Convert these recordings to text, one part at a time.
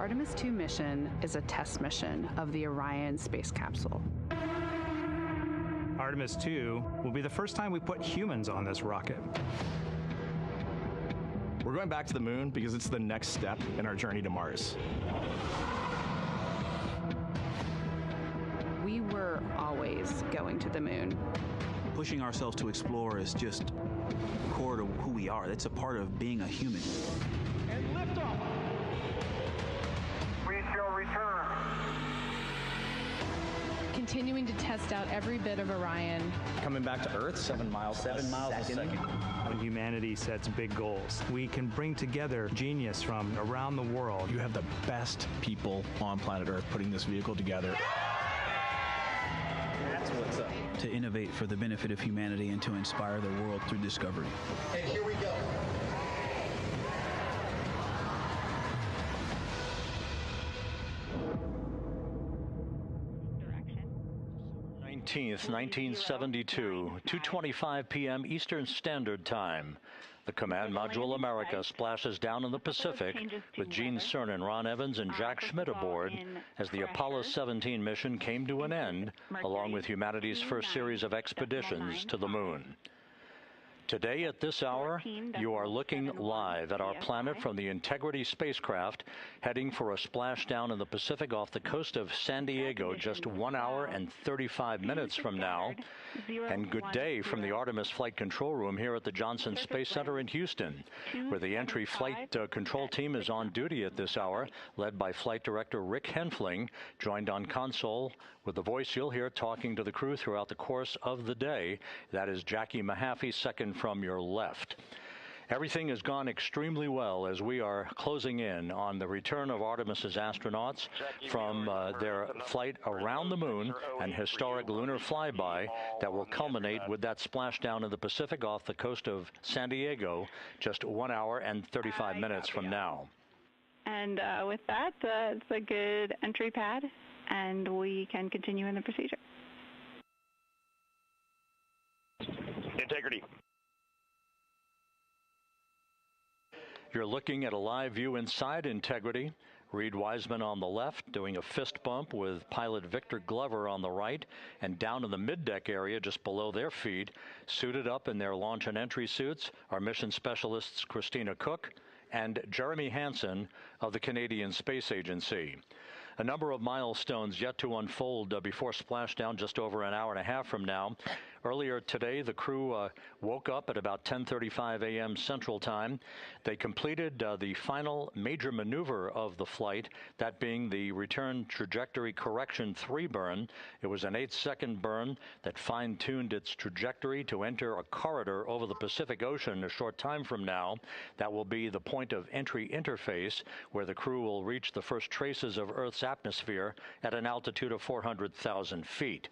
Artemis II mission is a test mission of the Orion space capsule. Artemis II will be the first time we put humans on this rocket. We're going back to the moon because it's the next step in our journey to Mars. We were always going to the moon. Pushing ourselves to explore is just core to who we are. That's a part of being a human. And lift off. We shall return. Continuing to test out every bit of Orion. Coming back to Earth, 7 miles a second. When humanity sets big goals, we can bring together genius from around the world. You have the best people on planet Earth putting this vehicle together. That's what's up. To innovate for the benefit of humanity and to inspire the world through discovery. And here we go. 1972, 2:25 p.m. Eastern Standard Time. The Command Module America splashes down in the Pacific with Gene Cernan, Ron Evans, and Jack Schmitt aboard as the Apollo 17 mission came to an end, along with humanity's first series of expeditions to the moon. Today at this hour, you are looking live at our planet from the Integrity spacecraft, heading for a splashdown in the Pacific off the coast of San Diego just 1 hour and 35 minutes from now. And good day from the Artemis Flight Control Room here at the Johnson Space Center in Houston, where the entry flight control team is on duty at this hour, led by Flight Director Rick Henfling, joined on console with the voice you'll hear talking to the crew throughout the course of the day. That is Jackie Mahaffey, second from your left. Everything has gone extremely well as we are closing in on the return of Artemis's astronauts from their flight around the moon and historic lunar flyby that will culminate with that splashdown in the Pacific off the coast of San Diego just 1 hour and 35 minutes from now. And with that, it's a good entry pad, and we can continue in the procedure. Integrity. You're looking at a live view inside Integrity. Reid Wiseman on the left doing a fist bump with pilot Victor Glover on the right, and down in the middeck area just below their feet, suited up in their launch and entry suits, are mission specialists Christina Koch and Jeremy Hansen of the Canadian Space Agency. A number of milestones yet to unfold before splashdown just over an hour and a half from now. Earlier today, the crew woke up at about 10:35 a.m. Central Time. They completed the final major maneuver of the flight, that being the return trajectory correction 3 burn. It was an 8-second burn that fine-tuned its trajectory to enter a corridor over the Pacific Ocean a short time from now. That will be the point of entry interface, where the crew will reach the first traces of Earth's atmosphere at an altitude of 400,000 feet.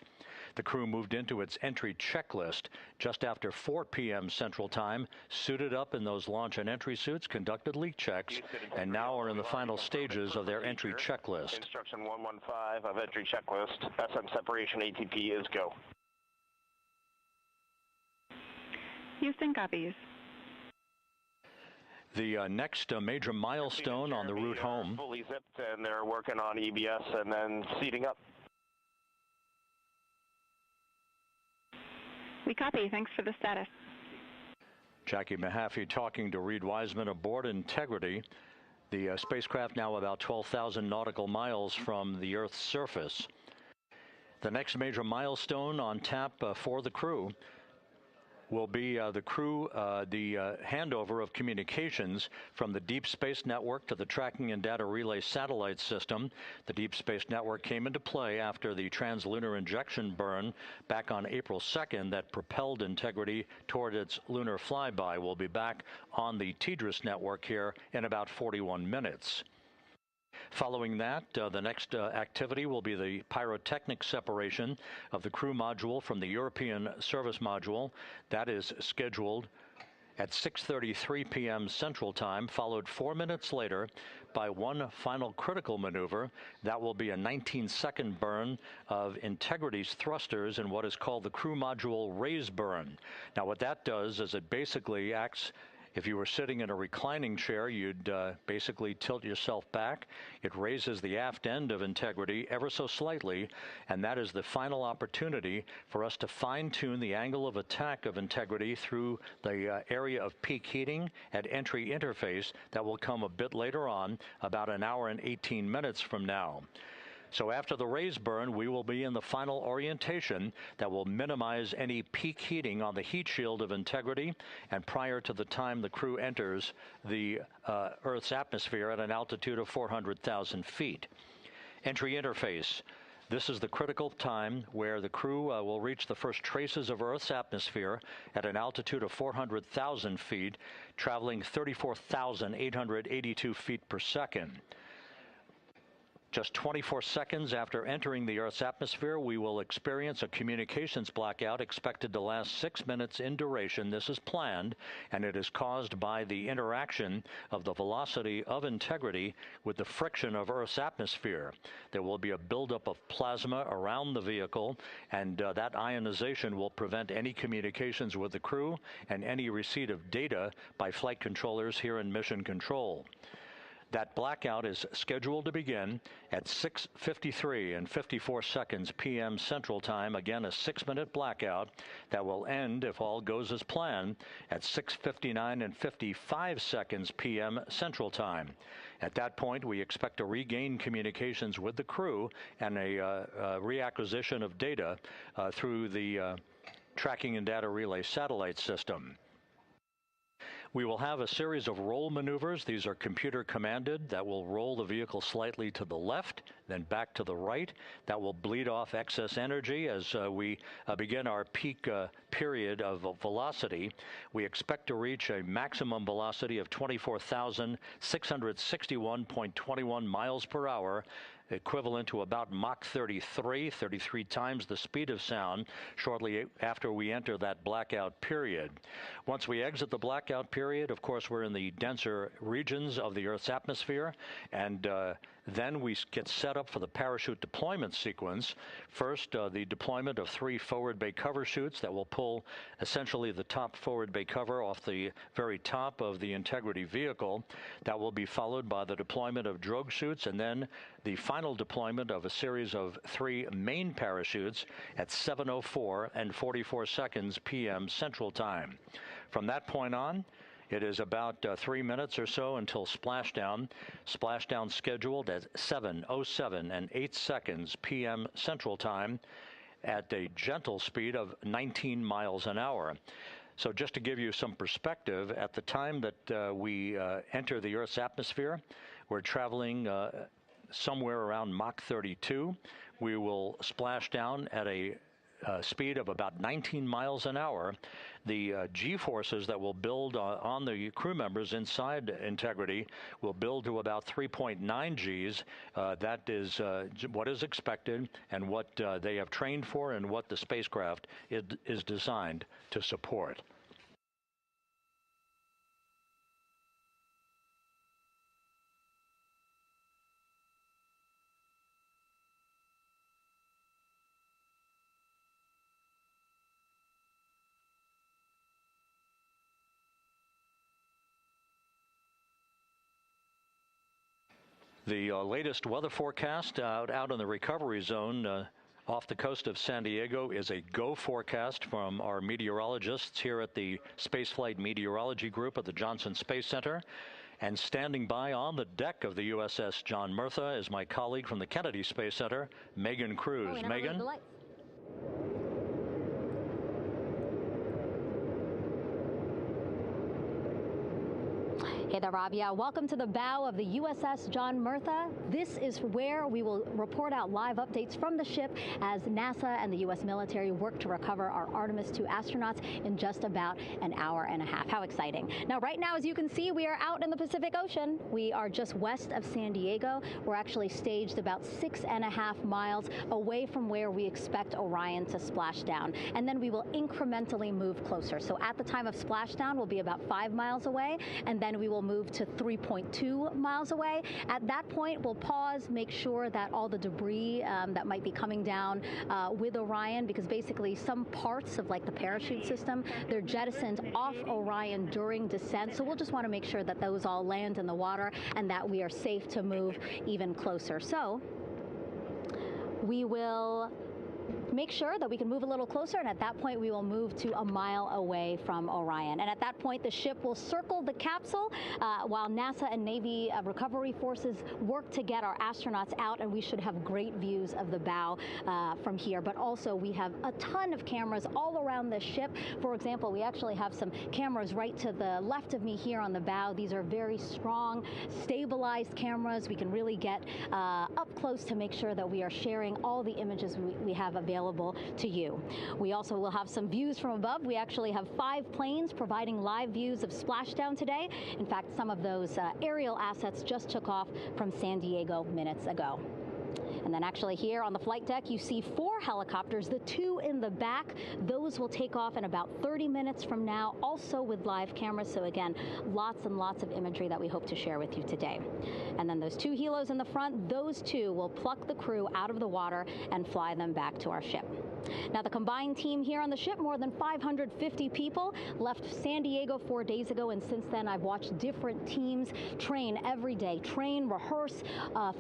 The crew moved into its entry checklist just after 4 p.m. Central Time, suited up in those launch and entry suits, conducted leak checks, and now are in the final stages of their entry checklist. Instruction 115 of entry checklist. SM separation ATP is go. Houston copies. The next major milestone on the route home. Fully zipped, and they're working on EBS and then seating up. We copy. Thanks for the status. Jackie Mahaffey talking to Reid Wiseman aboard Integrity. The spacecraft now about 12,000 nautical miles from the Earth's surface. The next major milestone on tap for the crew will be the handover of communications from the Deep Space Network to the Tracking and Data Relay Satellite System. The Deep Space Network came into play after the translunar injection burn back on April 2nd that propelled Integrity toward its lunar flyby. We'll be back on the TDRS network here in about 41 minutes. Following that, the next activity will be the pyrotechnic separation of the crew module from the European service module. That is scheduled at 6:33 p.m. Central Time, followed 4 minutes later by one final critical maneuver. That will be a 19-second burn of Integrity's thrusters in what is called the crew module raise burn. Now, what that does is it basically acts If you were sitting in a reclining chair, you'd basically tilt yourself back. It raises the aft end of Integrity ever so slightly, and that is the final opportunity for us to fine-tune the angle of attack of Integrity through the area of peak heating at entry interface that will come a bit later on, about an hour and 18 minutes from now. So after the raise burn, we will be in the final orientation that will minimize any peak heating on the heat shield of Integrity, and prior to the time the crew enters the Earth's atmosphere at an altitude of 400,000 feet. Entry interface. This is the critical time where the crew will reach the first traces of Earth's atmosphere at an altitude of 400,000 feet, traveling 34,882 feet per second. Just 24 seconds after entering the Earth's atmosphere, we will experience a communications blackout expected to last 6 minutes in duration. This is planned, and it is caused by the interaction of the velocity of Integrity with the friction of Earth's atmosphere. There will be a buildup of plasma around the vehicle, and that ionization will prevent any communications with the crew and any receipt of data by flight controllers here in Mission Control. That blackout is scheduled to begin at 6:53 and 54 seconds p.m. Central Time. Again, a 6-minute blackout that will end, if all goes as planned, at 6:59 and 55 seconds p.m. Central Time. At that point, we expect to regain communications with the crew and a reacquisition of data through the Tracking and Data Relay satellite system. We will have a series of roll maneuvers. These are computer commanded that will roll the vehicle slightly to the left, then back to the right. That will bleed off excess energy as we begin our peak period of velocity. We expect to reach a maximum velocity of 24,661.21 miles per hour, equivalent to about Mach 33 times the speed of sound, shortly after we enter that blackout period. Once we exit the blackout period, of course, we're in the denser regions of the Earth's atmosphere, and then we get set up for the parachute deployment sequence. First, the deployment of 3 forward bay cover chutes that will pull essentially the top forward bay cover off the very top of the Integrity vehicle. That will be followed by the deployment of drogue chutes, and then the final deployment of a series of 3 main parachutes at 7:04 and 44 seconds p.m. Central Time. From that point on, it is about 3 minutes or so until splashdown. Splashdown scheduled at 7:07 and 8 seconds p.m. Central Time at a gentle speed of 19 miles an hour. So just to give you some perspective, at the time that we enter the Earth's atmosphere, we're traveling somewhere around Mach 32. We will splash down at a speed of about 19 miles an hour. The G-forces that will build on the crew members inside Integrity will build to about 3.9 Gs. That is what is expected and what they have trained for and what the spacecraft is designed to support. The latest weather forecast out in the recovery zone off the coast of San Diego is a go forecast from our meteorologists here at the Spaceflight Meteorology Group at the Johnson Space Center. And standing by on the deck of the USS John Murtha is my colleague from the Kennedy Space Center, Megan Cruz. Megan? Hey there, Rob. Yeah, welcome to the bow of the USS John Murtha. This is where we will report out live updates from the ship as NASA and the U.S. military work to recover our Artemis II astronauts in just about an hour and a half. How exciting. Now, right now, as you can see, we are out in the Pacific Ocean. We are just west of San Diego. We're actually staged about 6.5 miles away from where we expect Orion to splash down. And then we will incrementally move closer. So at the time of splashdown, we'll be about 5 miles away, and then we will move to 3.2 miles away. At that point, we'll pause, make sure that all the debris that might be coming down with Orion, because basically some parts of like the parachute system, they're jettisoned off Orion during descent. So we'll just want to make sure that those all land in the water and that we are safe to move even closer. So we will make sure that we can move a little closer, and at that point we will move to a mile away from Orion. And at that point the ship will circle the capsule while NASA and Navy recovery forces work to get our astronauts out, and we should have great views of the bow from here. But also we have a ton of cameras all around the ship. For example, we actually have some cameras right to the left of me here on the bow. These are very strong, stabilized cameras. We can really get up close to make sure that we are sharing all the images we have available to you. We also will have some views from above. We actually have 5 planes providing live views of splashdown today. In fact, some of those aerial assets just took off from San Diego minutes ago. And then actually here on the flight deck, you see 4 helicopters, the 2 in the back. Those will take off in about 30 minutes from now, also with live cameras. So again, lots and lots of imagery that we hope to share with you today. And then those 2 helos in the front, those 2 will pluck the crew out of the water and fly them back to our ship. Now, the combined team here on the ship, more than 550 people, left San Diego 4 days ago, and since then I've watched different teams train every day, rehearse,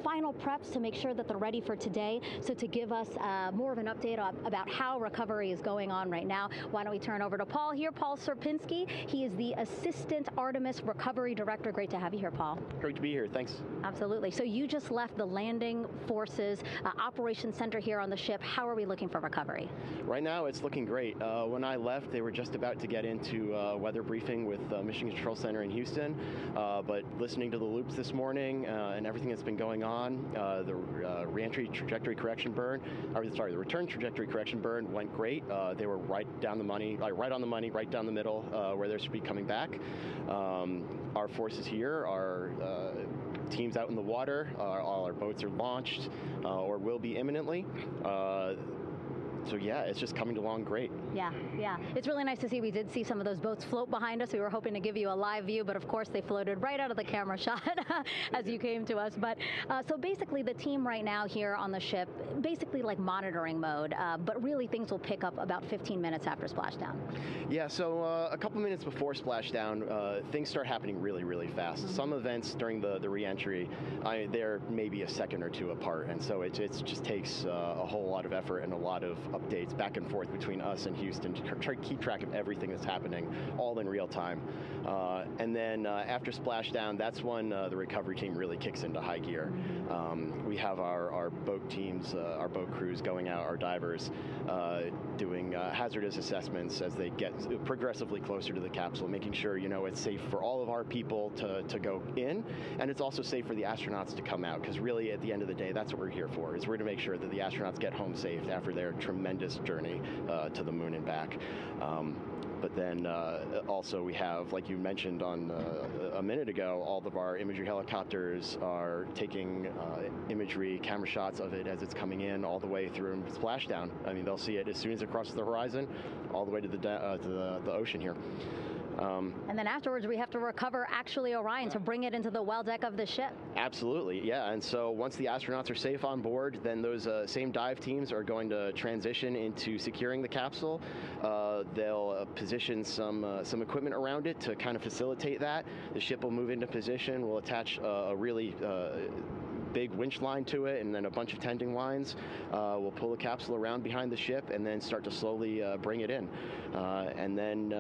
final preps to make sure that they're ready for today. So to give us more of an update about how recovery is going on right now, why don't we turn over to Paul here, Paul Serpinski. He is the Assistant Artemis Recovery Director. Great to have you here, Paul. Great to be here. Thanks. Absolutely. So you just left the landing forces operations center here on the ship. How are we looking for recovery? Right now, it's looking great. When I left, they were just about to get into weather briefing with Mission Control Center in Houston. But listening to the loops this morning and everything that's been going on, the reentry trajectory correction burn, the return trajectory correction burn went great. They were right down the money, right on the money, right down the middle where they should be coming back. Our forces here are teams out in the water. All our boats are launched or will be imminently. So yeah, it's just coming along great. Yeah. It's really nice to see. We did see some of those boats float behind us. We were hoping to give you a live view, but of course they floated right out of the camera shot as you came to us. But so basically the team right now here on the ship, basically like monitoring mode, but really things will pick up about 15 minutes after splashdown. Yeah, so a couple minutes before splashdown, things start happening really, really fast. Mm-hmm. Some events during the re-entry, they're maybe a second or 2 apart, and so it just takes a whole lot of effort and a lot of updates back and forth between us and Houston to try to keep track of everything that's happening, all in real time. And then after splashdown, that's when the recovery team really kicks into high gear. We have our boat teams, our boat crews going out, our divers doing hazardous assessments as they get progressively closer to the capsule, making sure it's safe for all of our people to go in, and it's also safe for the astronauts to come out, because really at the end of the day, that's what we're here for, is we're to make sure that the astronauts get home safe after their tremendous journey to the moon and back. But then also we have, like you mentioned on a minute ago, all of our imagery helicopters are taking imagery, camera shots of it as it's coming in all the way through splashdown. I mean, they'll see it as soon as it crosses the horizon, all the way to the ocean here. And then afterwards, we have to recover actually Orion to bring it into the well deck of the ship. Absolutely, yeah. And so once the astronauts are safe on board, then those same dive teams are going to transition into securing the capsule. They'll position some equipment around it to kind of facilitate that. The ship will move into position. We'll attach a really big winch line to it, and then a bunch of tending lines. We'll pull the capsule around behind the ship and then start to slowly bring it in. And then,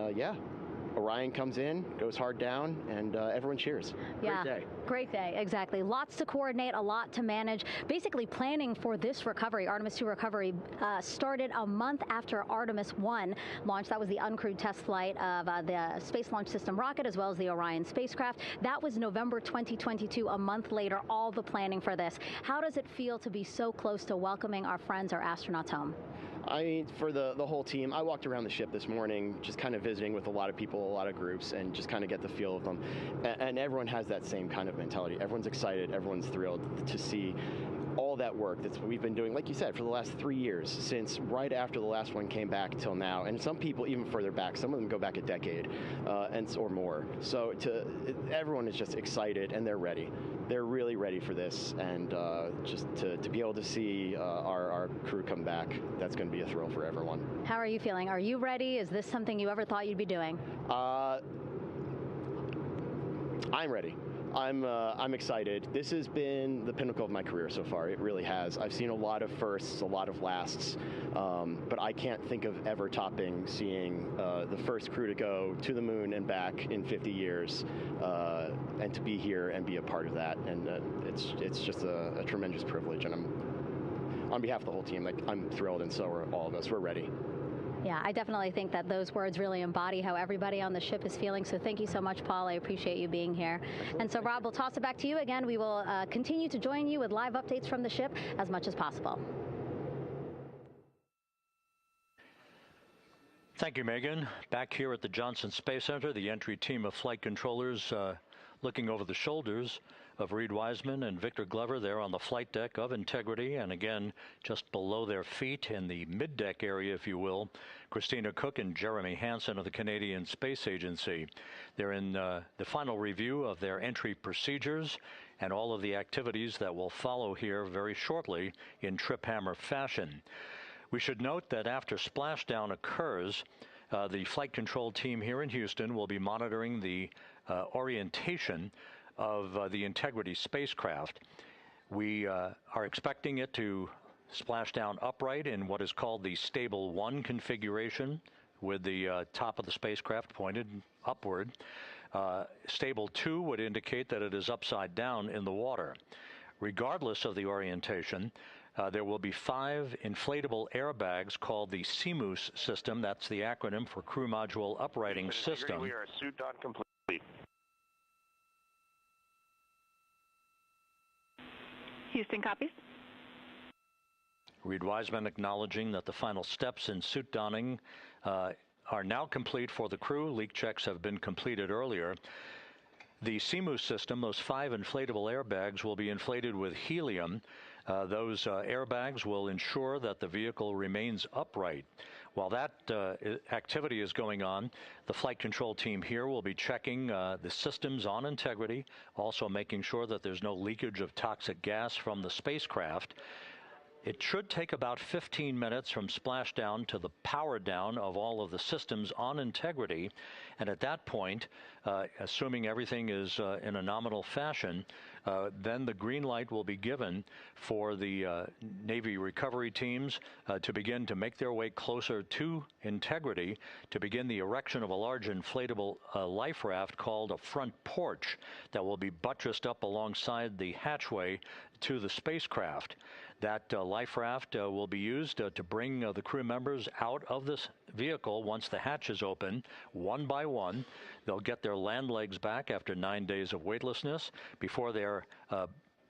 Orion comes in, goes hard down, and everyone cheers. Great day. Great day, exactly. Lots to coordinate, a lot to manage. Basically, planning for this recovery, Artemis II recovery, started a month after Artemis I launched. That was the uncrewed test flight of the Space Launch System rocket, as well as the Orion spacecraft. That was November 2022, a month later, all the planning for this. How does it feel to be so close to welcoming our friends, our astronauts, home? I mean, for the whole team, I walked around the ship this morning just kind of visiting with a lot of people, a lot of groups, and just kind of get the feel of them. And everyone has that same kind of mentality. Everyone's excited. Everyone's thrilled to see all that work that's what we've been doing, like you said, for the last 3 years, since right after the last one came back till now. And some people even further back. Some of them go back a decade or more. So everyone is just excited, and they're ready. They're really ready for this. And just to be able to see our crew come back, that's going to be a thrill for everyone. How are you feeling? Are you ready? Is this something you ever thought you'd be doing? I'm ready. I'm excited. This has been the pinnacle of my career so far. It really has. I've seen a lot of firsts, a lot of lasts, but I can't think of ever topping seeing the first crew to go to the moon and back in 50 years, and to be here and be a part of that. And it's just a tremendous privilege. And on behalf of the whole team, I'm thrilled, and so are all of us. We're ready. Yeah, I definitely think that those words really embody how everybody on the ship is feeling. So thank you so much, Paul. I appreciate you being here. And so, Rob, we'll toss it back to you again. We will continue to join you with live updates from the ship as much as possible. Thank you, Megan. Back here at the Johnson Space Center, the entry team of flight controllers looking over the shoulders of Reid Wiseman and Victor Glover there on the flight deck of Integrity, and again just below their feet in the mid-deck area, if you will, Christina Koch and Jeremy Hansen of the Canadian Space Agency. They're in the final review of their entry procedures and all of the activities that will follow here very shortly in trip hammer fashion. We should note that after splashdown occurs, the flight control team here in Houston will be monitoring the orientation of the Integrity spacecraft. We are expecting it to splash down upright in what is called the Stable 1 configuration, with the top of the spacecraft pointed upward. Stable 2 would indicate that it is upside down in the water. Regardless of the orientation, there will be 5 inflatable airbags called the CMOOS system. That's the acronym for Crew Module Uprighting System. We are suit on complete. Houston copies. Reid Wiseman acknowledging that the final steps in suit donning are now complete for the crew. Leak checks have been completed earlier. The CMOOS system, those 5 inflatable airbags, will be inflated with helium. Those airbags will ensure that the vehicle remains upright. While that activity is going on, the flight control team here will be checking the systems on Integrity, also making sure that there's no leakage of toxic gas from the spacecraft. It should take about 15 minutes from splashdown to the power down of all of the systems on Integrity. And at that point, assuming everything is in a nominal fashion, then the green light will be given for the Navy recovery teams to begin to make their way closer to Integrity to begin the erection of a large inflatable life raft called a front porch that will be buttressed up alongside the hatchway to the spacecraft. That life raft will be used to bring the crew members out of this vehicle once the hatch is open, one by one. They'll get their land legs back after 9 days of weightlessness before they're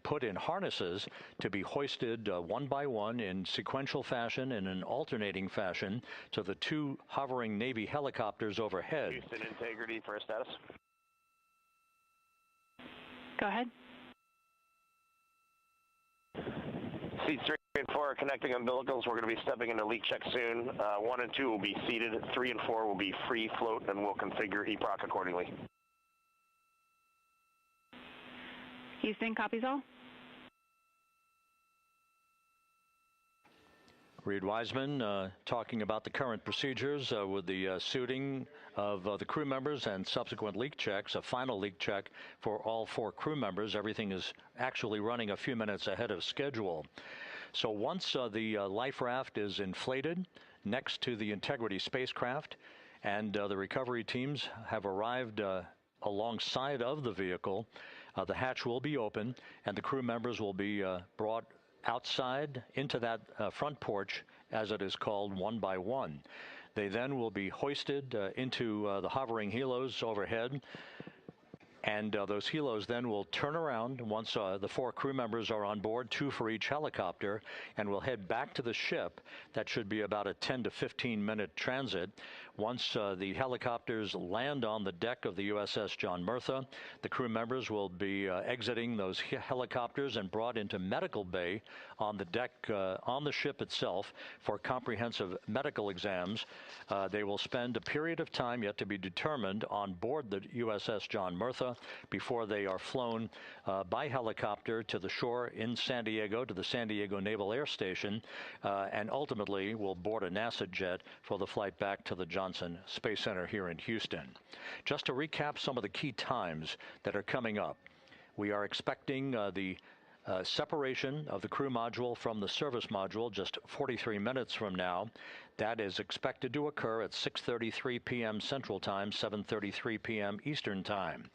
put in harnesses to be hoisted one by one in sequential fashion, in an alternating fashion, to the 2 hovering Navy helicopters overhead. Houston Integrity for status. Go ahead. Seats 3 and 4 are connecting umbilicals. We're going to be stepping into leak check soon. 1 and 2 will be seated. 3 and 4 will be free float, and we'll configure EPROC accordingly. Houston, copies all. Reid Wiseman talking about the current procedures with the suiting of the crew members and subsequent leak checks, a final leak check for all 4 crew members. Everything is actually running a few minutes ahead of schedule. So once the life raft is inflated next to the Integrity spacecraft and the recovery teams have arrived alongside of the vehicle, the hatch will be open and the crew members will be brought outside into that front porch, as it is called, one by one. They then will be hoisted into the hovering helos overhead. And those helos then will turn around once the 4 crew members are on board, 2 for each helicopter, and will head back to the ship. That should be about a 10 to 15-minute transit. Once the helicopters land on the deck of the USS John Murtha, the crew members will be exiting those helicopters and brought into medical bay on the deck on the ship itself for comprehensive medical exams. They will spend a period of time yet to be determined on board the USS John Murtha before they are flown by helicopter to the shore in San Diego, to the San Diego Naval Air Station, and ultimately will board a NASA jet for the flight back to the Johnson Space Center here in Houston. Just to recap some of the key times that are coming up, we are expecting the separation of the crew module from the service module just 43 minutes from now. That is expected to occur at 6:33 p.m. Central Time, 7:33 p.m. Eastern Time.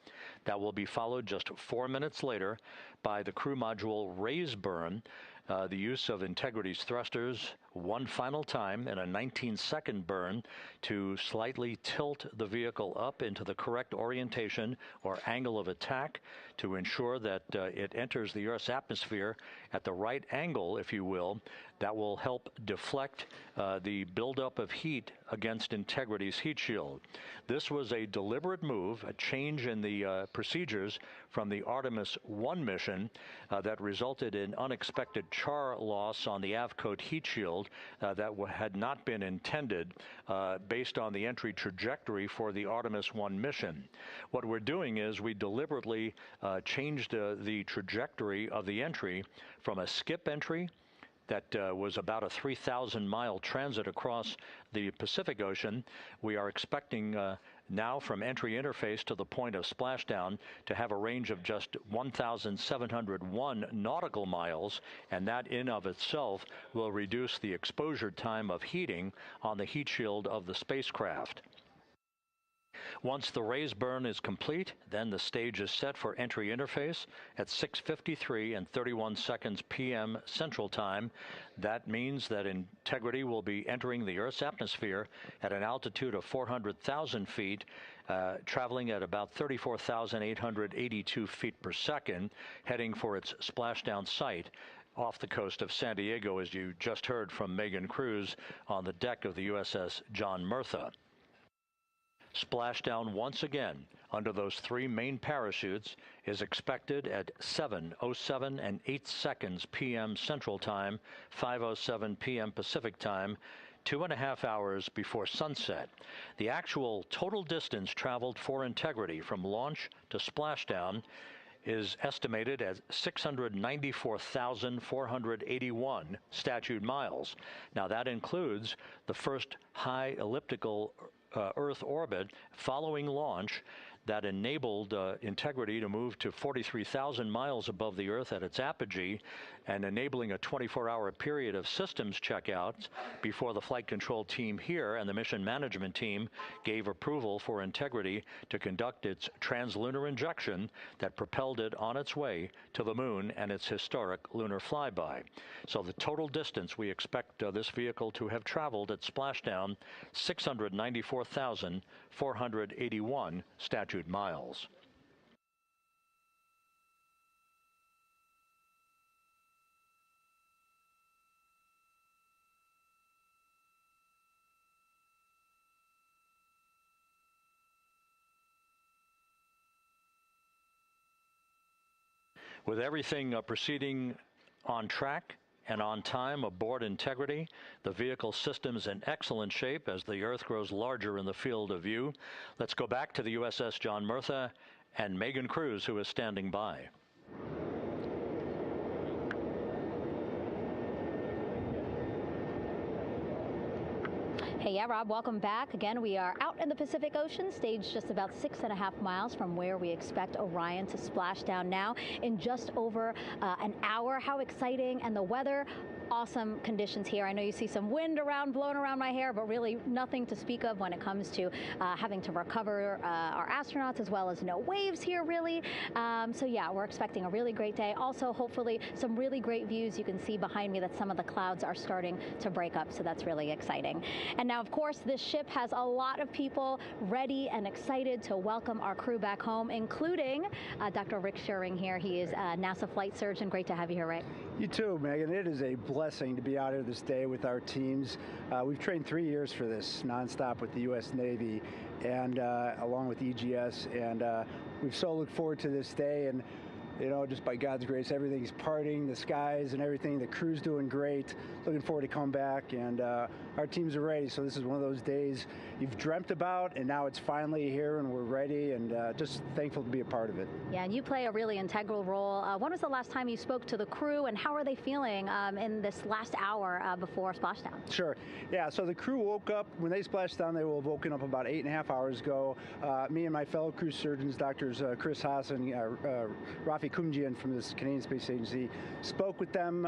That will be followed just 4 minutes later by the crew module raise burn, the use of Integrity's thrusters one final time in a 19-second burn to slightly tilt the vehicle up into the correct orientation or angle of attack to ensure that it enters the Earth's atmosphere at the right angle, if you will. That will help deflect the buildup of heat against Integrity's heat shield. This was a deliberate move, a change in the procedures from the Artemis I mission that resulted in unexpected char loss on the Avcoat heat shield that had not been intended based on the entry trajectory for the Artemis I mission. What we're doing is we deliberately changed the trajectory of the entry from a skip entry that was about a 3,000-mile transit across the Pacific Ocean. We are expecting now from entry interface to the point of splashdown to have a range of just 1,701 nautical miles, and that in of itself will reduce the exposure time of heating on the heat shield of the spacecraft. Once the raise burn is complete, then the stage is set for entry interface at 6:53 and 31 seconds p.m. Central Time. That means that Integrity will be entering the Earth's atmosphere at an altitude of 400,000 feet, traveling at about 34,882 feet per second, heading for its splashdown site off the coast of San Diego, as you just heard from Megan Cruz on the deck of the USS John Murtha. Splashdown once again under those 3 main parachutes is expected at 7:07 and 8 seconds p.m. Central Time, 5:07 p.m. Pacific Time, 2.5 hours before sunset. The actual total distance traveled for Integrity from launch to splashdown is estimated at 694,481 statute miles. Now that includes the first high elliptical Earth orbit following launch that enabled Integrity to move to 43,000 miles above the Earth at its apogee, and enabling a 24-hour period of systems checkouts before the flight control team here and the mission management team gave approval for Integrity to conduct its translunar injection that propelled it on its way to the moon and its historic lunar flyby. So the total distance we expect this vehicle to have traveled at splashdown, 694,481 statute miles. With everything proceeding on track and on time aboard Integrity, the vehicle system is in excellent shape as the Earth grows larger in the field of view. Let's go back to the USS John Murtha and Megan Cruz, who is standing by. Hey, yeah, Rob, welcome back. Again, we are out in the Pacific Ocean, staged just about 6.5 miles from where we expect Orion to splash down now in just over an hour. How exciting. And the weather, awesome conditions here. I know you see some wind blowing around my hair, but really nothing to speak of when it comes to having to recover our astronauts, as well as no waves here, really. So yeah, we're expecting a really great day. Also, hopefully, some really great views. You can see behind me that some of the clouds are starting to break up, so that's really exciting. And now Now, of course, this ship has a lot of people ready and excited to welcome our crew back home, including Dr. Rick Schuring here. He is a NASA flight surgeon. Great to have you here, Rick. You too, Megan. It is a blessing to be out here this day with our teams. We've trained 3 years for this nonstop with the U.S. Navy and along with EGS, and we've so looked forward to this day. And you know, just by God's grace, everything's parting, the skies and everything. The crew's doing great. Looking forward to coming back, and our teams are ready. So this is one of those days you've dreamt about, and now it's finally here, and we're ready, and just thankful to be a part of it. Yeah, and you play a really integral role. When was the last time you spoke to the crew, and how are they feeling in this last hour before splashdown? Sure. Yeah, so the crew woke up. When they splashed down, they were woken up about 8.5 hours ago. Me and my fellow crew surgeons, Doctors Chris Hansen, Rafi Kumjian from the Canadian Space Agency, spoke with them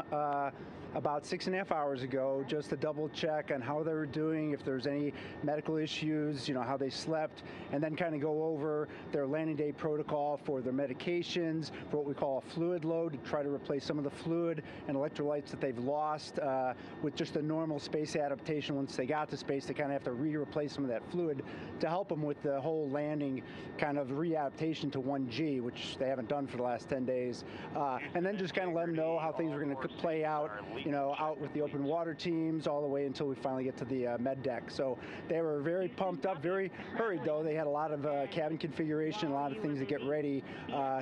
about 6.5 hours ago, just to double check on how they were doing, if there's any medical issues, you know, how they slept, and then kind of go over their landing day protocol for their medications, for what we call a fluid load, to try to replace some of the fluid and electrolytes that they've lost with just a normal space adaptation. Once they got to space, they kind of have to replace some of that fluid to help them with the whole landing kind of readaptation to 1G, which they haven't done for the last 10 days. And then just kind of let them know how things are going to play out, you know, out with the open water teams all the way until we finally get to the med deck. So they were very pumped up, very hurried though. They had a lot of cabin configuration, a lot of things to get ready.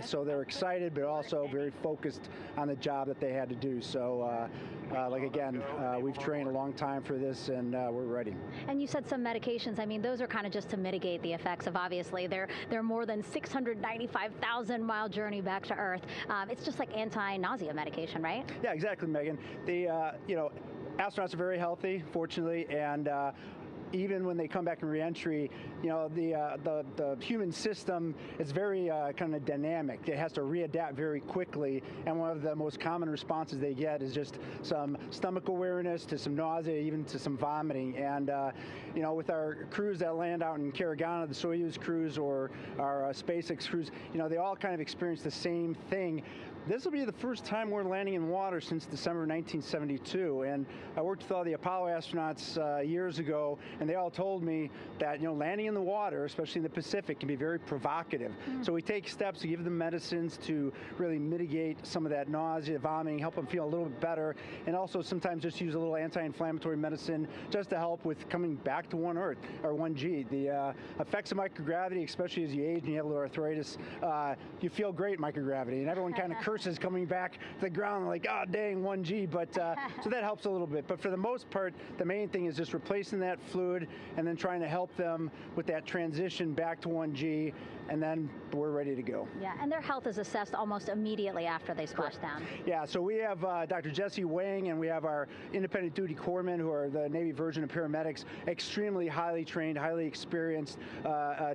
So they're excited, but also very focused on the job that they had to do. So like again, we've trained a long time for this, and we're ready. And you said some medications. I mean, those are kind of just to mitigate the effects of, obviously, their more than 695,000 mile journey back to Earth. It's just like anti-nausea medication, right? Yeah, exactly, Megan. The you know, astronauts are very healthy, fortunately, and even when they come back in reentry, you know, the human system is very kind of dynamic. It has to readapt very quickly, and one of the most common responses they get is just some stomach awareness, to some nausea, even to some vomiting. And you know, with our crews that land out in Karagana, the Soyuz crews or our SpaceX crews, you know, they all kind of experience the same thing. This will be the first time we're landing in water since December 1972, and I worked with all the Apollo astronauts years ago, and they all told me that, you know, landing in the water, especially in the Pacific, can be very provocative. So we take steps to give them medicines to really mitigate some of that nausea, vomiting, help them feel a little bit better, and also sometimes just use a little anti-inflammatory medicine just to help with coming back to 1 Earth, or 1G. The effects of microgravity, especially as you age and you have a little arthritis, you feel great in microgravity, and everyone kind of curses coming back to the ground like, oh dang, 1G, but so that helps a little bit. But for the most part, the main thing is just replacing that fluid and then trying to help them with that transition back to 1G, and then we're ready to go. Yeah, and their health is assessed almost immediately after they splash down. Yeah, so we have Dr. Jesse Wang, and we have our independent duty corpsmen, who are the Navy version of paramedics, extremely highly trained, highly experienced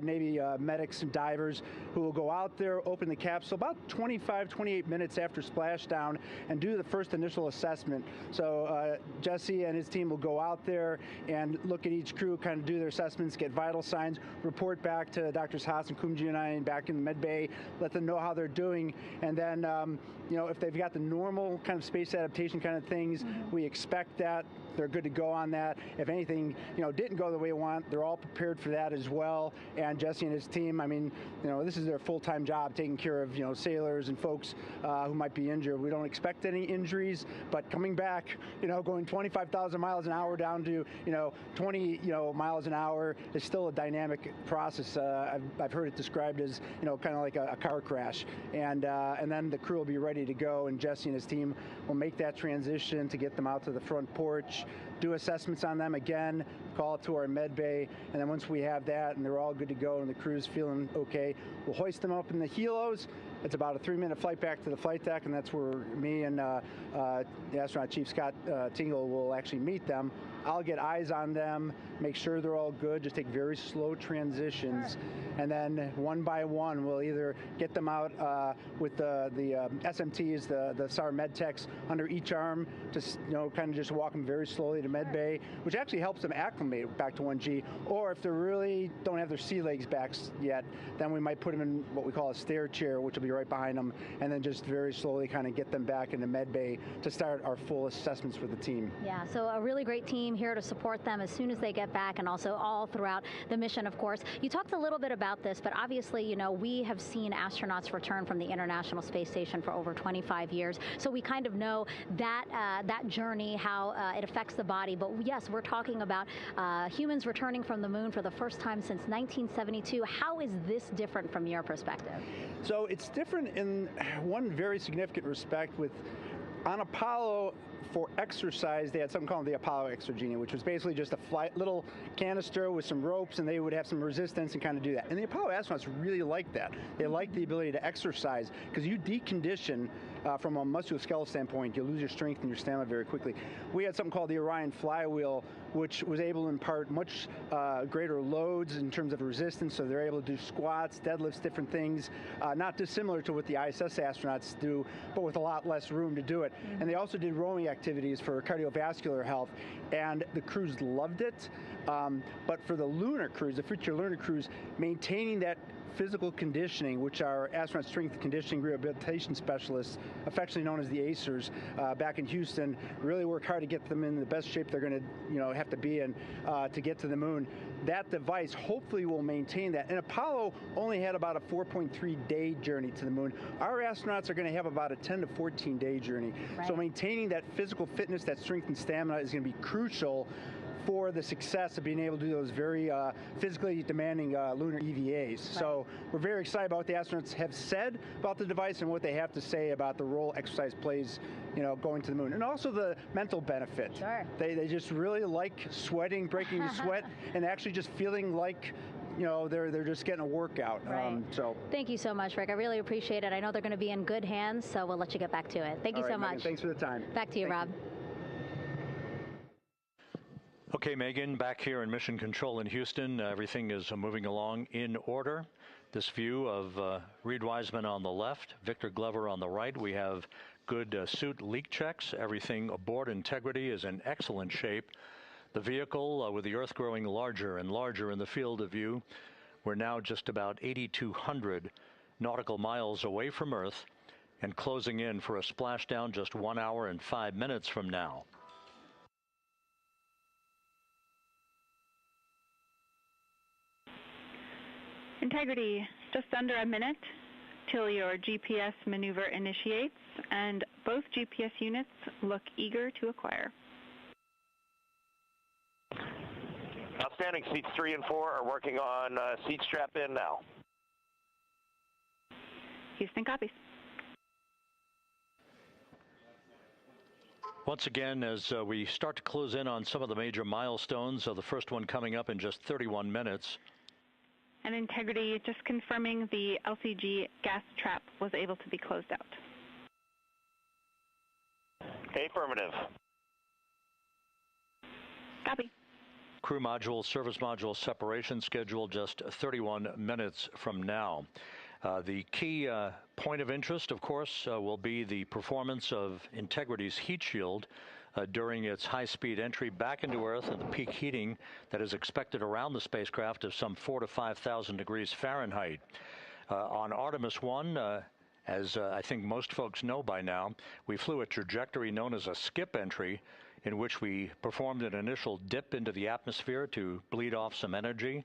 Navy medics and divers, who will go out there, open the capsule about 28 minutes after splashdown, and do the first initial assessment. So Jesse and his team will go out there and look at each crew, kind of do their assessments, get vital signs, report back to Drs. Haas and Kumji and I back in the med bay, let them know how they're doing, and then you know, if they've got the normal kind of space adaptation kind of things, we expect that they're good to go on that. If anything, you know, didn't go the way we want, they're all prepared for that as well. And Jesse and his team, I mean, you know, this is their full-time job, taking care of, you know, sailors and folks who might be injured. We don't expect any injuries, but coming back, you know, going 25,000 miles an hour down to, you know, 20, you know, miles an hour is still a dynamic process. I've heard it described as, you know, kind of like a car crash. And then the crew will be ready to go, and Jesse and his team will make that transition to get them out to the front porch, do assessments on them again, call it to our med bay, and then once we have that and they're all good to go and the crew's feeling okay, we'll hoist them up in the helos. It's about a 3-minute flight back to the flight deck, and that's where me and the astronaut chief, Scott Tingle, will actually meet them. I'll get eyes on them, make sure they're all good, just take very slow transitions, and then one by one we'll either get them out with the SMTs, the SAR med techs, under each arm, just, you know, kind of just walk them very slowly to med bay, which actually helps them acclimate back to 1G. Or if they really don't have their sea legs back yet, then we might put them in what we call a stair chair, which will be right behind them, and then just very slowly kind of get them back into med bay to start our full assessments for the team. Yeah, so a really great team here to support them as soon as they get back, and also all throughout the mission, of course. You talked a little bit about this, but obviously, you know, we have seen astronauts return from the International Space Station for over 25 years, so we kind of know that that journey, how it affects the body. But yes, we're talking about humans returning from the moon for the first time since 1972. How is this different from your perspective? So it's different in one very significant respect. On Apollo, for exercise, they had something called the Apollo Exergenia, which was basically just a little canister with some ropes, and they would have some resistance and kind of do that. And the Apollo astronauts really liked that. They liked the ability to exercise, because you decondition from a musculoskeletal standpoint, you lose your strength and your stamina very quickly. We had something called the Orion flywheel, which was able to impart much greater loads in terms of resistance, so they're able to do squats, deadlifts, different things, not dissimilar to what the ISS astronauts do, but with a lot less room to do it. Mm-hmm. And they also did rowing activities for cardiovascular health, and the crews loved it. But for the lunar crews, the future lunar crews, maintaining that physical conditioning, which our astronaut strength and conditioning rehabilitation specialists, affectionately known as the ACERs, back in Houston, really work hard to get them in the best shape they're going to, have to be in to get to the moon. That device hopefully will maintain that. And Apollo only had about a 4.3-day journey to the moon. Our astronauts are going to have about a 10 to 14-day journey. Right. So maintaining that physical fitness, that strength and stamina is going to be crucial for the success of being able to do those very physically demanding lunar EVAs. Right. So we're very excited about what the astronauts have said about the device and what they have to say about the role exercise plays, going to the moon. And also the mental benefit. Sure. They just really like sweating, breaking the sweat, and actually just feeling like they're just getting a workout. Right. Thank you so much, Rick. I really appreciate it. I know they're going to be in good hands, so we'll let you get back to it. Thank you so much. Megan, thanks for the time. Back to you, Rob. Okay, Megan, back here in Mission Control in Houston. Everything is moving along in order. This view of Reid Wiseman on the left, Victor Glover on the right. We have good suit leak checks. Everything aboard integrity is in excellent shape. The vehicle, with the Earth growing larger and larger in the field of view, we're now just about 8,200 nautical miles away from Earth and closing in for a splashdown just 1 hour and 5 minutes from now. Integrity, just under a minute till your GPS maneuver initiates, and both GPS units look eager to acquire. Outstanding. Seats 3 and 4 are working on seat strap in now. Houston copies. Once again, as we start to close in on some of the major milestones, the first one coming up in just 31 minutes. And Integrity, just confirming the LCG gas trap was able to be closed out. Affirmative. Copy. Crew module, service module separation scheduled just 31 minutes from now. The key point of interest, of course, will be the performance of Integrity's heat shield during its high-speed entry back into Earth and the peak heating that is expected around the spacecraft of some 4,000 to 5,000 degrees Fahrenheit. On Artemis I, as I think most folks know by now, we flew a trajectory known as a skip entry, in which we performed an initial dip into the atmosphere to bleed off some energy.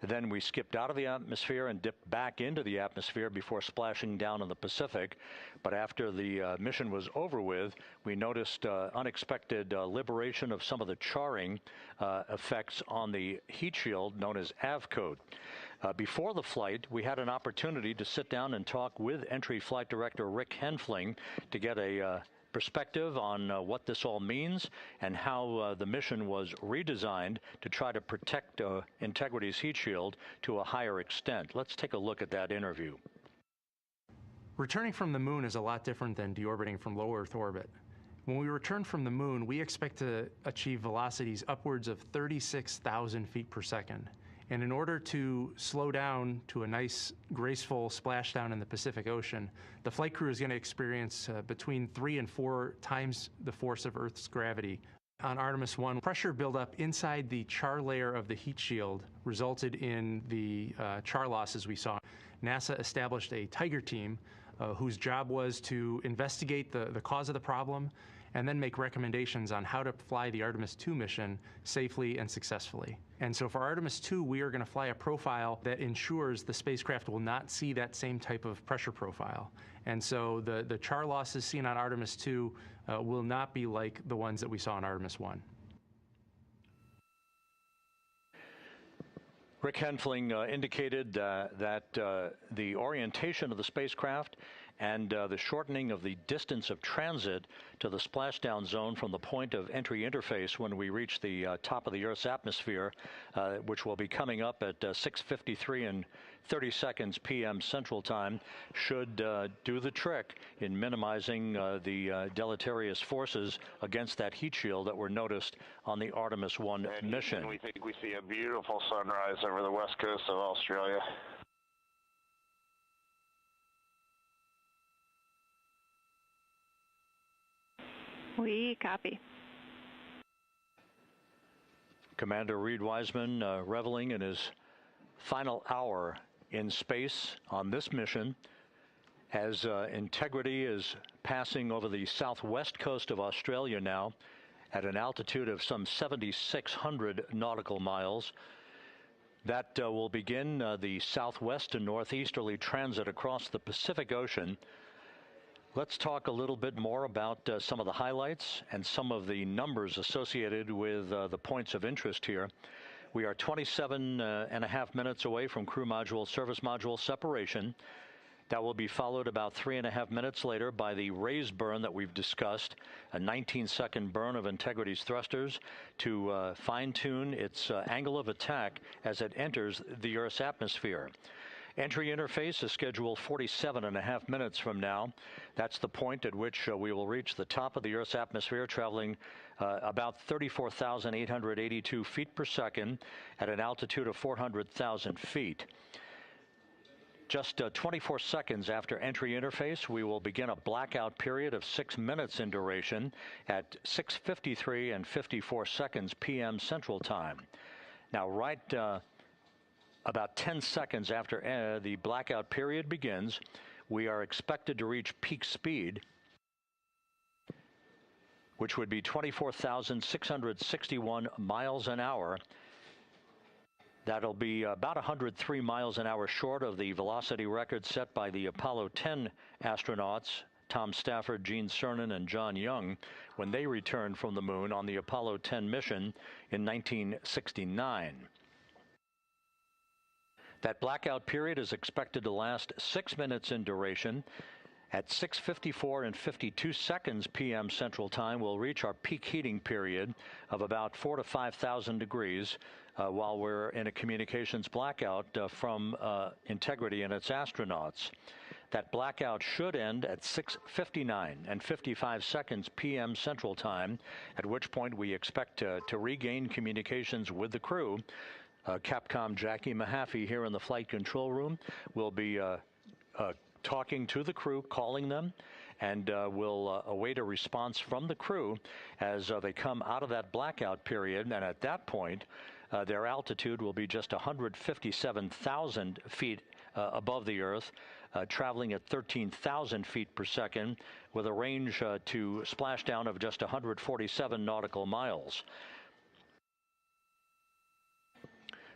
Then we skipped out of the atmosphere and dipped back into the atmosphere before splashing down in the Pacific. But after the mission was over with, we noticed unexpected liberation of some of the charring effects on the heat shield known as AVCOAT. Before the flight, we had an opportunity to sit down and talk with Entry Flight Director Rick Henfling to get a perspective on what this all means and how the mission was redesigned to try to protect Integrity's heat shield to a higher extent. Let's take a look at that interview. Returning from the moon is a lot different than deorbiting from low Earth orbit. When we return from the moon, we expect to achieve velocities upwards of 36,000 feet per second. And in order to slow down to a nice, graceful splashdown in the Pacific Ocean, the flight crew is going to experience between 3 and 4 times the force of Earth's gravity. On Artemis I, pressure buildup inside the char layer of the heat shield resulted in the char losses we saw. NASA established a Tiger team whose job was to investigate the cause of the problem and then make recommendations on how to fly the Artemis II mission safely and successfully. And so for Artemis II, we are going to fly a profile that ensures the spacecraft will not see that same type of pressure profile. And so the char losses seen on Artemis II will not be like the ones that we saw on Artemis I. Rick Henfling indicated that the orientation of the spacecraft and the shortening of the distance of transit to the splashdown zone from the point of entry interface when we reach the top of the Earth's atmosphere, which will be coming up at 6:53 and 30 seconds p.m. Central Time, should do the trick in minimizing the deleterious forces against that heat shield that were noticed on the Artemis I mission. We think we see a beautiful sunrise over the west coast of Australia. We copy. Commander Reid Wiseman reveling in his final hour in space on this mission as Integrity is passing over the southwest coast of Australia now at an altitude of some 7,600 nautical miles. That will begin the southwest and northeasterly transit across the Pacific Ocean. Let's talk a little bit more about some of the highlights and some of the numbers associated with the points of interest here. We are 27 and a half minutes away from crew module, service module separation. That will be followed about 3.5 minutes later by the raise burn that we've discussed, a 19-second burn of Integrity's thrusters to fine-tune its angle of attack as it enters the Earth's atmosphere. Entry interface is scheduled 47 and a half minutes from now. That's the point at which we will reach the top of the Earth's atmosphere, traveling about 34,882 feet per second at an altitude of 400,000 feet. Just 24 seconds after entry interface, we will begin a blackout period of 6 minutes in duration at 6:53 and 54 seconds p.m. Central Time. Now, right about 10 seconds after the blackout period begins, we are expected to reach peak speed, which would be 24,661 miles an hour. That'll be about 103 miles an hour short of the velocity record set by the Apollo 10 astronauts, Tom Stafford, Gene Cernan, and John Young, when they returned from the moon on the Apollo 10 mission in 1969. That blackout period is expected to last 6 minutes in duration. At 6:54 and 52 seconds p.m. Central Time, we'll reach our peak heating period of about 4,000 to 5,000 degrees while we're in a communications blackout from Integrity and its astronauts. That blackout should end at 6:59 and 55 seconds p.m. Central Time, at which point we expect to regain communications with the crew. Capcom Jackie Mahaffey here in the flight control room will be talking to the crew, calling them, and we'll await a response from the crew as they come out of that blackout period. And at that point, their altitude will be just 157,000 feet above the Earth, traveling at 13,000 feet per second with a range to splashdown of just 147 nautical miles.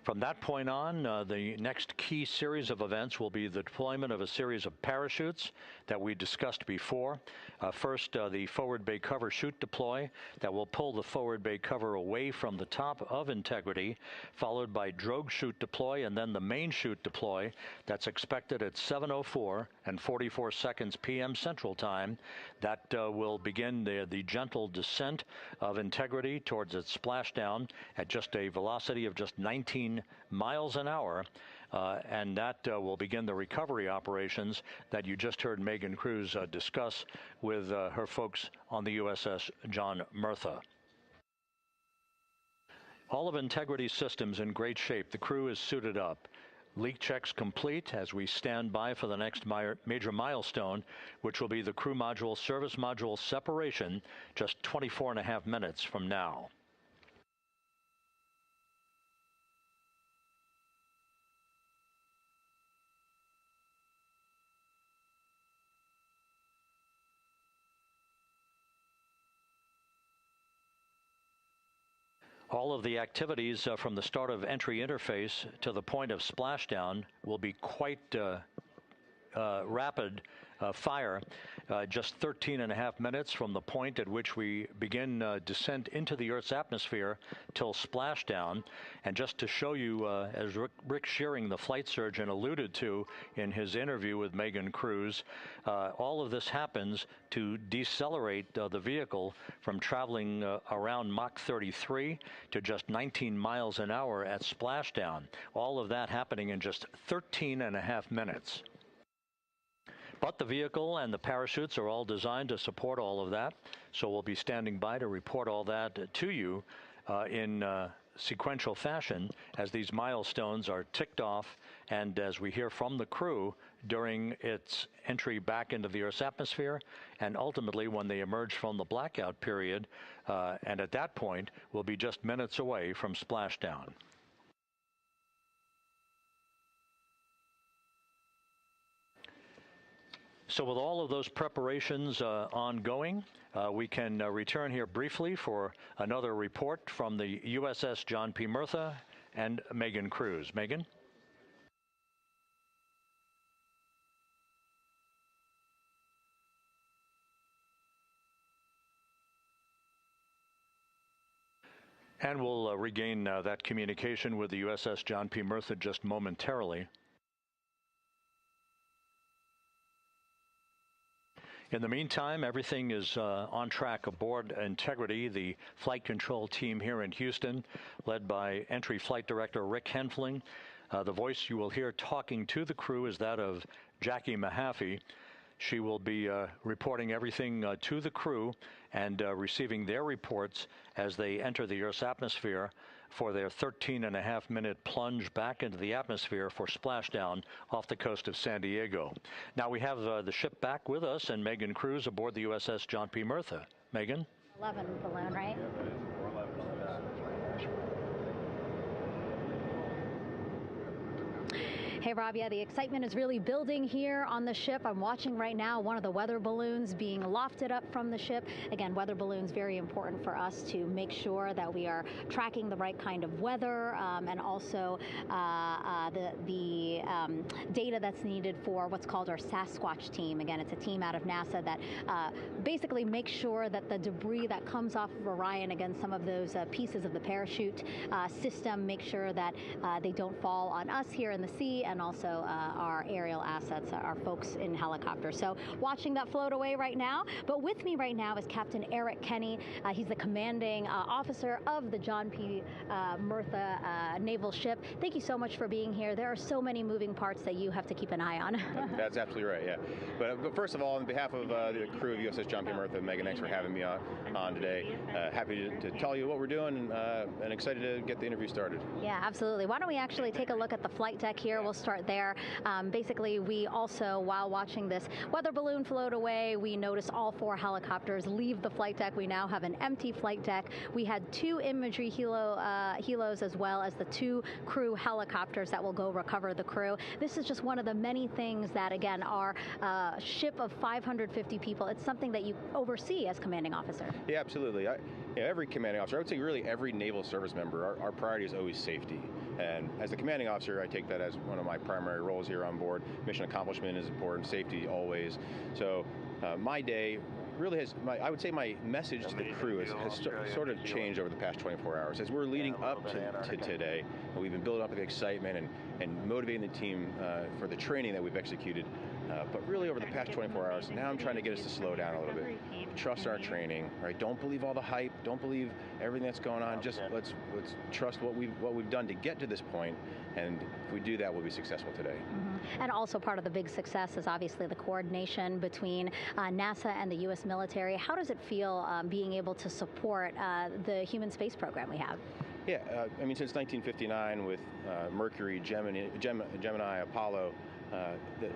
From that point on, the next key series of events will be the deployment of a series of parachutes that we discussed before. First, the forward bay cover chute deploy that will pull the forward bay cover away from the top of Integrity, followed by drogue chute deploy and then the main chute deploy that's expected at 7:04 and 44 seconds p.m. Central Time. That will begin the gentle descent of Integrity towards its splashdown at just a velocity of just 19 miles an hour, and that will begin the recovery operations that you just heard Megan Cruz discuss with her folks on the USS John Murtha. All of Integrity's systems in great shape. The crew is suited up. Leak checks complete as we stand by for the next major milestone, which will be the crew module service module separation just 24 and a half minutes from now. All of the activities from the start of entry interface to the point of splashdown will be quite rapid fire, just 13.5 minutes from the point at which we begin descent into the Earth's atmosphere till splashdown. And just to show you, as Rick Shearing, the flight surgeon, alluded to in his interview with Megan Cruz, all of this happens to decelerate the vehicle from traveling around Mach 33 to just 19 miles an hour at splashdown. All of that happening in just 13.5 minutes. But the vehicle and the parachutes are all designed to support all of that, so we'll be standing by to report all that to you in sequential fashion as these milestones are ticked off and as we hear from the crew during its entry back into the Earth's atmosphere and ultimately when they emerge from the blackout period, and at that point we'll be just minutes away from splashdown. So with all of those preparations ongoing, we can return here briefly for another report from the USS John P. Murtha and Megan Cruz. Megan? And we'll regain that communication with the USS John P. Murtha just momentarily. In the meantime, everything is on track aboard Integrity, the flight control team here in Houston, led by Entry Flight Director Rick Henfling. The voice you will hear talking to the crew is that of Jackie Mahaffey. She will be reporting everything to the crew and receiving their reports as they enter the Earth's atmosphere for their 13.5-minute plunge back into the atmosphere for splashdown off the coast of San Diego. Now we have the ship back with us and Megan Cruz aboard the USS John P. Murtha. Megan? 11 balloon, right? Hey, Rob, yeah, the excitement is really building here on the ship. I'm watching right now one of the weather balloons being lofted up from the ship. Again, weather balloons, very important for us to make sure that we are tracking the right kind of weather and also the data that's needed for what's called our Sasquatch team. Again, it's a team out of NASA that basically makes sure that the debris that comes off of Orion, again, some of those pieces of the parachute system, make sure that they don't fall on us here in the sea, and also our aerial assets, our folks in helicopters. So watching that float away right now. But with me right now is Captain Eric Kenny. He's the commanding officer of the John P. Murtha naval ship. Thank you so much for being here. There are so many moving parts that you have to keep an eye on. That's absolutely right, yeah. But first of all, on behalf of the crew of USS John P. Murtha, Megan, thanks for having me on today. Happy to tell you what we're doing and excited to get the interview started. Yeah, absolutely. Why don't we actually take a look at the flight deck here? We'll start there. Basically, we also, while watching this weather balloon float away, we noticed all 4 helicopters leave the flight deck. We now have an empty flight deck. We had 2 imagery helos as well as the 2 crew helicopters that will go recover the crew. This is just one of the many things that, again, our ship of 550 people, it's something that you oversee as commanding officer. Yeah, absolutely. Every commanding officer, I would say really every naval service member, our priority is always safety. And as the commanding officer, I take that as one of my primary roles here on board. Mission accomplishment is important, safety always. So my day really has, I would say my message to the crew has sort of changed over the past 24 hours. As we're leading up to today, we've been building up the excitement and motivating the team for the training that we've executed. But really over the past 24 hours, now I'm trying to get us to slow down a little bit. Trust our training, right? Don't believe all the hype. Don't believe everything that's going on. Just let's trust what we've done to get to this point. And if we do that, we'll be successful today. Mm-hmm. And also part of the big success is obviously the coordination between NASA and the U.S. military. How does it feel being able to support the human space program we have? Yeah, I mean, since 1959 with Mercury, Gemini, Apollo,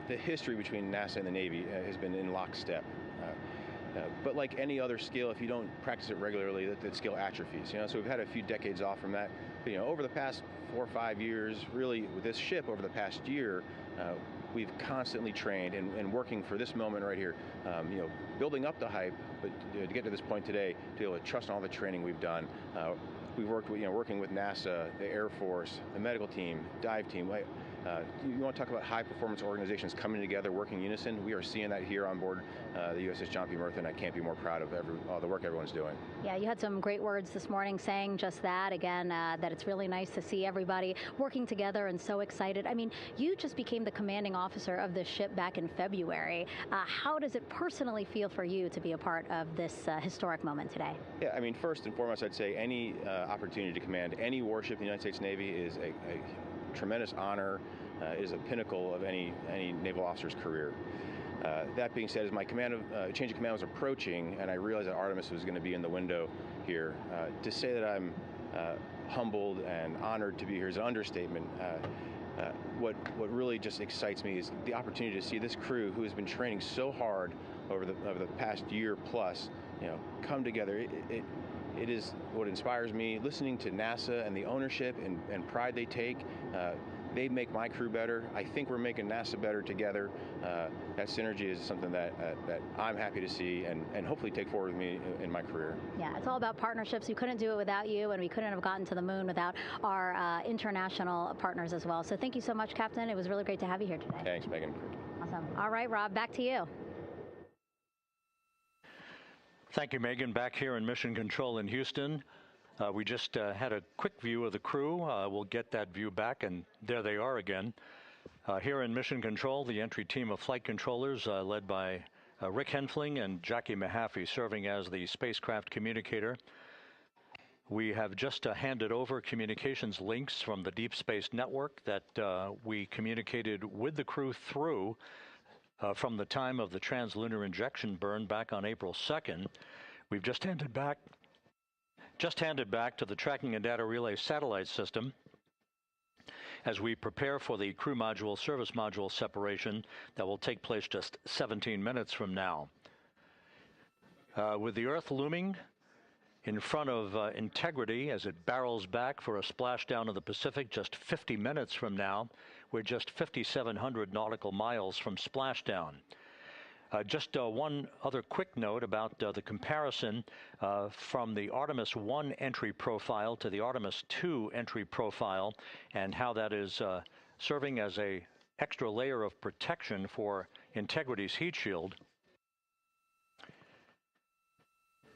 the history between NASA and the Navy has been in lockstep. But like any other skill, if you don't practice it regularly, that skill atrophies. So we've had a few decades off from that. But, over the past 4 or 5 years, really with this ship over the past year, we've constantly trained and working for this moment right here. Building up the hype, but to get to this point today, to be able to trust all the training we've done. we've working with NASA, the Air Force, the medical team, dive team. You want to talk about high-performance organizations coming together, working in unison? We are seeing that here on board the USS John P. Murtha, and I can't be more proud of all the work everyone's doing. Yeah, you had some great words this morning saying just that, again, that it's really nice to see everybody working together and so excited. I mean, you just became the commanding officer of this ship back in February. How does it personally feel for you to be a part of this historic moment today? Yeah, I mean, first and foremost, I'd say any opportunity to command any warship in the United States Navy is a tremendous honor, is a pinnacle of any naval officer's career. That being said, as my change of command was approaching, and I realized that Artemis was going to be in the window here, to say that I'm humbled and honored to be here is an understatement. What really just excites me is the opportunity to see this crew, who has been training so hard over the past year plus, come together. It is what inspires me. Listening to NASA and the ownership and pride they take, they make my crew better. I think we're making NASA better together. That synergy is something that I'm happy to see and hopefully take forward with me in my career. Yeah, it's all about partnerships. We couldn't do it without you, and we couldn't have gotten to the moon without our international partners as well. So thank you so much, Captain. It was really great to have you here today. Thanks, Megan. Awesome. All right, Rob, back to you. Thank you, Megan. Back here in Mission Control in Houston. We just had a quick view of the crew. We'll get that view back, and there they are again. Here in Mission Control, the entry team of flight controllers led by Rick Henfling and Jackie Mahaffey serving as the spacecraft communicator. We have just handed over communications links from the Deep Space Network that we communicated with the crew through from the time of the translunar injection burn back on April 2nd. We've just handed back to the Tracking and Data Relay satellite system as we prepare for the crew module service module separation that will take place just 17 minutes from now. With the Earth looming in front of Integrity as it barrels back for a splashdown of the Pacific just 50 minutes from now, we're just 5,700 nautical miles from splashdown. Just one other quick note about the comparison from the Artemis I entry profile to the Artemis II entry profile and how that is serving as an extra layer of protection for Integrity's heat shield.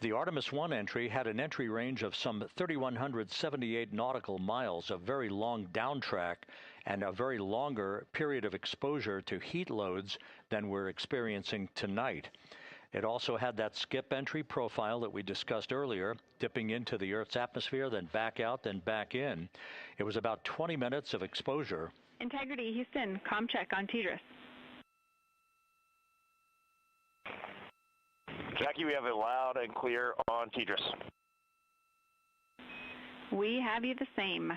The Artemis I entry had an entry range of some 3,178 nautical miles, a very long downtrack, and a very longer period of exposure to heat loads than we're experiencing tonight. It also had that skip entry profile that we discussed earlier, dipping into the Earth's atmosphere, then back out, then back in. It was about 20 minutes of exposure. Integrity, Houston, comm check on TDRS. Jackie, we have it loud and clear on TDRS. We have you the same.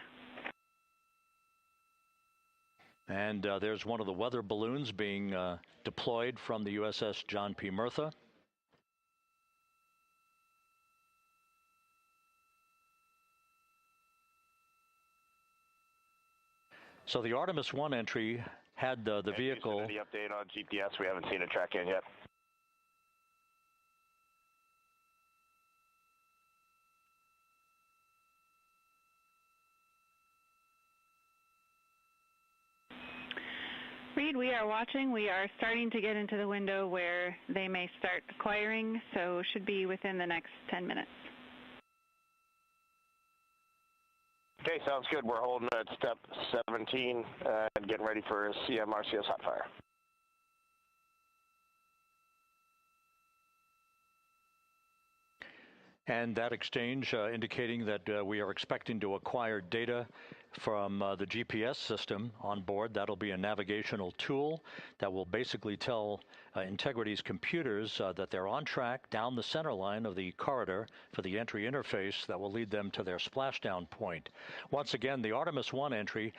And there's one of the weather balloons being deployed from the USS John P. Murtha. So the Artemis I entry had the vehicle. Any update on GPS? We haven't seen a track in yet. Reid, we are watching. We are starting to get into the window where they may start acquiring, so should be within the next 10 minutes. Okay, sounds good. We're holding at step 17 and getting ready for CM-RCS hot fire. And that exchange indicating that we are expecting to acquire data from the GPS system on board. That'll be a navigational tool that will basically tell Integrity's computers that they're on track down the center line of the corridor for the entry interface that will lead them to their splashdown point. Once again, the Artemis I entry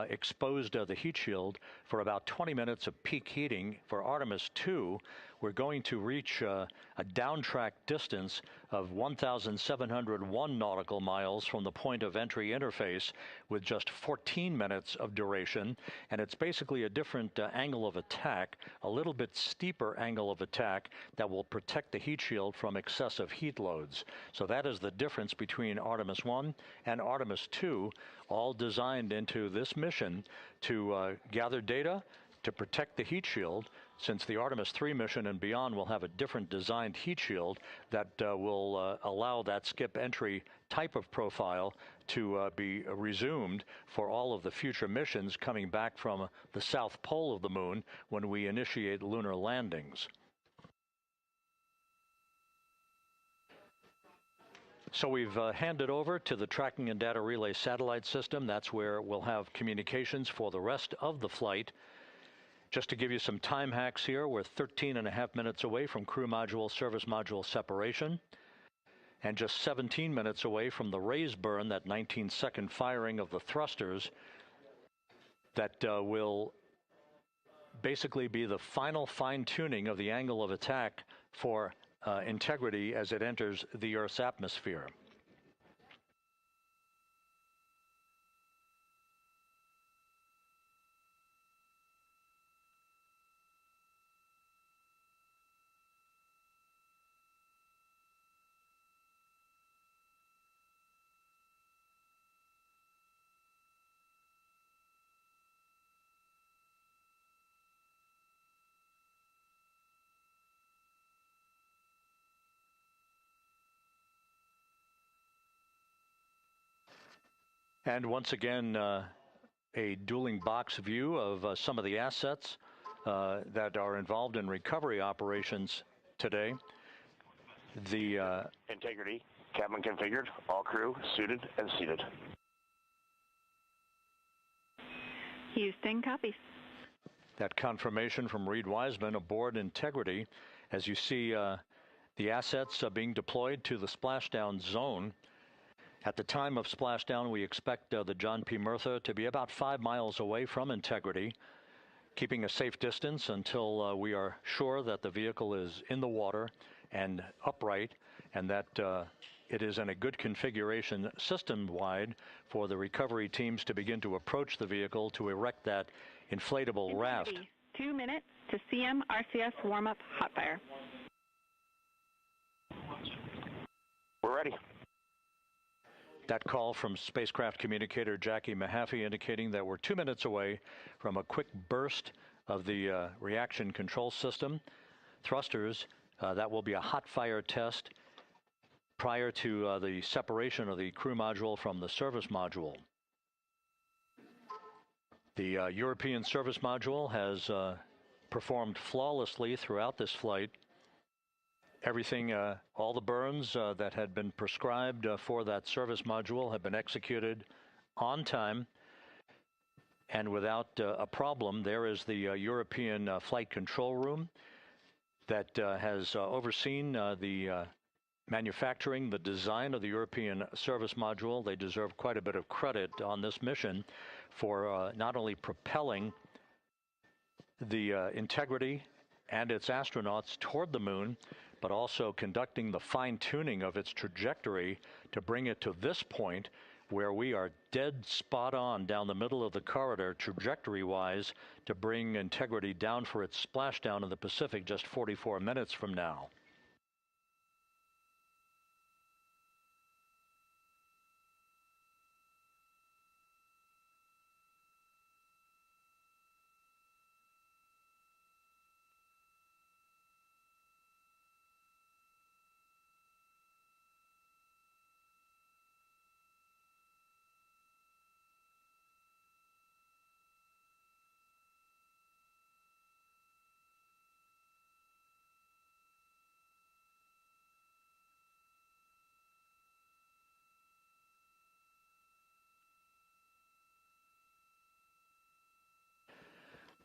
exposed the heat shield for about 20 minutes of peak heating. For Artemis II, we're going to reach a downtrack distance of 1,701 nautical miles from the point of entry interface with just 14 minutes of duration. And it's basically a different angle of attack, a little bit steeper angle of attack that will protect the heat shield from excessive heat loads. So that is the difference between Artemis I and Artemis II, all designed into this mission to gather data, to protect the heat shield, since the Artemis III mission and beyond will have a different designed heat shield that will allow that skip entry type of profile to be resumed for all of the future missions coming back from the south pole of the moon when we initiate lunar landings. So we've handed over to the Tracking and Data Relay Satellite System. That's where we'll have communications for the rest of the flight. Just to give you some time hacks here, we're 13.5 minutes away from crew module, service module separation, and just 17 minutes away from the raise burn, that 19-second firing of the thrusters that will basically be the final fine-tuning of the angle of attack for integrity as it enters the Earth's atmosphere. And once again, a dueling box view of some of the assets that are involved in recovery operations today. The integrity, cabin configured, all crew suited and seated. Houston copies. That confirmation from Reid Wiseman aboard Integrity, as you see the assets being deployed to the splashdown zone. At the time of splashdown, we expect the John P. Murtha to be about 5 miles away from Integrity, keeping a safe distance until we are sure that the vehicle is in the water and upright, and that it is in a good configuration system-wide for the recovery teams to begin to approach the vehicle to erect that inflatable raft. 2 minutes to CM RCS warm-up hot fire. We're ready. That call from spacecraft communicator Jackie Mahaffey indicating that we're 2 minutes away from a quick burst of the reaction control system. Thrusters, that will be a hot fire test prior to the separation of the crew module from the service module. The European service module has performed flawlessly throughout this flight. Everything, all the burns that had been prescribed for that service module have been executed on time and without a problem. There is the European flight control room that has overseen the manufacturing, the design of the European service module. They deserve quite a bit of credit on this mission for not only propelling the Integrity and its astronauts toward the moon, but also conducting the fine-tuning of its trajectory to bring it to this point where we are dead spot on down the middle of the corridor trajectory-wise to bring Integrity down for its splashdown in the Pacific just 44 minutes from now.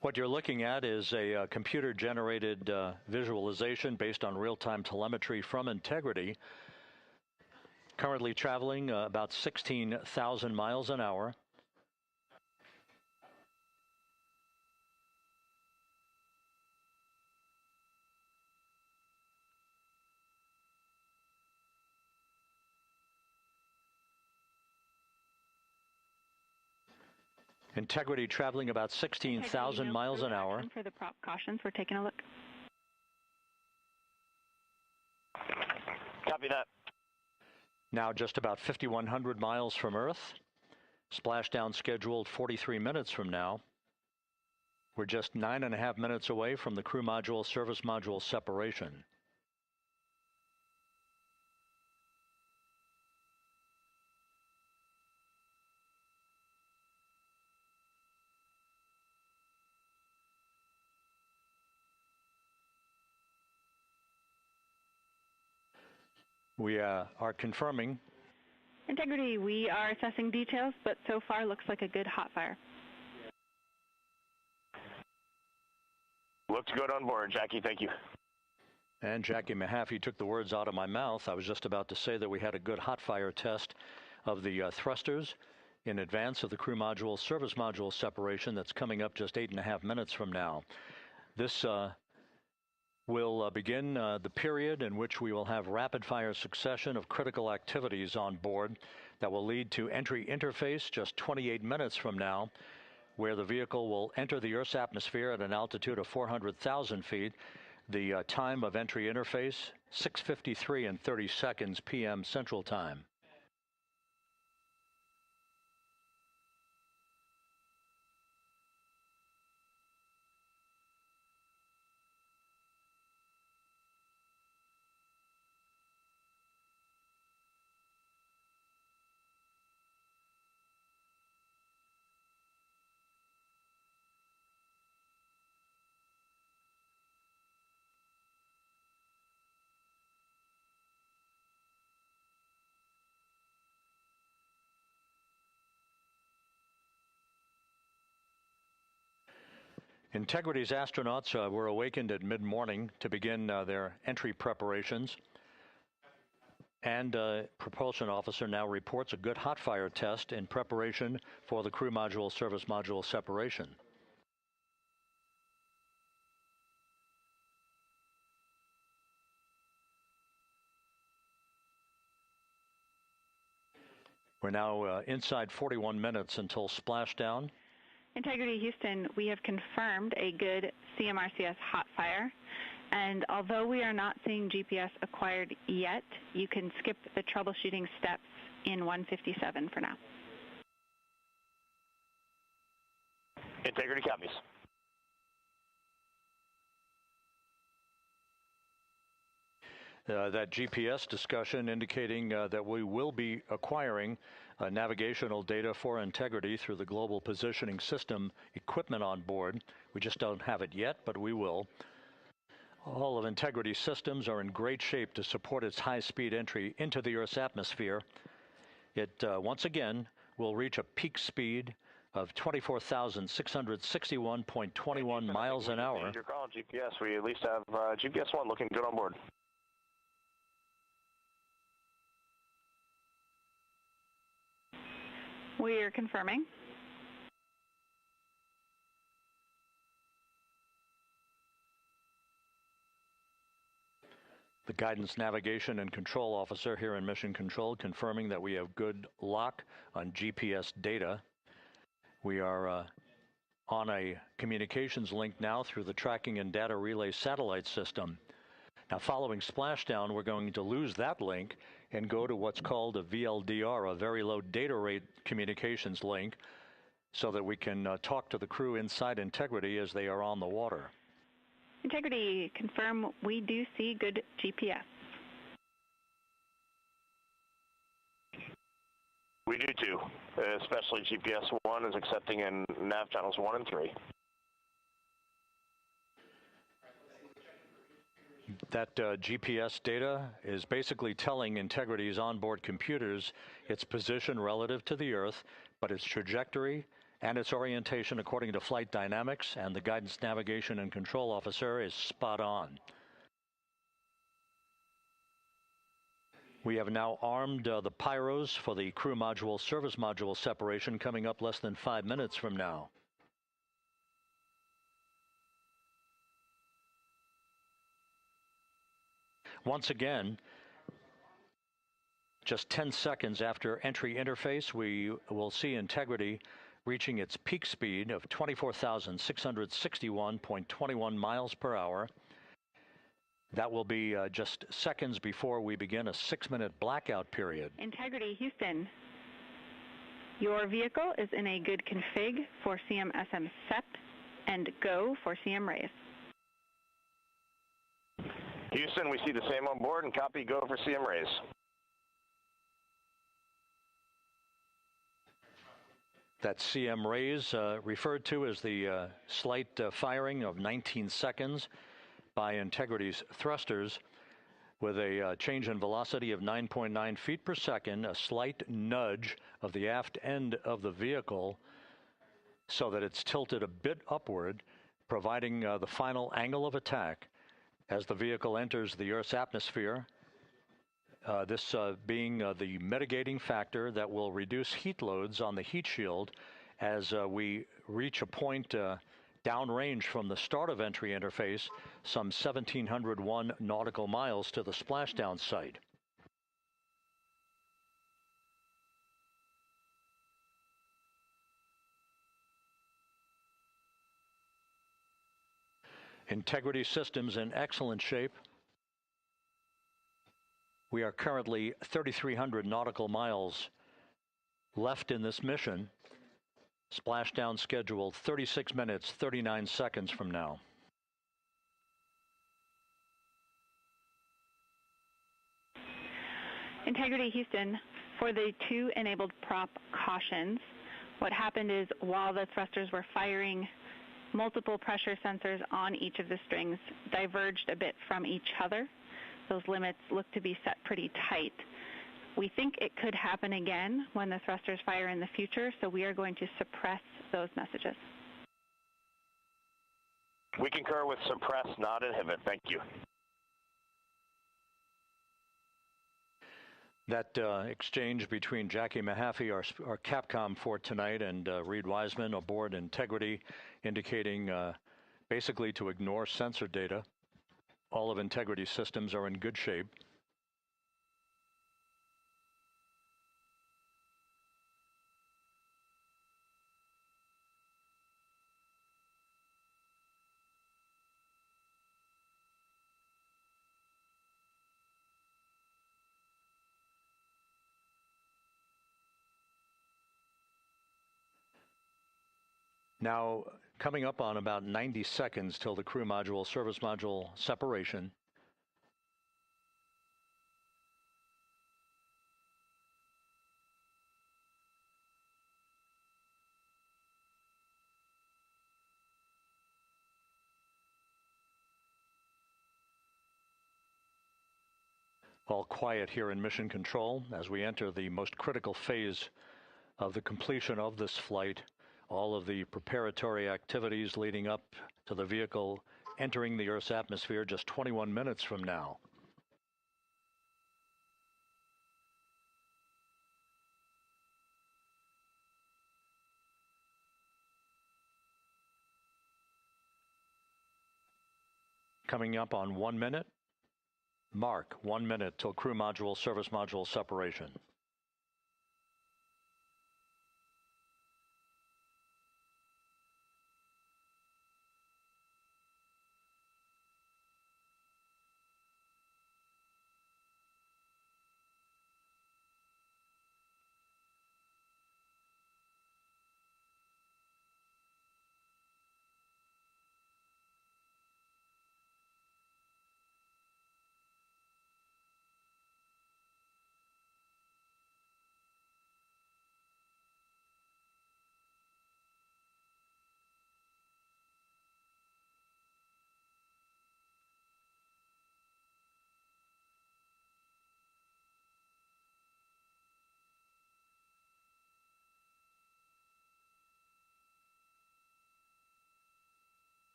What you're looking at is a computer-generated visualization based on real-time telemetry from Integrity, currently traveling about 16,000 miles an hour. Integrity traveling about 16,000 miles an hour. For the prop cautions, we're taking a look. Copy that. Now just about 5,100 miles from Earth. Splashdown scheduled 43 minutes from now. We're just 9.5 minutes away from the crew module service module separation. We are confirming. Integrity, we are assessing details, but so far looks like a good hot fire. Looks good on board, Jackie. Thank you. And Jackie Mahaffey took the words out of my mouth. I was just about to say that we had a good hot fire test of the thrusters in advance of the crew module service module separation that's coming up just 8.5 minutes from now. This will begin the period in which we will have rapid-fire succession of critical activities on board that will lead to entry interface just 28 minutes from now, where the vehicle will enter the Earth's atmosphere at an altitude of 400,000 feet. The time of entry interface, 6:53 and 30 seconds p.m. Central Time. Integrity's astronauts were awakened at mid-morning to begin their entry preparations. And propulsion officer now reports a good hot fire test in preparation for the crew module service module separation. We're now inside 41 minutes until splashdown. Integrity Houston, we have confirmed a good CMRCS hot fire, and although we are not seeing GPS acquired yet, you can skip the troubleshooting steps in 157 for now. Integrity copies. That GPS discussion indicating that we will be acquiring navigational data for Integrity through the Global Positioning System equipment on board. We just don't have it yet, but we will. All of Integrity's systems are in great shape to support its high-speed entry into the Earth's atmosphere. It, once again, will reach a peak speed of 24,661.21 miles an hour. Your call on GPS. We at least have GPS 1 looking good on board. We are confirming. The guidance, navigation, and control officer here in Mission Control confirming that we have good lock on GPS data. We are on a communications link now through the tracking and data relay satellite system. Now, following splashdown, we're going to lose that link and go to what's called a VLDR, a very low data rate communications link, so that we can talk to the crew inside Integrity as they are on the water. Integrity, confirm we do see good GPS. We do too, especially GPS 1 is accepting in nav channels 1 and 3. That GPS data is basically telling Integrity's onboard computers its position relative to the Earth, but its trajectory and its orientation according to flight dynamics and the guidance, navigation, and control officer is spot on. We have now armed the pyros for the crew module service module separation coming up less than 5 minutes from now. Once again, just 10 seconds after entry interface, we will see Integrity reaching its peak speed of 24,661.21 miles per hour. That will be just seconds before we begin a 6-minute blackout period. Integrity, Houston. Your vehicle is in a good config for CM-SM SEP and go for CM raise. Houston, we see the same on board and copy go for CM raise. That CM raise referred to as the slight firing of 19 seconds by Integrity's thrusters with a change in velocity of 9.9 feet per second, a slight nudge of the aft end of the vehicle so that it's tilted a bit upward, providing the final angle of attack as the vehicle enters the Earth's atmosphere. This being the mitigating factor that will reduce heat loads on the heat shield as we reach a point downrange from the start of entry interface, some 1,701 nautical miles to the splashdown site. Integrity systems in excellent shape. We are currently 3,300 nautical miles left in this mission. Splashdown scheduled 36 minutes, 39 seconds from now. Integrity, Houston. For the 2 enabled prop cautions, what happened is while the thrusters were firing, multiple pressure sensors on each of the strings diverged a bit from each other. Those limits look to be set pretty tight. We think it could happen again when the thrusters fire in the future, so we are going to suppress those messages. We concur with suppress, not inhibit. Thank you. That exchange between Jackie Mahaffey, our Capcom for tonight, and Reid Wiseman aboard Integrity, indicating basically to ignore sensor data. All of Integrity systems are in good shape. Now, coming up on about 90 seconds till the crew module, service module separation. All quiet here in Mission Control as we enter the most critical phase of the completion of this flight. All of the preparatory activities leading up to the vehicle entering the Earth's atmosphere just 21 minutes from now. Coming up on 1 minute. Mark 1 minute till crew module, service module separation.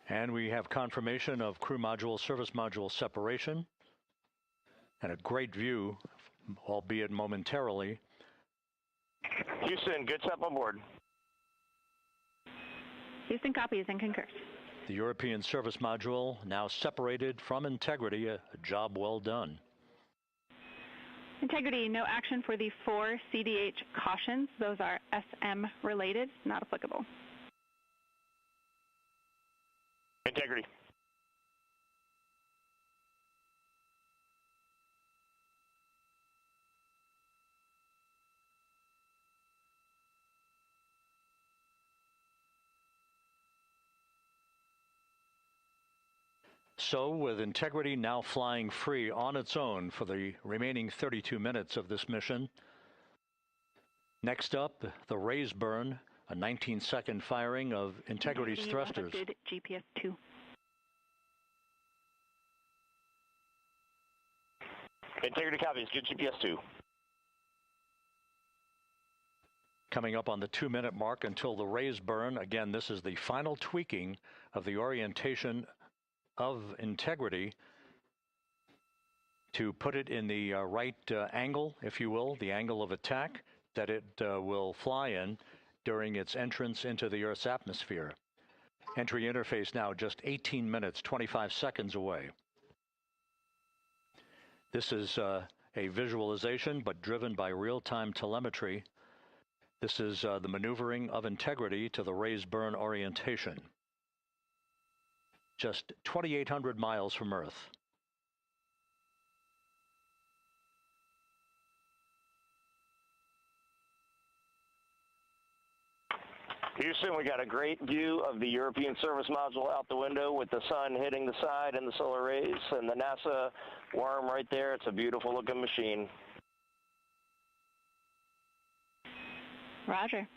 And we have confirmation of crew module, service module separation, and a great view, albeit momentarily. Houston, good step on board. Houston copies and concurs. The European Service Module now separated from Integrity, a job well done. Integrity, no action for the 4 CDH cautions. Those are SM related, not applicable. Integrity. So, with Integrity now flying free on its own for the remaining 32 minutes of this mission, next up, the raise burn, a 19-second firing of Integrity's thrusters. Good GPS 2. Integrity copies. Good GPS 2. Coming up on the 2-minute mark until the raise burn. Again, this is the final tweaking of the orientation of Integrity to put it in the right angle, if you will, the angle of attack that it will fly in during its entrance into the Earth's atmosphere. Entry interface now just 18 minutes, 25 seconds away. This is a visualization, but driven by real-time telemetry. This is the maneuvering of Integrity to the raise burn orientation. Just 2,800 miles from Earth. Houston, we got a great view of the European Service Module out the window with the sun hitting the side and the solar rays and the NASA worm right there. It's a beautiful looking machine. Roger.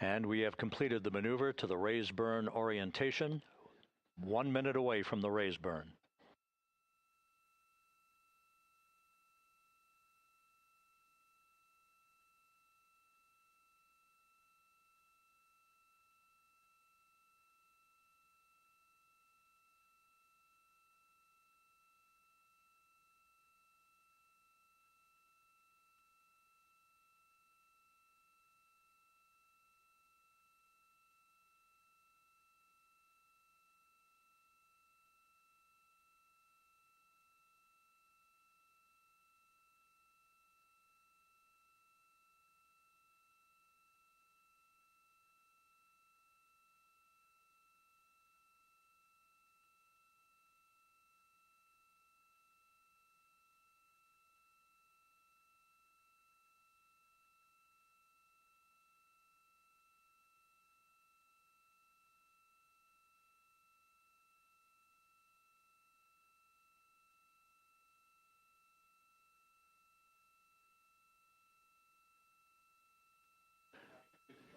And we have completed the maneuver to the raise burn orientation, 1 minute away from the raise burn.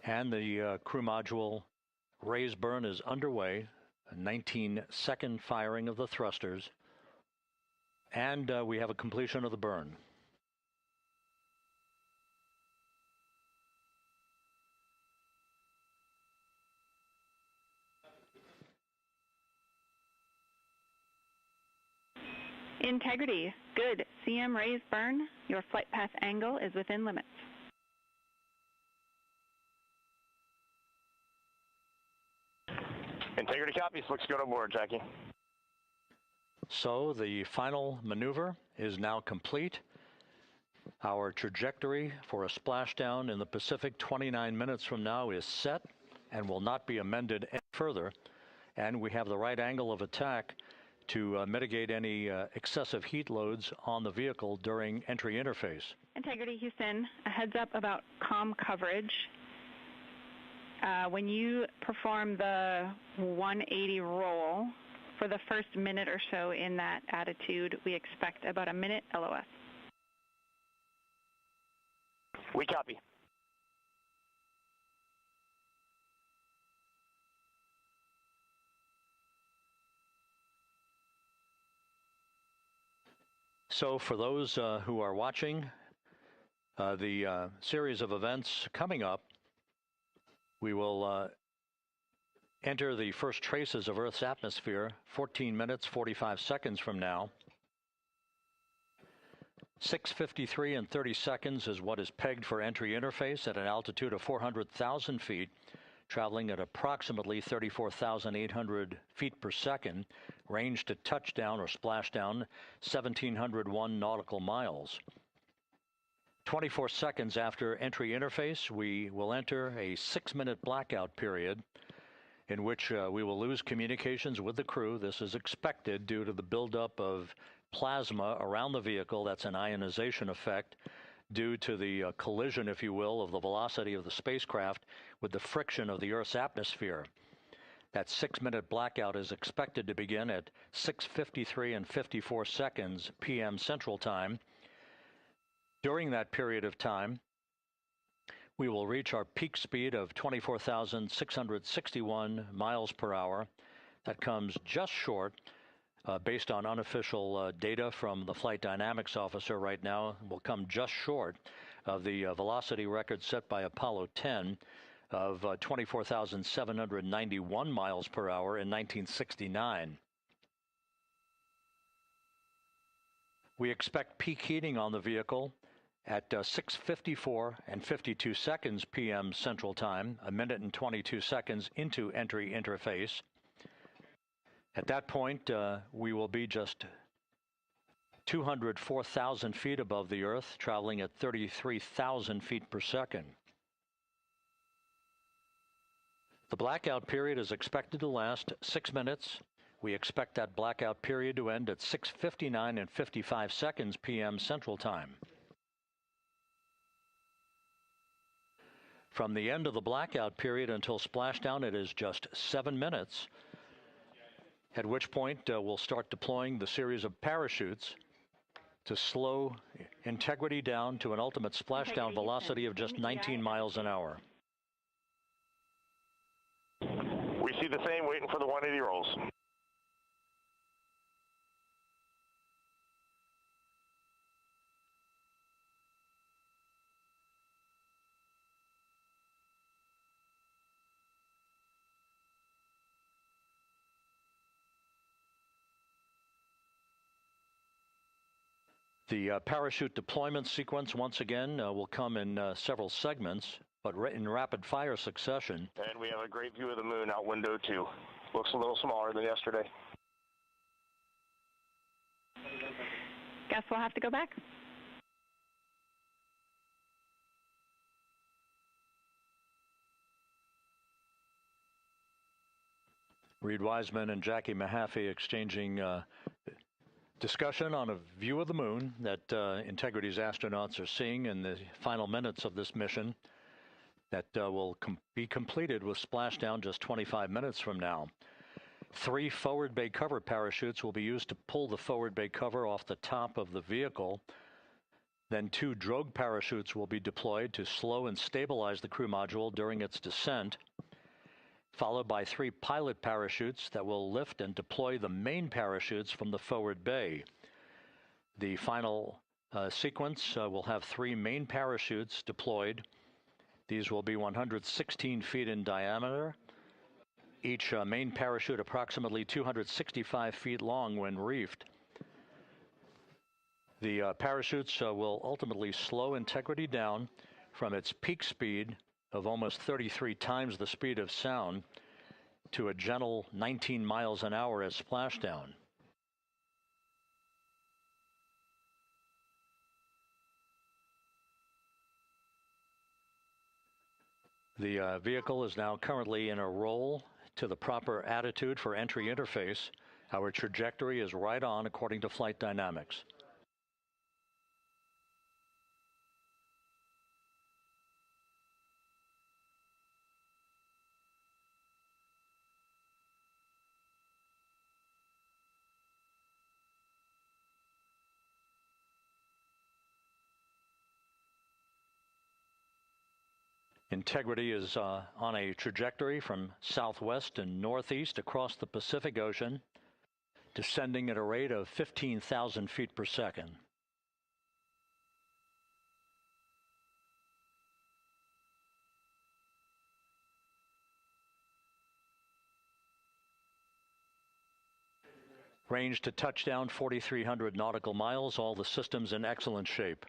And the crew module raise burn is underway, a 19-second firing of the thrusters, and we have a completion of the burn. Integrity, good. CM raise burn. Your flight path angle is within limits. Integrity copies. Looks good on board, Jackie. So the final maneuver is now complete. Our trajectory for a splashdown in the Pacific 29 minutes from now is set and will not be amended any further. And we have the right angle of attack to mitigate any excessive heat loads on the vehicle during entry interface. Integrity, Houston, a heads up about comm coverage. When you perform the 180 roll, for the first minute or so in that attitude, we expect about a minute LOS. We copy. So for those who are watching the series of events coming up, we will enter the first traces of Earth's atmosphere 14 minutes, 45 seconds from now. 6:53 and 30 seconds is what is pegged for entry interface at an altitude of 400,000 feet, traveling at approximately 34,800 feet per second, range to touchdown or splashdown 1,701 nautical miles. 24 seconds after entry interface, we will enter a 6-minute blackout period in which we will lose communications with the crew. This is expected due to the buildup of plasma around the vehicle. That's an ionization effect due to the collision, if you will, of the velocity of the spacecraft with the friction of the Earth's atmosphere. That 6-minute blackout is expected to begin at 6:53 and 54 seconds p.m. Central Time. During that period of time, we will reach our peak speed of 24,661 miles per hour. That comes just short, based on unofficial data from the flight dynamics officer right now, will come just short of the velocity record set by Apollo 10 of 24,791 miles per hour in 1969. We expect peak heating on the vehicle at 6:54 and 52 seconds p.m. Central Time, a minute and 22 seconds into entry interface. At that point, we will be just 204,000 feet above the Earth, traveling at 33,000 feet per second. The blackout period is expected to last 6 minutes. We expect that blackout period to end at 6:59 and 55 seconds p.m. Central Time. From the end of the blackout period until splashdown, it is just 7 minutes, at which point we'll start deploying the series of parachutes to slow integrity down to an ultimate splashdown velocity of just 19 miles an hour. We see the same, waiting for the 180 rolls. The parachute deployment sequence, once again, will come in several segments, but in rapid-fire succession. And we have a great view of the moon out window 2. Looks a little smaller than yesterday. Guess we'll have to go back. Reid Wiseman and Jackie Mahaffey exchanging discussion on a view of the moon that Integrity's astronauts are seeing in the final minutes of this mission that will be completed with splashdown just 25 minutes from now. 3 forward bay cover parachutes will be used to pull the forward bay cover off the top of the vehicle. Then 2 drogue parachutes will be deployed to slow and stabilize the crew module during its descent, followed by 3 pilot parachutes that will lift and deploy the main parachutes from the forward bay. The final sequence will have 3 main parachutes deployed. These will be 116 feet in diameter, each main parachute approximately 265 feet long when reefed. The parachutes will ultimately slow Integrity down from its peak speed of almost 33 times the speed of sound to a gentle 19 miles an hour at splashdown. The vehicle is now currently in a roll to the proper attitude for entry interface. Our trajectory is right on according to flight dynamics. Integrity is on a trajectory from southwest and northeast across the Pacific Ocean, descending at a rate of 15,000 feet per second. Range to touchdown 4,300 nautical miles, all the systems in excellent shape.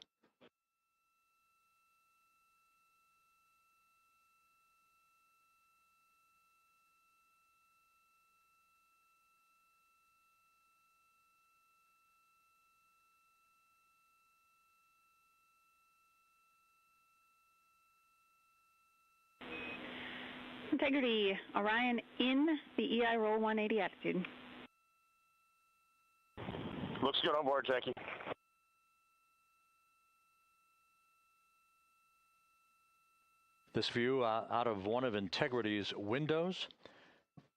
Integrity, Orion in the EI roll 180 attitude. Looks good on board, Jackie. This view out of one of Integrity's windows.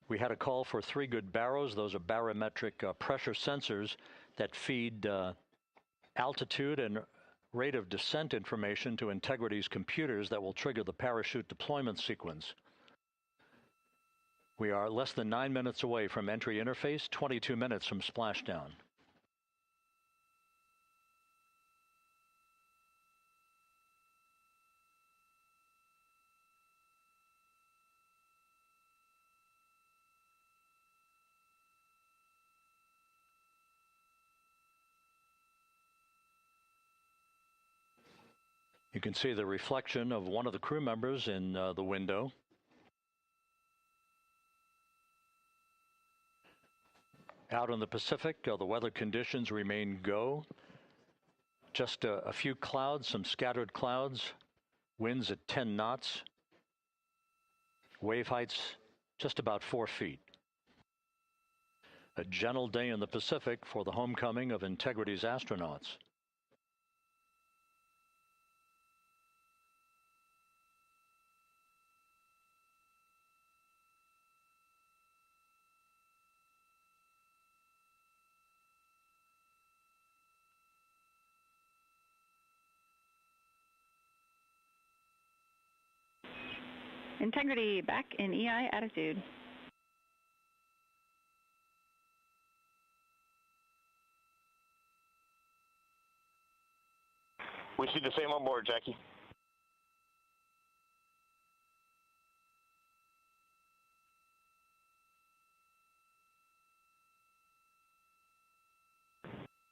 We had a call for 3 good baros. Those are barometric pressure sensors that feed altitude and rate of descent information to Integrity's computers that will trigger the parachute deployment sequence. We are less than 9 minutes away from entry interface, 22 minutes from splashdown. You can see the reflection of one of the crew members in the window. Out in the Pacific, the weather conditions remain go. Just a few clouds, some scattered clouds, winds at 10 knots, wave heights just about 4 feet. A gentle day in the Pacific for the homecoming of Integrity's astronauts. Integrity back in EI attitude. We see the same on board, Jackie.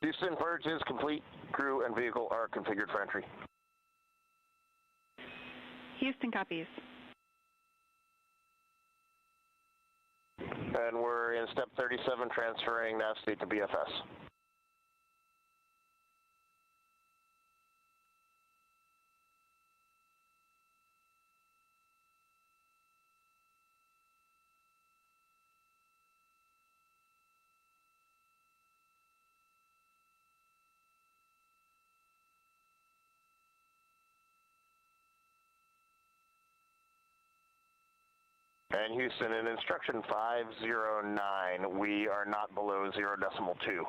Houston, purge is complete. Crew and vehicle are configured for entry. Houston copies. And we're in step 37, transferring nav state to BFS. And Houston, in instruction 509, we are not below 0.2.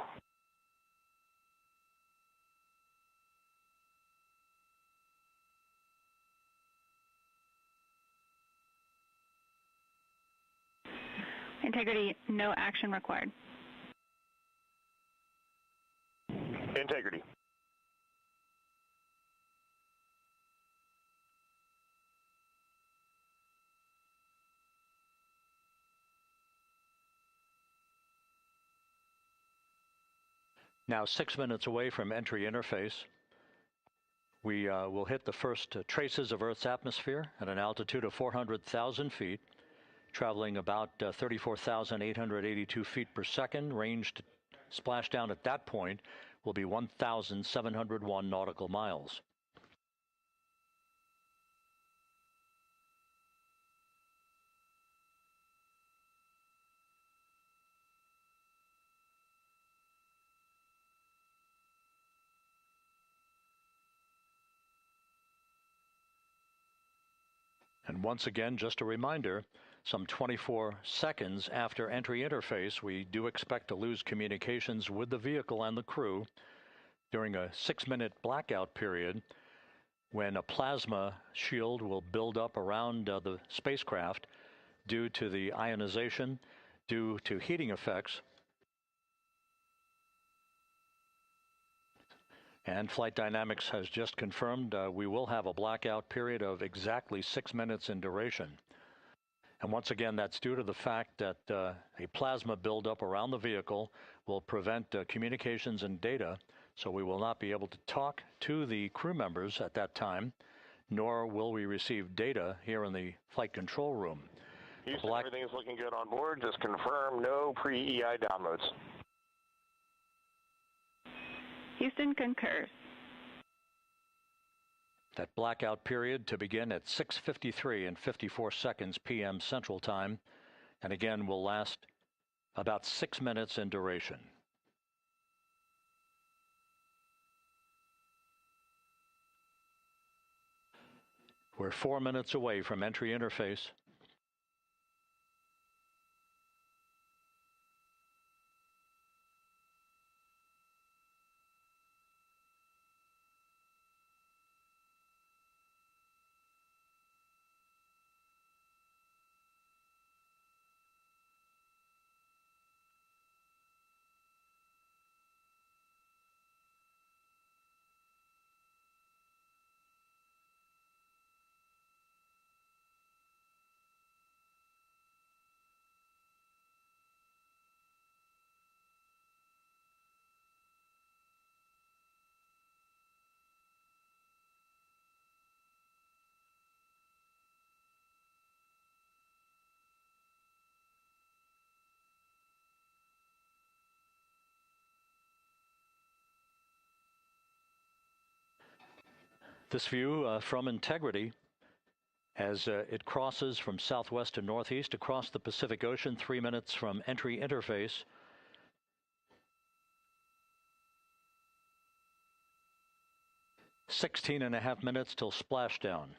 Integrity, no action required. Integrity. Now 6 minutes away from entry interface. We will hit the first traces of Earth's atmosphere at an altitude of 400,000 feet, traveling about 34,882 feet per second. Range to splashdown at that point will be 1,701 nautical miles. And once again, just a reminder, some 24 seconds after entry interface, we do expect to lose communications with the vehicle and the crew during a 6-minute blackout period when a plasma shield will build up around the spacecraft due to the ionization, due to heating effects. And Flight Dynamics has just confirmed we will have a blackout period of exactly 6 minutes in duration. And once again, that's due to the fact that a plasma buildup around the vehicle will prevent communications and data, so we will not be able to talk to the crew members at that time, nor will we receive data here in the flight control room. Houston, everything is looking good on board. Just confirm no pre-EI downloads. Houston concurs. That blackout period to begin at 6:53 and 54 seconds p.m. Central Time, and again will last about 6 minutes in duration. We're 4 minutes away from entry interface. This view from Integrity as it crosses from southwest to northeast across the Pacific Ocean, 3 minutes from entry interface. "16.5 minutes till splashdown.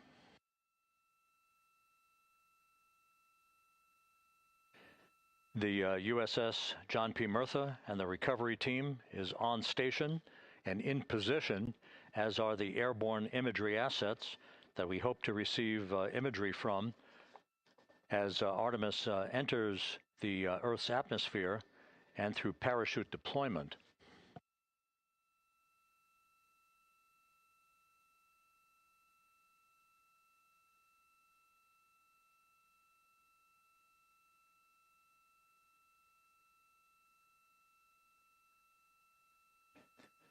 The USS John P. Murtha and the recovery team is on station and in position, as are the airborne imagery assets that we hope to receive imagery from as Artemis enters the Earth's atmosphere and through parachute deployment.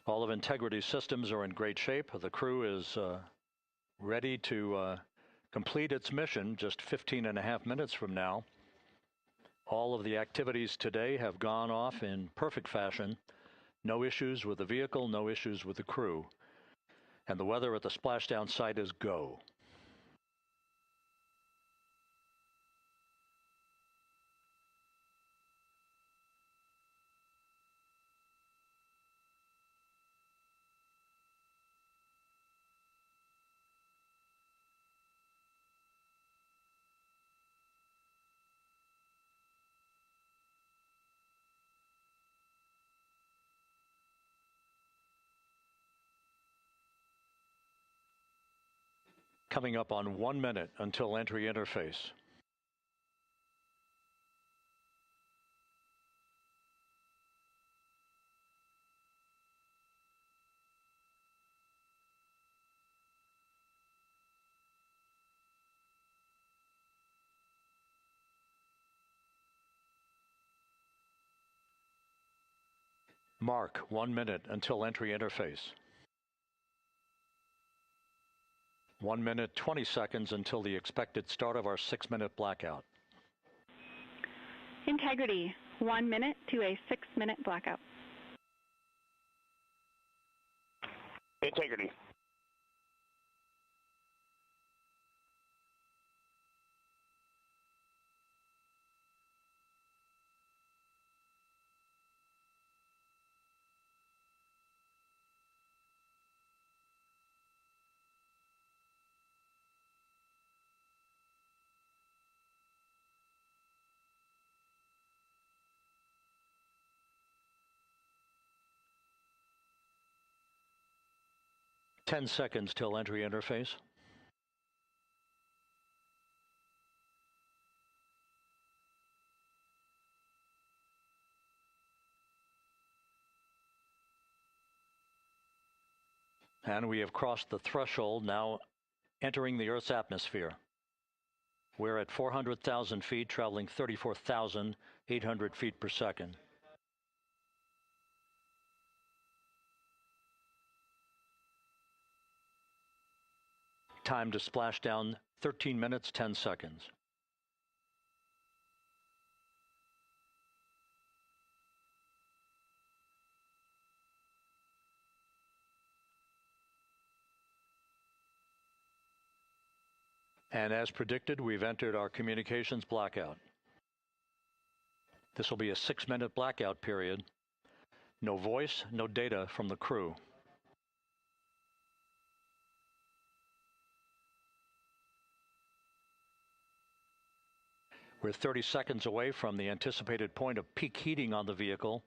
All of Integrity's systems are in great shape. The crew is ready to complete its mission just 15.5 minutes from now. All of the activities today have gone off in perfect fashion. No issues with the vehicle, no issues with the crew. And the weather at the splashdown site is go. Coming up on 1 minute until entry interface. Mark 1 minute until entry interface. 1 minute, 20 seconds until the expected start of our 6-minute blackout. Integrity, 1 minute to a 6-minute blackout. Integrity. Ten seconds till entry interface. And we have crossed the threshold, now entering the Earth's atmosphere. We're at 400,000 feet, traveling 34,800 feet per second. Time to splashdown, 13 minutes, 10 seconds. And as predicted, we've entered our communications blackout. This will be a 6-minute blackout period. No voice, no data from the crew. We're 30 seconds away from the anticipated point of peak heating on the vehicle,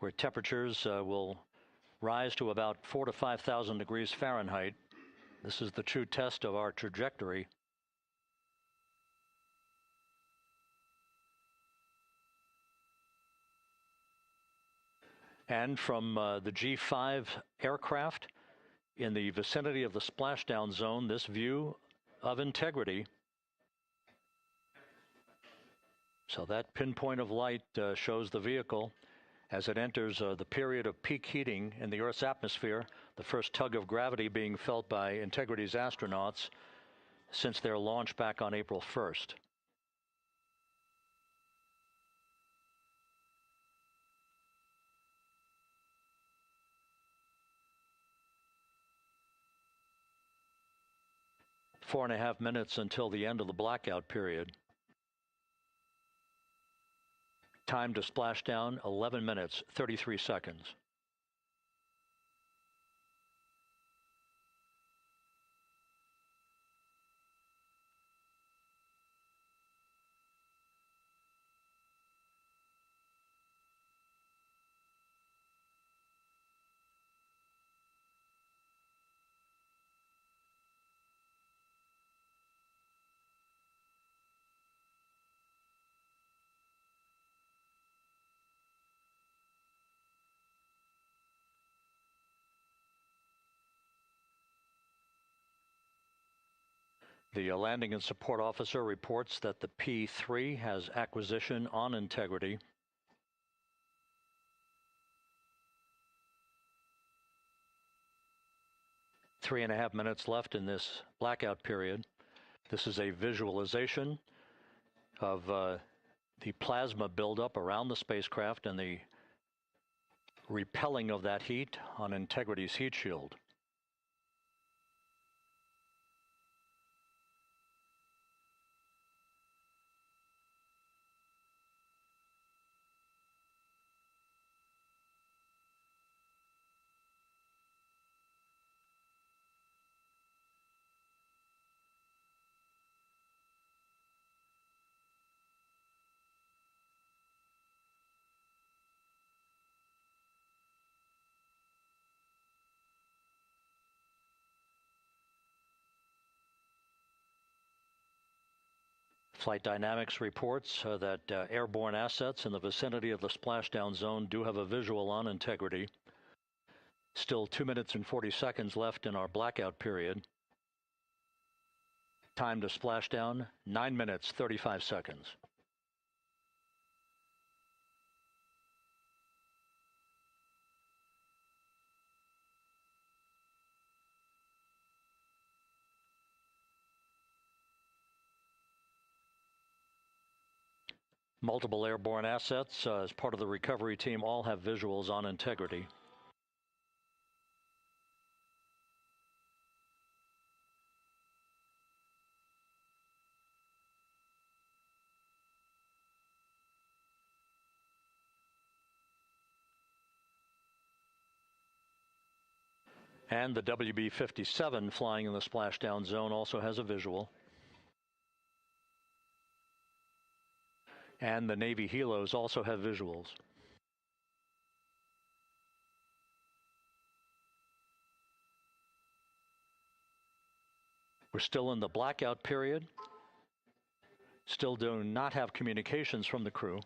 where temperatures will rise to about 4,000 to 5,000 degrees Fahrenheit. This is the true test of our trajectory. And from the G5 aircraft in the vicinity of the splashdown zone, this view of integrity. So that pinpoint of light shows the vehicle as it enters the period of peak heating in the Earth's atmosphere, the first tug of gravity being felt by Integrity's astronauts since their launch back on April 1st. Four and a half minutes until the end of the blackout period. Time to splashdown, 11 minutes, 33 seconds. The landing and support officer reports that the P3 has acquisition on Integrity. Three and a half minutes left in this blackout period. This is a visualization of the plasma buildup around the spacecraft and the repelling of that heat on Integrity's heat shield. Flight Dynamics reports that airborne assets in the vicinity of the splashdown zone do have a visual on Integrity. Still 2 minutes and 40 seconds left in our blackout period. Time to splashdown, 9 minutes, 35 seconds. Multiple airborne assets as part of the recovery team all have visuals on Integrity. And the WB-57 flying in the splashdown zone also has a visual. And the Navy helos also have visuals. We're still in the blackout period. Still do not have communications from the crew.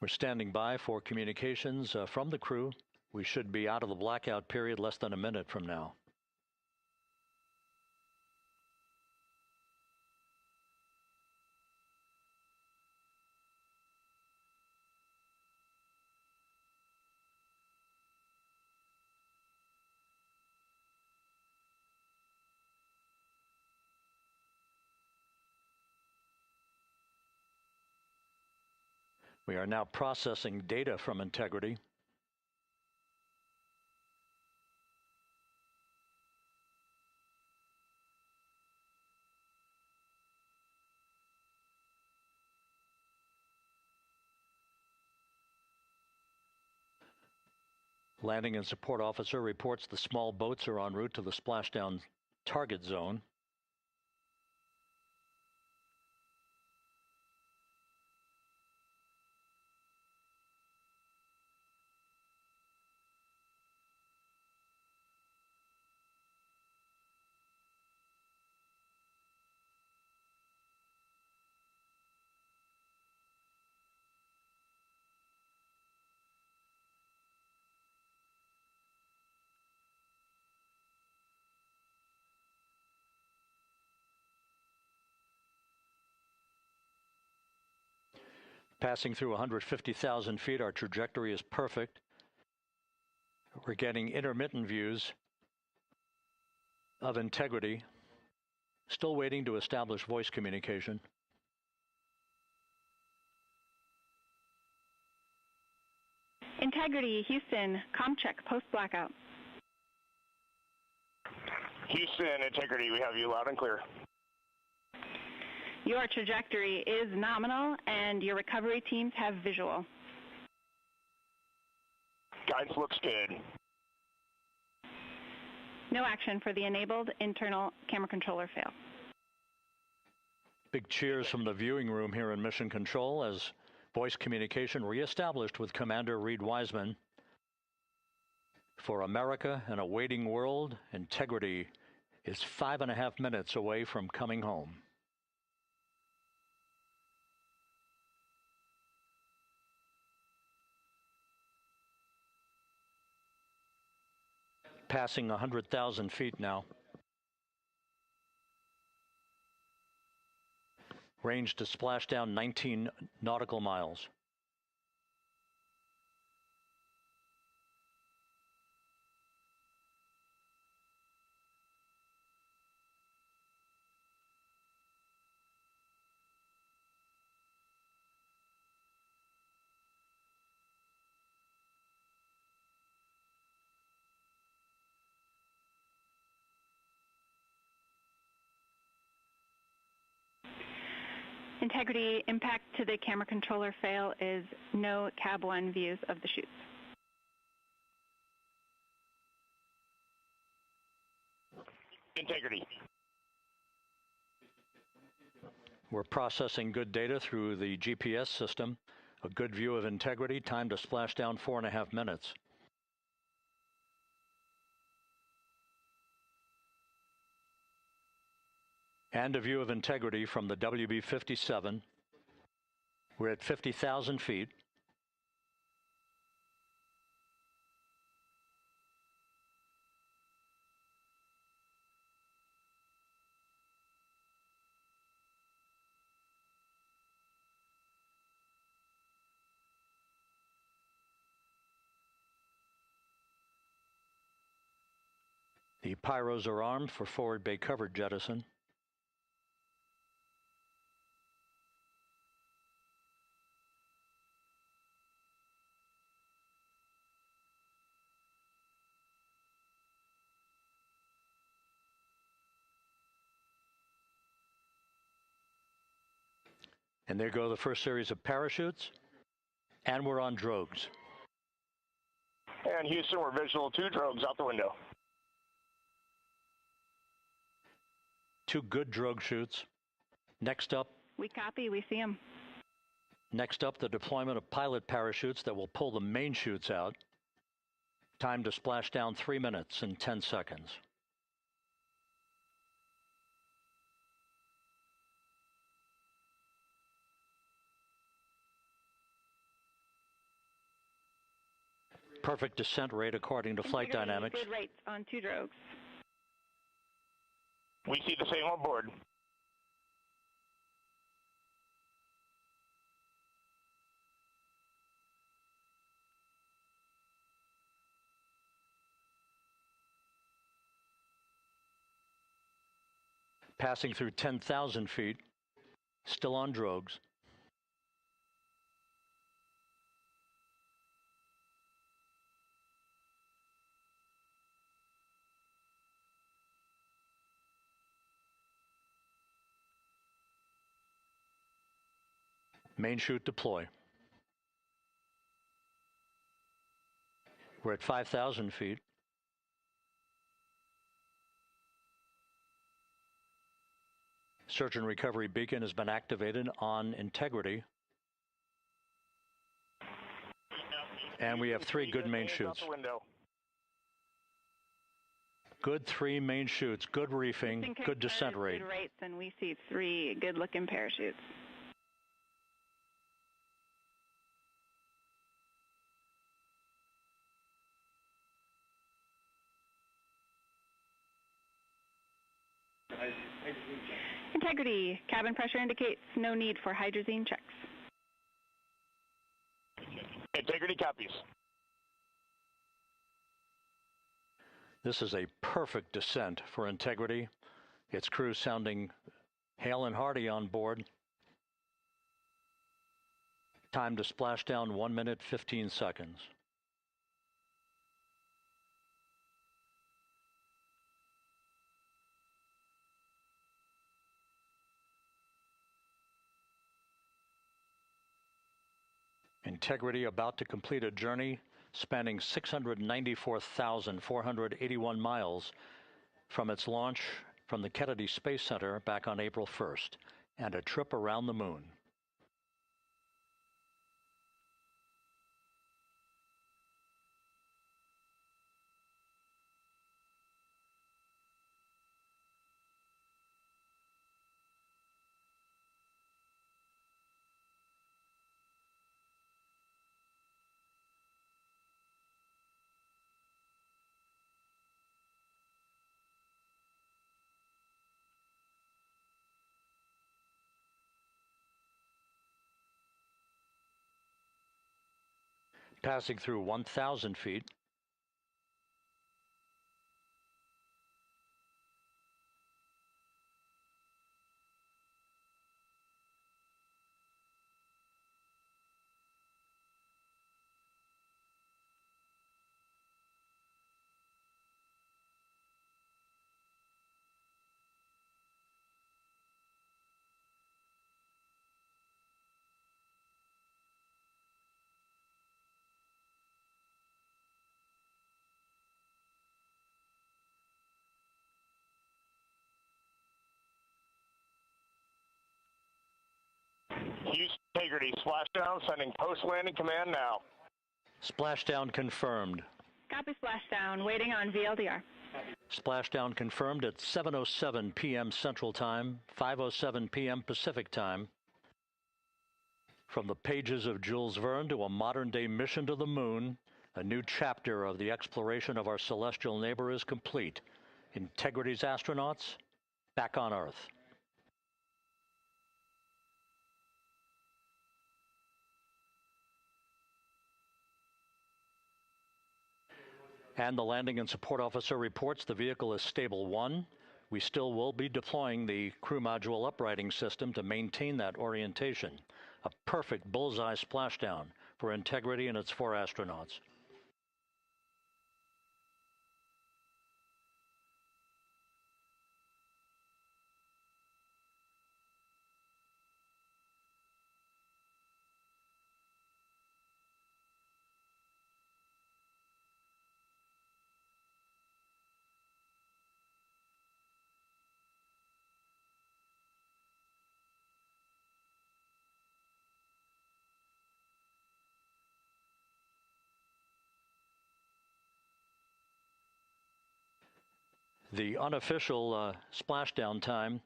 We're standing by for communications from the crew. We should be out of the blackout period less than a minute from now. We are now processing data from Integrity. Landing and support officer reports the small boats are en route to the splashdown target zone. Passing through 150,000 feet, our trajectory is perfect. We're getting intermittent views of Integrity. Still waiting to establish voice communication. Integrity, Houston, comm check, post-blackout. Houston, Integrity, we have you loud and clear. Your trajectory is nominal, and your recovery teams have visual. Guidance looks good. No action for the enabled internal camera controller fail. Big cheers from the viewing room here in Mission Control as voice communication reestablished with Commander Reid Wiseman. For America and a waiting world, Integrity is 5.5 minutes away from coming home. Passing 100,000 feet now. Range to splashdown 19 nautical miles. Integrity, impact to the camera controller fail is no Cab 1 views of the chutes. Integrity. We're processing good data through the GPS system. A good view of Integrity, time to splashdown 4.5 minutes. And a view of Integrity from the WB-57. We're at 50,000 feet. The pyros are armed for forward bay covered jettison. And there go the first series of parachutes, and we're on drogues. And Houston, we're visual 2 drogues out the window. 2 good drogue chutes. Next up. We copy, we see them. Next up, the deployment of pilot parachutes that will pull the main chutes out. Time to splash down 3 minutes and 10 seconds. Perfect descent rate according to flight dynamics. Good rates on 2 drogues. We see the same on board. Passing through 10,000 feet, still on drogues. Main chute deploy. We're at 5,000 feet. Search and recovery beacon has been activated on integrity. And we have 3 good main chutes. Good 3 main chutes, good reefing, good descent rate. Good rates, and we see 3 good-looking parachutes. Integrity. Cabin pressure indicates no need for hydrazine checks. Integrity copies. This is a perfect descent for integrity. Its crew sounding hale and hearty on board. Time to splash down 1 minute, 15 seconds. Integrity about to complete a journey spanning 694,481 miles from its launch from the Kennedy Space Center back on April 1st, and a trip around the moon. Passing through 1,000 feet. Houston Integrity, splashdown, sending post-landing command now. Splashdown confirmed. Copy splashdown, waiting on VLDR. Splashdown confirmed at 7:07 p.m. Central Time, 5:07 p.m. Pacific Time. From the pages of Jules Verne to a modern-day mission to the moon, a new chapter of the exploration of our celestial neighbor is complete. Integrity's astronauts back on Earth. And the landing and support officer reports the vehicle is stable 1. We still will be deploying the crew module uprighting system to maintain that orientation. A perfect bullseye splashdown for Integrity and its 4 astronauts. The unofficial splashdown time,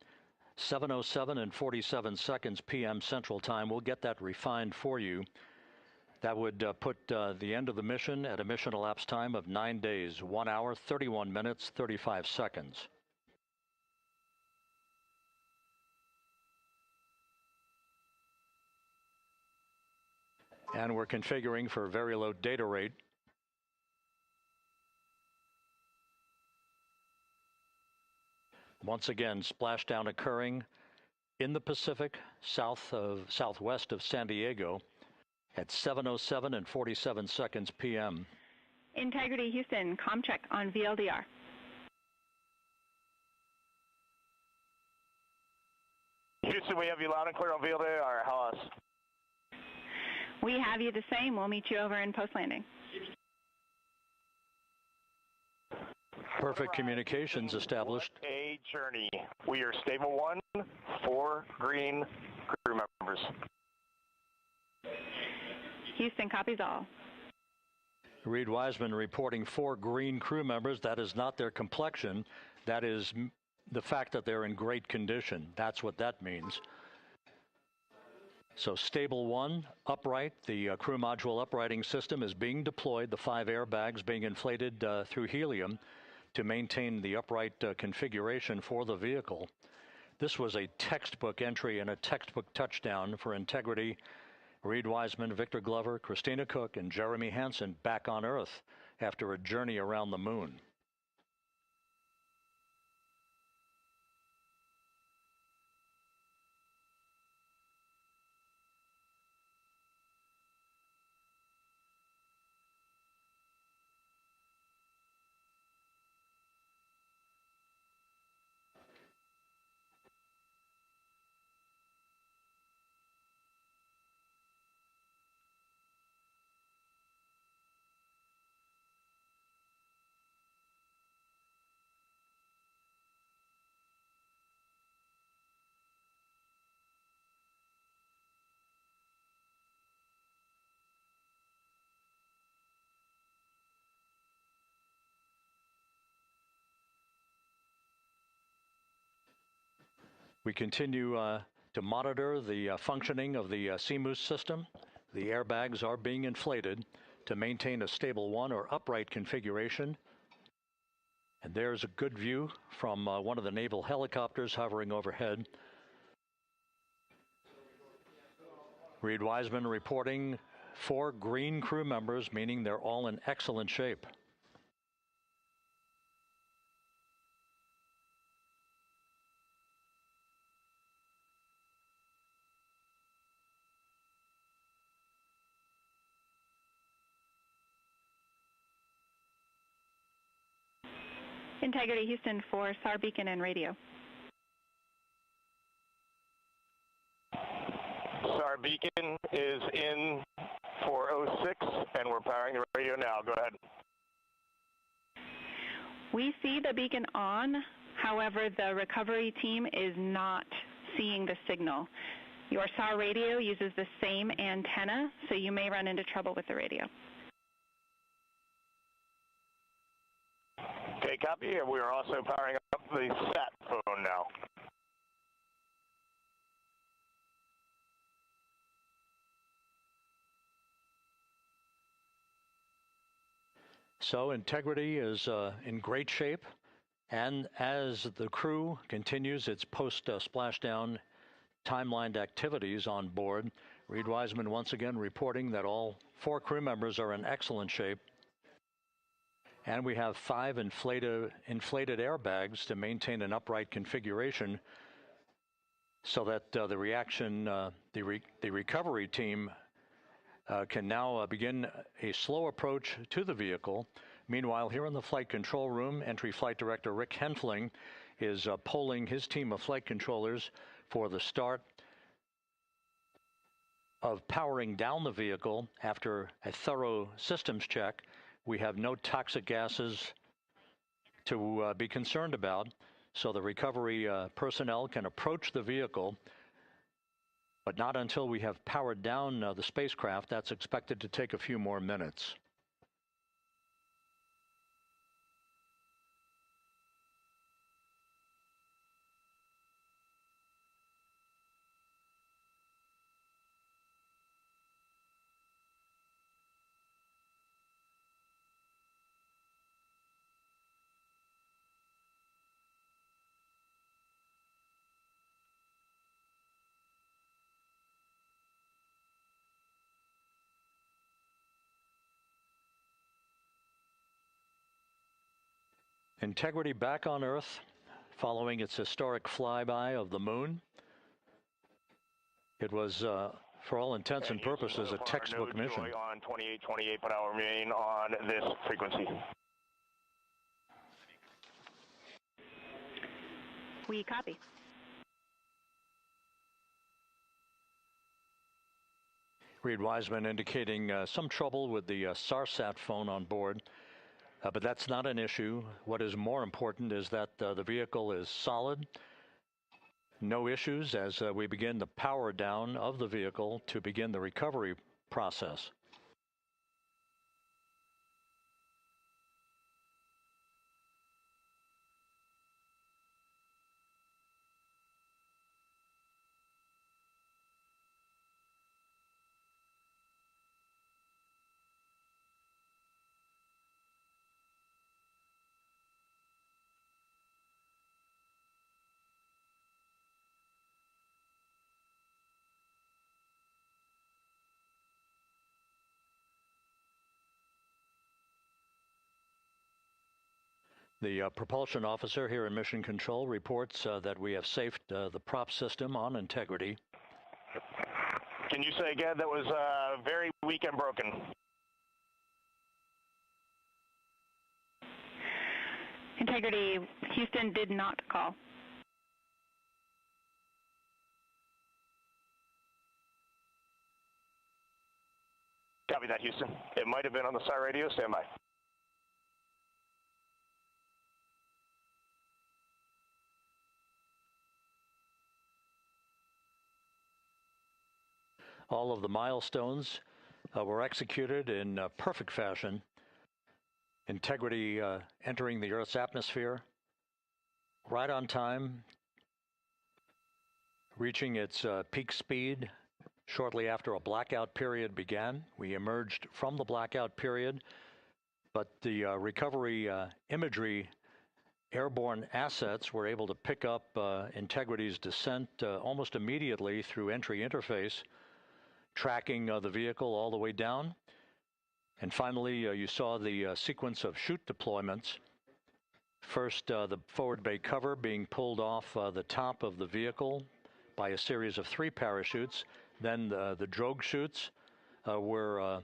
7:07 and 47 seconds p.m. Central Time. We'll get that refined for you. That would put the end of the mission at a mission elapsed time of 9 days, 1 hour, 31 minutes, 35 seconds. And we're configuring for very low data rate. Once again, splashdown occurring in the Pacific, southwest of San Diego at 7:07 and 47 seconds p.m. Integrity Houston, comm check on VLDR. Houston, we have you loud and clear on VLDR. How else? We have you the same. We'll meet you over in post-landing. Perfect communications established. A journey. We are stable 1, 4 green crew members. Houston copies all. Reid Wiseman reporting 4 green crew members. That is not their complexion. That is the fact that they're in great condition. That's what that means. So stable 1, upright. The crew module uprighting system is being deployed. The 5 airbags being inflated through helium to maintain the upright configuration for the vehicle. This was a textbook entry and a textbook touchdown for Integrity. Reid Wiseman, Victor Glover, Christina Koch, and Jeremy Hansen back on Earth after a journey around the moon. We continue to monitor the functioning of the CMOOS system. The airbags are being inflated to maintain a stable 1 or upright configuration. And there's a good view from one of the naval helicopters hovering overhead. Reid Wiseman reporting 4 green crew members, meaning they're all in excellent shape. Integrity Houston for SAR beacon and radio. SAR beacon is in for 06, and we're powering the radio now. Go ahead. We see the beacon on. However, the recovery team is not seeing the signal. Your SAR radio uses the same antenna, so you may run into trouble with the radio. Okay, copy. We are also powering up the sat phone now. So Integrity is in great shape, and as the crew continues its post-splashdown timelined activities on board, Reid Wiseman once again reporting that all 4 crew members are in excellent shape. And we have 5 inflated airbags to maintain an upright configuration so that the recovery team can now begin a slow approach to the vehicle. Meanwhile, here in the flight control room, Entry Flight Director Rick Henfling is polling his team of flight controllers for the start of powering down the vehicle after a thorough systems check. We have no toxic gases to be concerned about, so the recovery personnel can approach the vehicle, but not until we have powered down the spacecraft. That's expected to take a few more minutes. Integrity back on Earth following its historic flyby of the moon. It was, for all intents and purposes, a textbook mission. On 2828, but I'll remain on this frequency. We copy. Reid Wiseman indicating some trouble with the SARSAT phone on board, but that's not an issue. What is more important is that the vehicle is solid. No issues as we begin the power down of the vehicle to begin the recovery process. The propulsion officer here in Mission Control reports that we have safed the prop system on integrity. Can you say again that was very weak and broken? Integrity, Houston did not call. Copy that, Houston. It might have been on the SAR radio. Stand by. All of the milestones were executed in perfect fashion. Integrity entering the Earth's atmosphere right on time, reaching its peak speed shortly after a blackout period began. We emerged from the blackout period, but the recovery imagery airborne assets were able to pick up Integrity's descent almost immediately through entry interface, tracking the vehicle all the way down. And finally, you saw the sequence of chute deployments. First, the forward bay cover being pulled off the top of the vehicle by a series of 3 parachutes. Then the drogue chutes were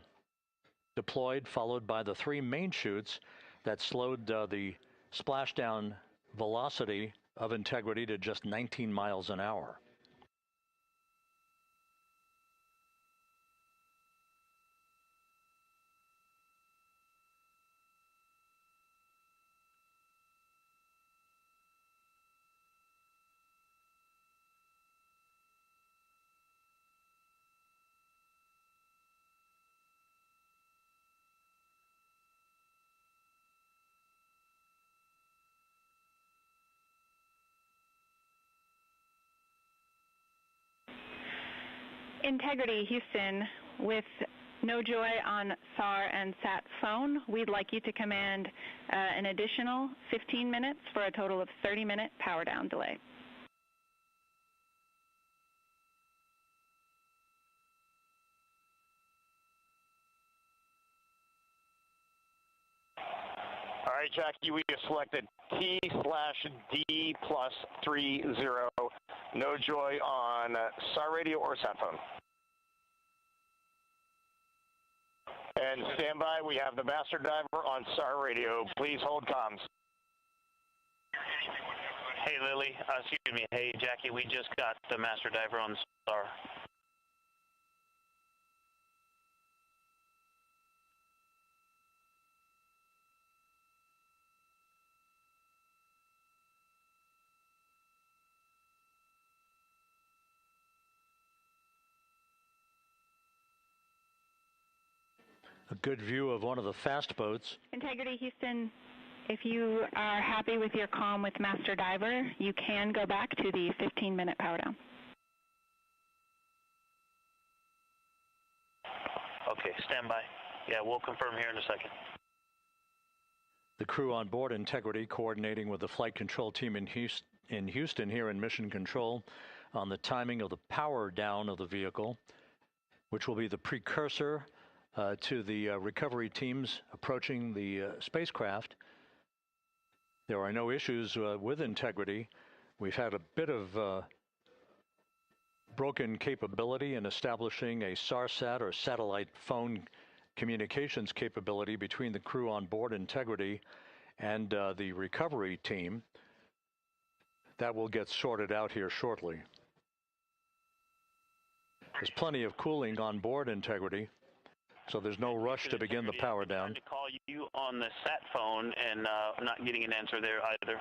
deployed, followed by the 3 main chutes that slowed the splashdown velocity of Integrity to just 19 miles an hour. Integrity, Houston, with no joy on SAR and SAT phone, we'd like you to command an additional 15 minutes for a total of 30-minute power down delay. All right, Jackie, we have selected T/D+30. No joy on SAR radio or sat phone. And stand by, we have the master diver on SAR radio. Please hold comms. Hey, Lily. Excuse me. Hey, Jackie, we just got the master diver on SAR. A good view of one of the fast boats. Integrity, Houston, if you are happy with your comm with master diver, you can go back to the 15-minute power down. Okay, stand by. Yeah, we'll confirm here in a second. The crew on board Integrity coordinating with the flight control team in Houston here in Mission Control on the timing of the power down of the vehicle, which will be the precursor to the recovery teams approaching the spacecraft. There are no issues with integrity. We've had a bit of broken capability in establishing a SARSAT or satellite phone communications capability between the crew on board Integrity and the recovery team. That will get sorted out here shortly. There's plenty of cooling on board Integrity, so there's no rush to begin the power down. To call you on the sat phone and not getting an answer there either.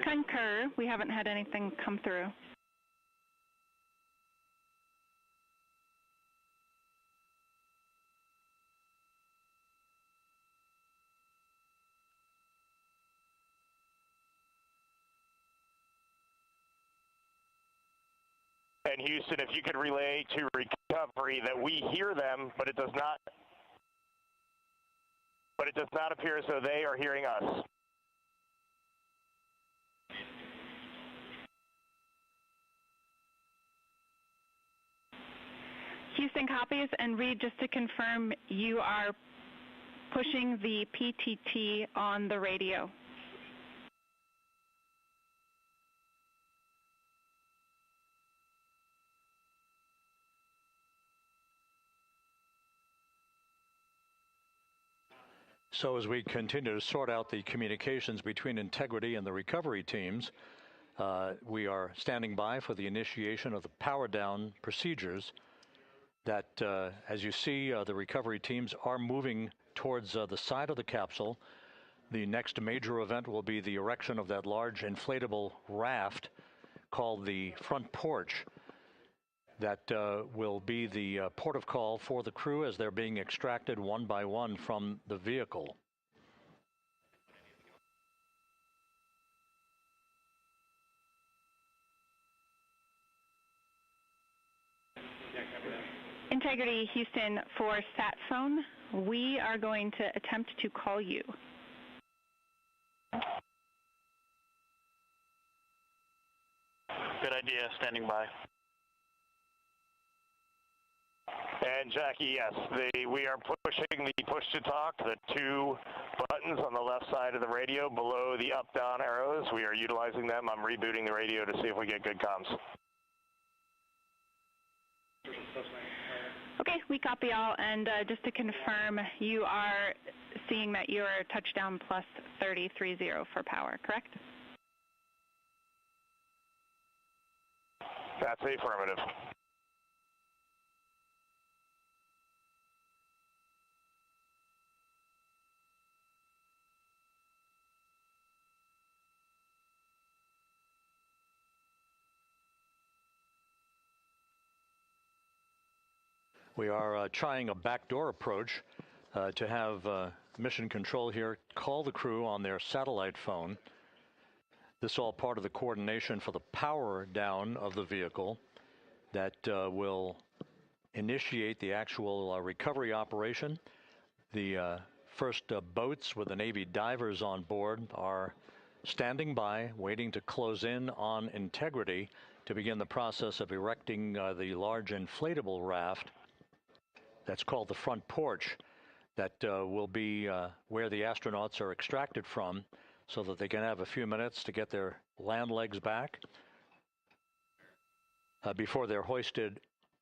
Concur. We haven't had anything come through. And Houston, if you could relay to recovery that we hear them, but it does not appear as though they are hearing us. Houston copies, and Reid, just to confirm, you are pushing the PTT on the radio. So as we continue to sort out the communications between Integrity and the recovery teams, we are standing by for the initiation of the power down procedures that, as you see, the recovery teams are moving towards the side of the capsule. The next major event will be the erection of that large inflatable raft called the front porch. That will be the port of call for the crew as they're being extracted one by one from the vehicle. Integrity, Houston, for sat phone, we are going to attempt to call you. Good idea, standing by. And Jackie, yes, we are pushing the push to talk, the two buttons on the left side of the radio below the up-down arrows. We are utilizing them. I'm rebooting the radio to see if we get good comms. Okay, we copy all, and just to confirm, you are seeing that you are touchdown plus 3030 for power, correct? That's the affirmative. We are trying a backdoor approach to have mission control here call the crew on their satellite phone. This is all part of the coordination for the power down of the vehicle that will initiate the actual recovery operation. The first boats with the Navy divers on board are standing by, waiting to close in on Integrity to begin the process of erecting the large inflatable raft that's called the front porch that will be where the astronauts are extracted from so that they can have a few minutes to get their land legs back before they're hoisted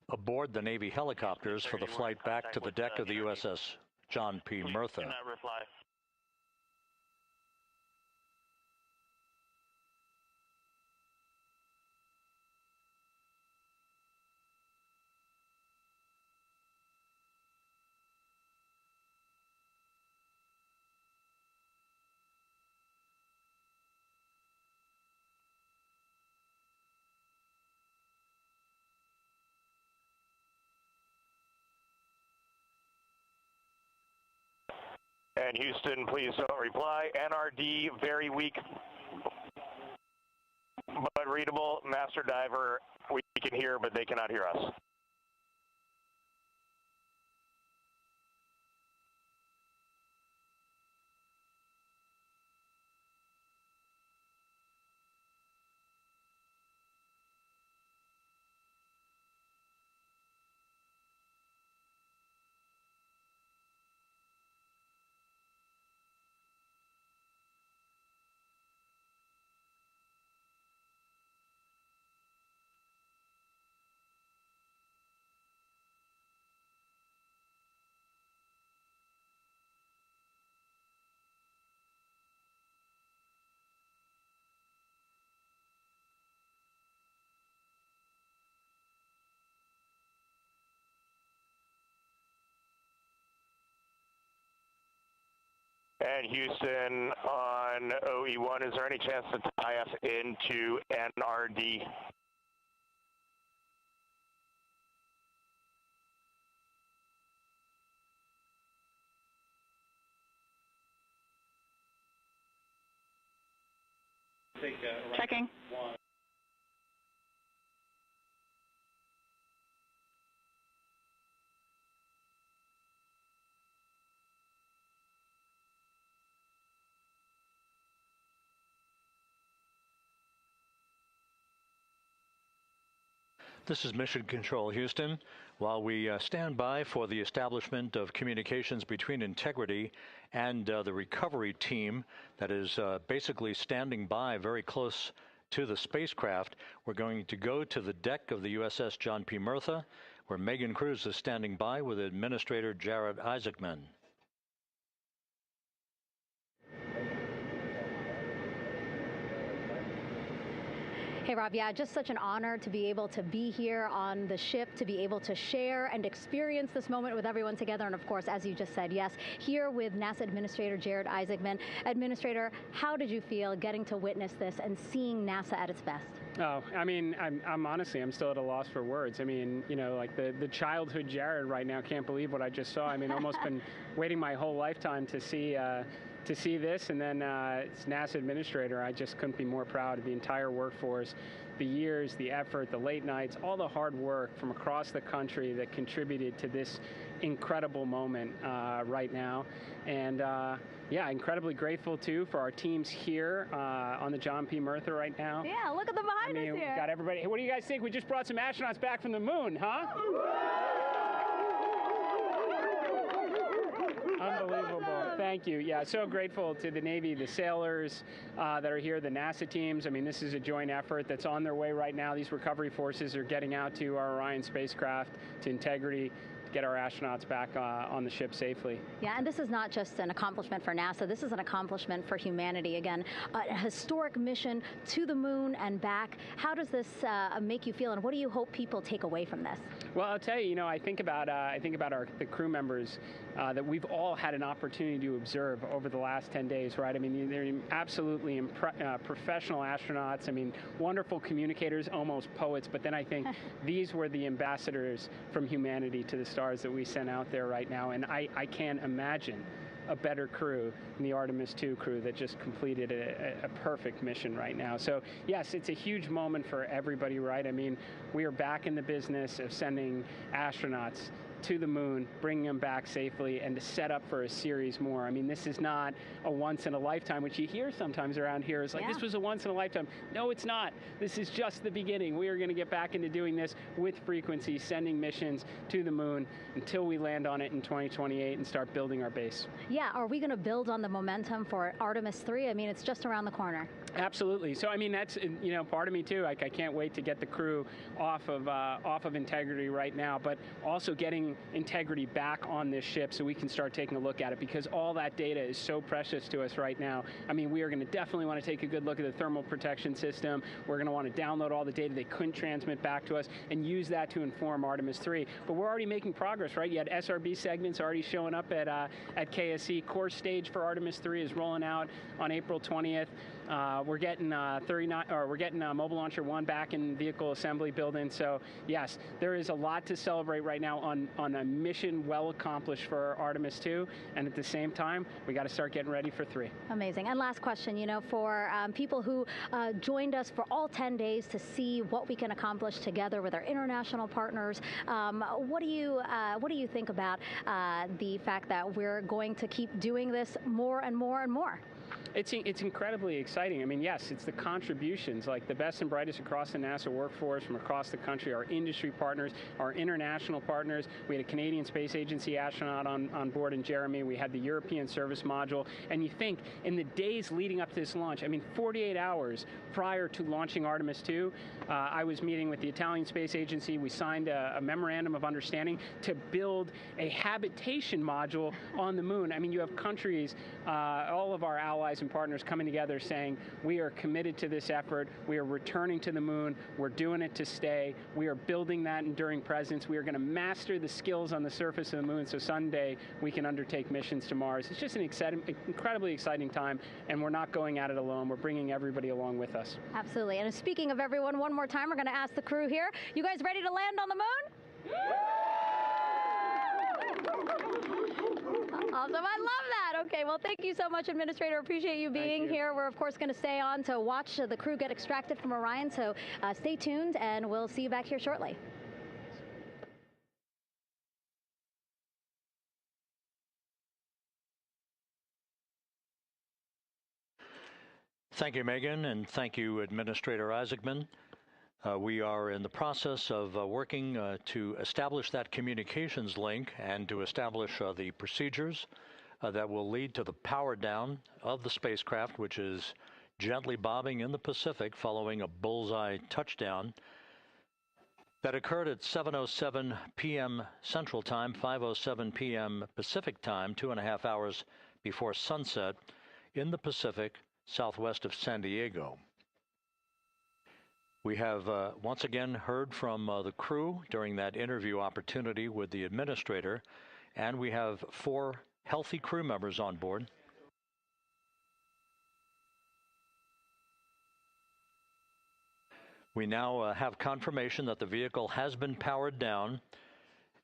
aboard the Navy helicopters for the flight back to the deck of the USS John P. Murtha. Cannot reply. And Houston, please don't reply. NRD, very weak, but readable. Master Diver, we can hear, but they cannot hear us. And Houston on OE1, is there any chance to tie us into NRD? Checking. This is Mission Control, Houston. While we stand by for the establishment of communications between Integrity and the recovery team that is basically standing by very close to the spacecraft, we're going to go to the deck of the USS John P. Murtha, where Megan Cruz is standing by with Administrator Jeremy Hansen. Hey, Rob, yeah, just such an honor to be able to be here on the ship, to be able to share and experience this moment with everyone together. And of course, as you just said, yes, here with NASA Administrator Jeremy Hansen. Administrator, how did you feel getting to witness this and seeing NASA at its best? Oh, I mean, I'm honestly, I'm still at a loss for words. I mean, you know, like the childhood Jared right now can't believe what I just saw. I mean, almost been waiting my whole lifetime to see this, and then it's NASA Administrator. I just couldn't be more proud of the entire workforce, the years, the effort, the late nights, all the hard work from across the country that contributed to this incredible moment right now. And yeah, incredibly grateful too for our teams here on the John P. Murtha right now. Yeah, look at them behind us here. We got everybody. Hey, what do you guys think? We just brought some astronauts back from the moon, huh? Unbelievable. Thank you. Yeah, so grateful to the Navy, the sailors that are here, the NASA teams. I mean, this is a joint effort that's on their way right now. These recovery forces are getting out to our Orion spacecraft, to Integrity, get our astronauts back on the ship safely. Yeah, and this is not just an accomplishment for NASA. This is an accomplishment for humanity. Again, a historic mission to the moon and back. How does this make you feel, and what do you hope people take away from this? Well, I'll tell you, you know, I think about the crew members that we've all had an opportunity to observe over the last 10 days, right? I mean, they're absolutely professional astronauts. I mean, wonderful communicators, almost poets. But then I think these were the ambassadors from humanity to the stars that we sent out there right now. And I can't imagine a better crew than the Artemis II crew that just completed a perfect mission right now. So yes, it's a huge moment for everybody, right? I mean, we are back in the business of sending astronauts to the moon, bringing them back safely, and to set up for a series more. I mean, this is not a once in a lifetime, which you hear sometimes around here. It's like, this was a once in a lifetime. No, it's not. This is just the beginning. We are going to get back into doing this with frequency, sending missions to the moon until we land on it in 2028 and start building our base. Yeah, are we going to build on the momentum for Artemis III? I mean, it's just around the corner. Absolutely. So, I mean, that's, you know, part of me too. Like, I can't wait to get the crew off of Integrity right now, but also getting Integrity back on this ship so we can start taking a look at it, because all that data is so precious to us right now. I mean, we are going to definitely want to take a good look at the thermal protection system. We're going to want to download all the data they couldn't transmit back to us and use that to inform Artemis III. But we're already making progress, right? You had SRB segments already showing up at KSC. Core stage for Artemis III is rolling out on April 20th. We're getting Mobile Launcher 1 back in vehicle assembly building. So yes, there is a lot to celebrate right now on a mission well accomplished for Artemis II, and at the same time, we got to start getting ready for 3. Amazing. And last question, you know, for people who joined us for all 10 days to see what we can accomplish together with our international partners, what do you think about the fact that we're going to keep doing this more and more and more? It's incredibly exciting. I mean, yes, it's the contributions, like the best and brightest across the NASA workforce from across the country, our industry partners, our international partners. We had a Canadian Space Agency astronaut on board in Jeremy. We had the European Service Module. And you think, in the days leading up to this launch, I mean, 48 hours prior to launching Artemis II, I was meeting with the Italian Space Agency. We signed a memorandum of understanding to build a habitation module on the moon. I mean, you have countries, all of our allies, allies and partners coming together saying, we are committed to this effort. We are returning to the moon. We're doing it to stay. We are building that enduring presence. We are going to master the skills on the surface of the moon so someday we can undertake missions to Mars. It's just an incredibly exciting time, and we're not going at it alone. We're bringing everybody along with us. Absolutely. And speaking of everyone, one more time, we're going to ask the crew here, you guys ready to land on the moon? Awesome. I love that. Okay, well, thank you so much, Administrator. Appreciate you being here. We're, of course, going to stay on to watch the crew get extracted from Orion, so stay tuned, and we'll see you back here shortly. Thank you, Megan, and thank you, Administrator Isaacman. We are in the process of working to establish that communications link and to establish the procedures that will lead to the power down of the spacecraft, which is gently bobbing in the Pacific following a bullseye touchdown that occurred at 7:07 p.m. Central Time, 5:07 p.m. Pacific Time, 2.5 hours before sunset in the Pacific, southwest of San Diego. We have once again heard from the crew during that interview opportunity with the administrator, and we have 4 healthy crew members on board. We now have confirmation that the vehicle has been powered down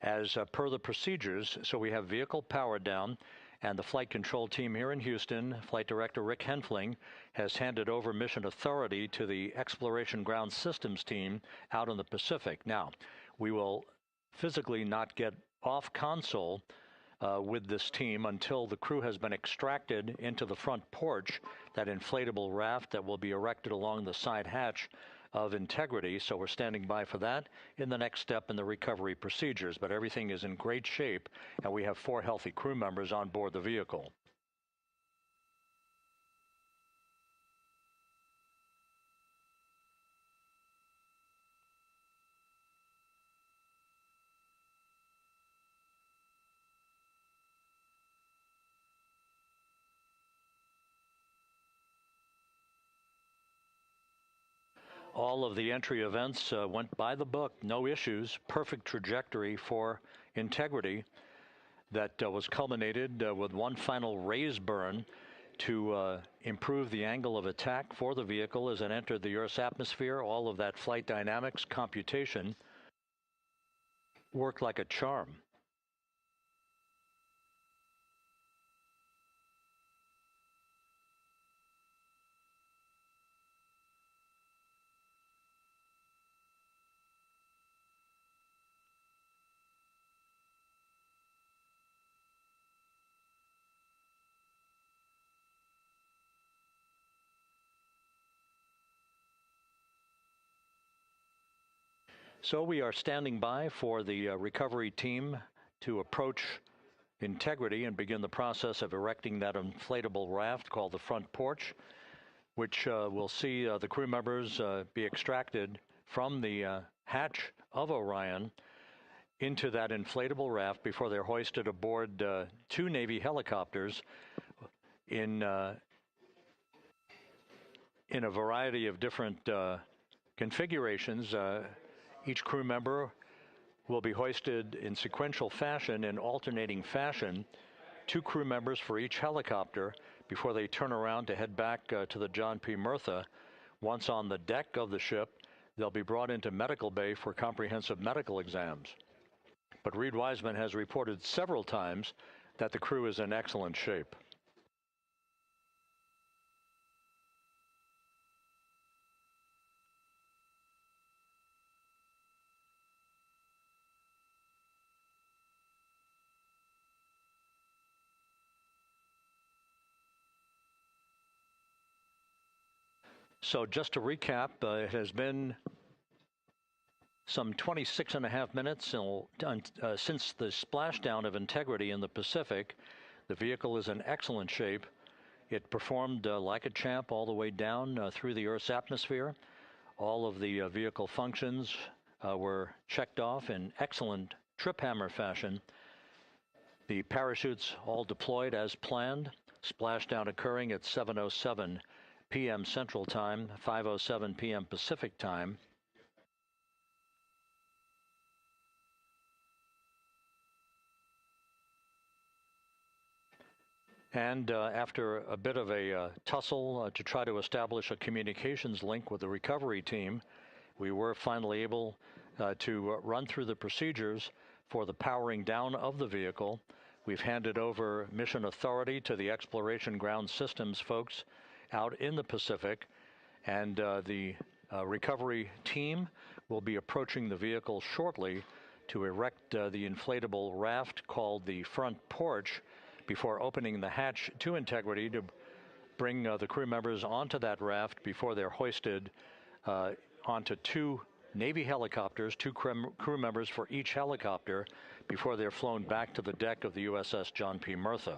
as per the procedures. So we have vehicle powered down, and the flight control team here in Houston, Flight Director Rick Henfling, has handed over mission authority to the Exploration Ground Systems team out in the Pacific. Now, we will physically not get off console with this team until the crew has been extracted into the front porch, that inflatable raft that will be erected along the side hatch of Integrity. So we're standing by for that in the next step in the recovery procedures. But everything is in great shape, and we have 4 healthy crew members on board the vehicle. All of the entry events went by the book, no issues, perfect trajectory for Integrity that was culminated with one final raise burn to improve the angle of attack for the vehicle as it entered the Earth's atmosphere. All of that flight dynamics computation worked like a charm. So we are standing by for the recovery team to approach Integrity and begin the process of erecting that inflatable raft called the front porch, which will see the crew members be extracted from the hatch of Orion into that inflatable raft before they're hoisted aboard 2 Navy helicopters in a variety of different configurations. Each crew member will be hoisted in sequential fashion, in alternating fashion, 2 crew members for each helicopter before they turn around to head back to the John P. Murtha. Once on the deck of the ship, they'll be brought into medical bay for comprehensive medical exams. But Reid Wiseman has reported several times that the crew is in excellent shape. So just to recap, it has been some 26.5 minutes since the splashdown of Integrity in the Pacific. The vehicle is in excellent shape. It performed like a champ all the way down through the Earth's atmosphere. All of the vehicle functions were checked off in excellent trip hammer fashion. The parachutes all deployed as planned. Splashdown occurring at 7:07 p.m. Central Time, 5:07 p.m. Pacific Time. And after a bit of a tussle to try to establish a communications link with the recovery team, we were finally able to run through the procedures for the powering down of the vehicle. We've handed over mission authority to the Exploration Ground Systems folks out in the Pacific, and the recovery team will be approaching the vehicle shortly to erect the inflatable raft called the front porch before opening the hatch to Integrity to bring the crew members onto that raft before they're hoisted onto two Navy helicopters, two crew members for each helicopter, before they're flown back to the deck of the USS John P. Murtha.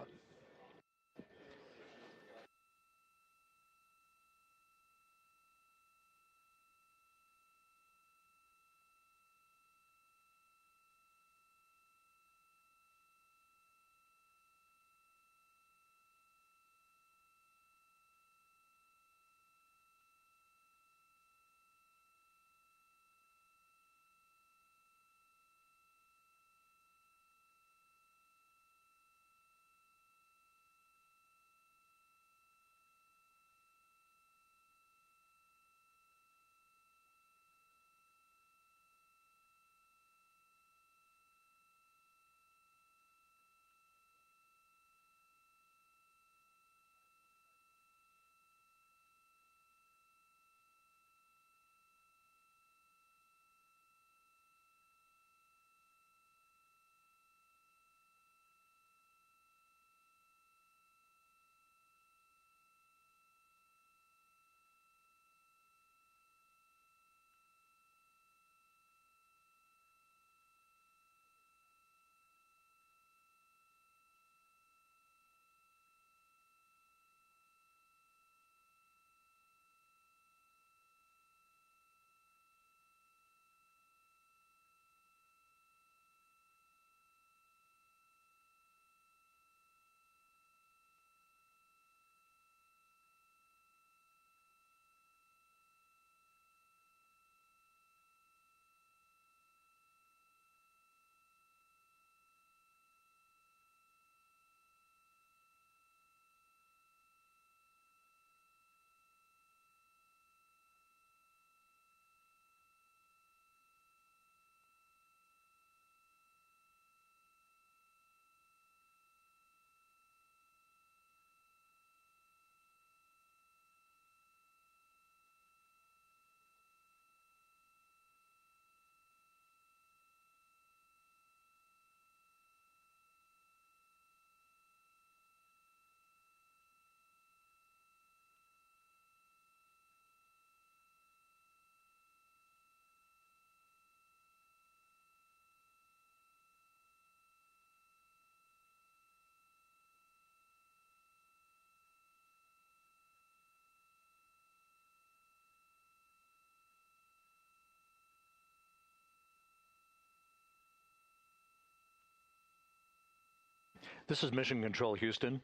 This is Mission Control Houston.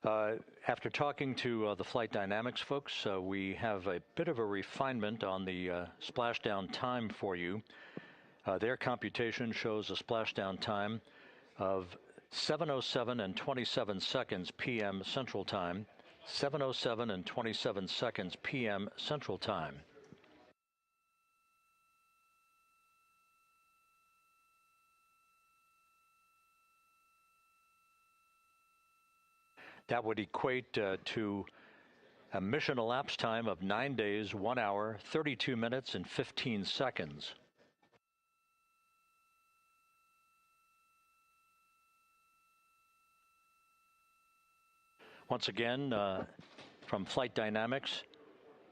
After talking to the flight dynamics folks, we have a bit of a refinement on the splashdown time for you. Their computation shows a splashdown time of 7:07 and 27 seconds p.m. Central Time, 7:07 and 27 seconds p.m. Central Time. That would equate to a mission elapsed time of 9 days, 1 hour, 32 minutes, and 15 seconds. Once again, from Flight Dynamics,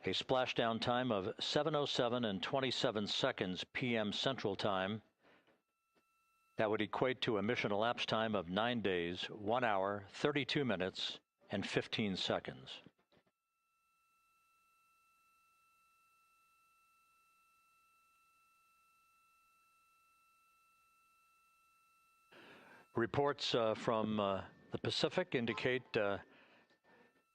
a splashdown time of 7:07 and 27 seconds p.m. Central Time. That would equate to a mission elapsed time of 9 days, 1 hour, 32 minutes, and 15 seconds. Reports from the Pacific indicate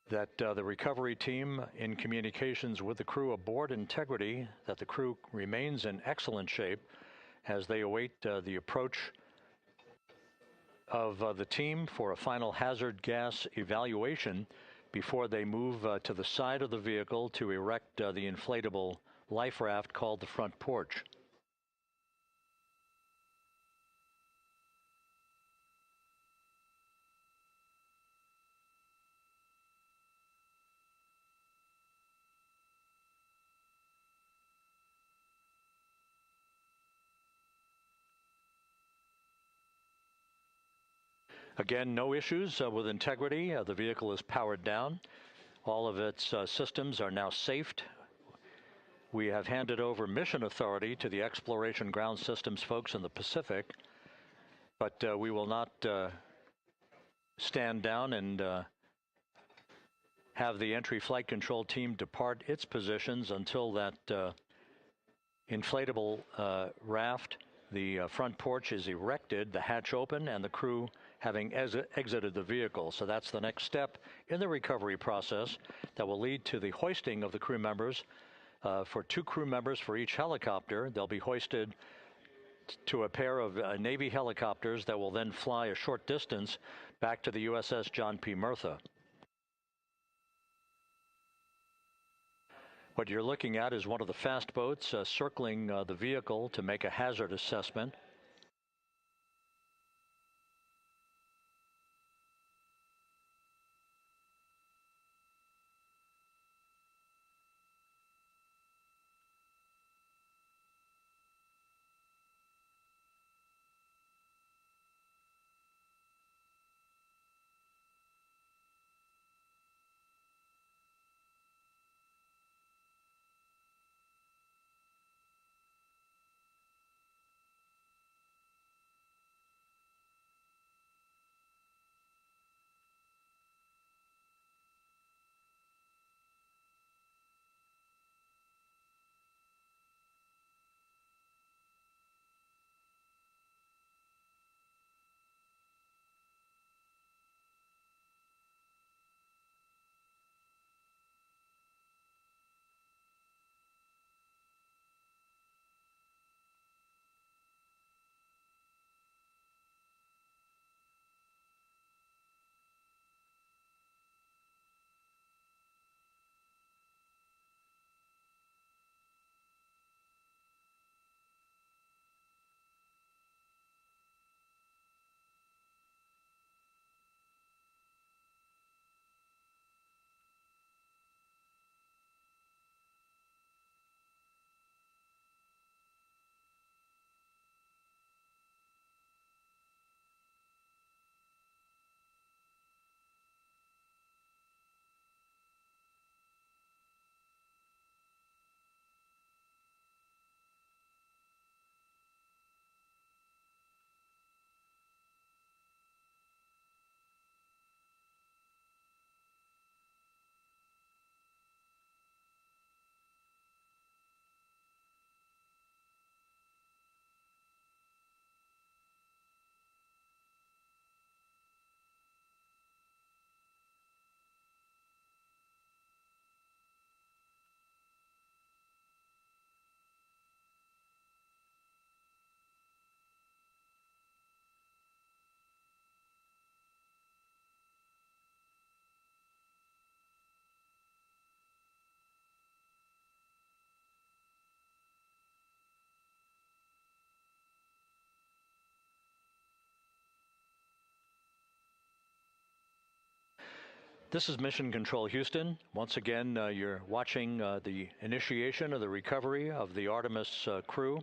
that the recovery team, in communications with the crew aboard Integrity, that the crew remains in excellent shape as they await the approach of the team for a final hazard gas evaluation before they move to the side of the vehicle to erect the inflatable life raft called the front porch. Again, no issues with Integrity. The vehicle is powered down. All of its systems are now safed. We have handed over mission authority to the Exploration Ground Systems folks in the Pacific, but we will not stand down and have the entry flight control team depart its positions until that inflatable raft, the front porch, is erected, the hatch open, and the crew having exited the vehicle. So that's the next step in the recovery process that will lead to the hoisting of the crew members. For 2 crew members for each helicopter, they'll be hoisted to a pair of Navy helicopters that will then fly a short distance back to the USS John P. Murtha. What you're looking at is one of the fast boats circling the vehicle to make a hazard assessment. This is Mission Control Houston. Once again, you're watching the initiation of the recovery of the Artemis crew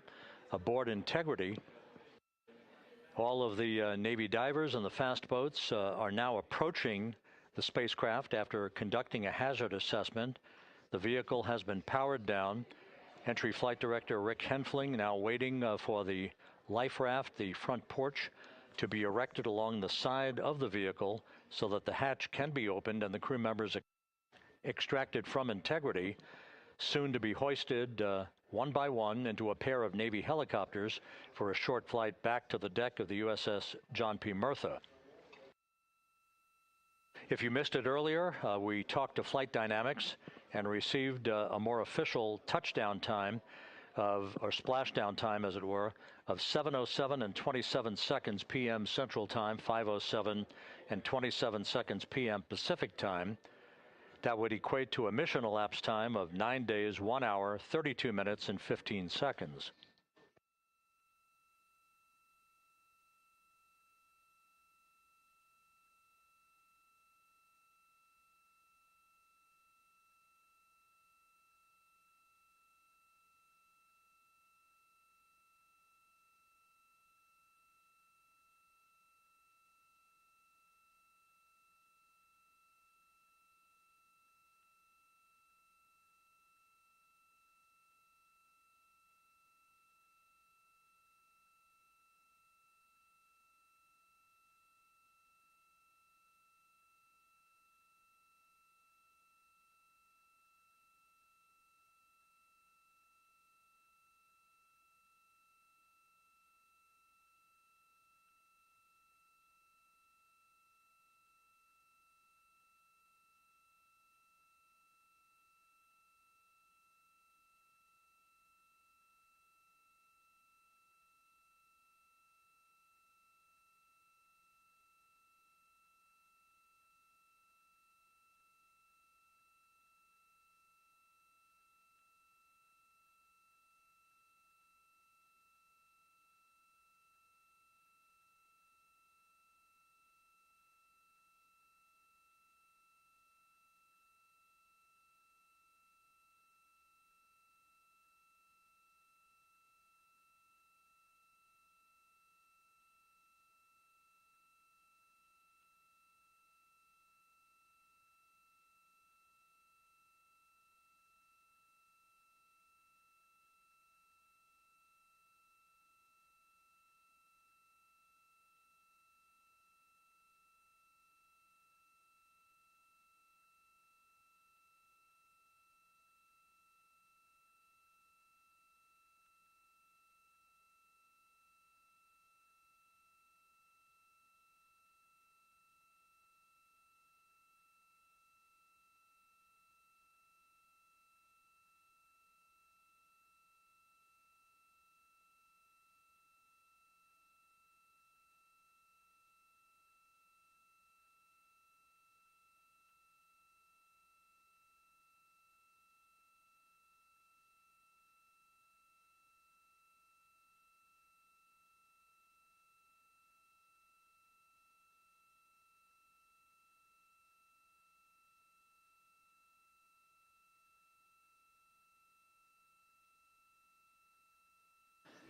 aboard Integrity. All of the Navy divers and the fast boats are now approaching the spacecraft after conducting a hazard assessment. The vehicle has been powered down. Entry Flight Director Rick Henfling now waiting for the life raft, the front porch, to be erected along the side of the vehicle so that the hatch can be opened and the crew members extracted from Integrity, soon to be hoisted one by one into a pair of Navy helicopters for a short flight back to the deck of the USS John P. Murtha. If you missed it earlier, we talked to Flight Dynamics and received a more official touchdown time or splashdown time, as it were, of 7:07 and 27 seconds p.m. Central Time, 5:07 and 27 seconds p.m. Pacific Time. That would equate to a mission elapsed time of 9 days, 1 hour, 32 minutes, and 15 seconds.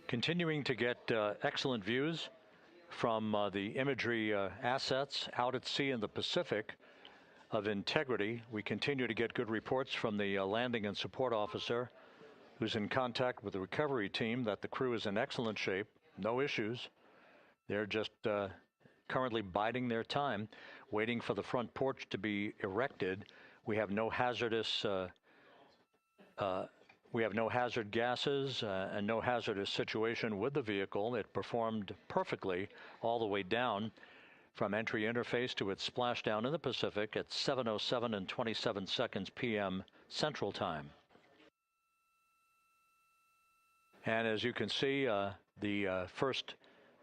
Continuing to get excellent views from the imagery assets out at sea in the Pacific of Integrity. We continue to get good reports from the landing and support officer, who's in contact with the recovery team, that the crew is in excellent shape, no issues. They're just currently biding their time, waiting for the front porch to be erected. We have no hazardous hazard gases and no hazardous situation with the vehicle. It performed perfectly all the way down from entry interface to its splashdown in the Pacific at 7:07 and 27 seconds p.m. Central Time. And as you can see, the first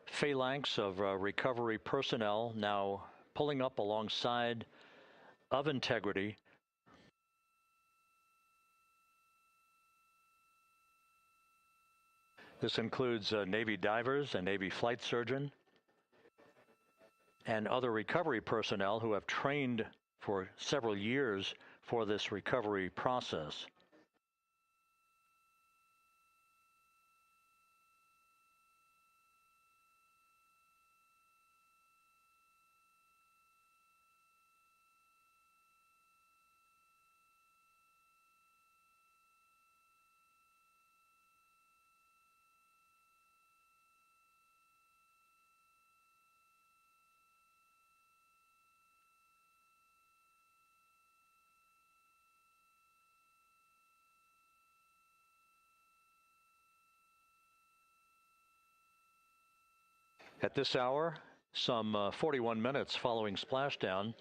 phalanx of recovery personnel now pulling up alongside of Integrity. This includes Navy divers, a Navy flight surgeon, and other recovery personnel who have trained for several years for this recovery process. At this hour, some 41 minutes following splashdown,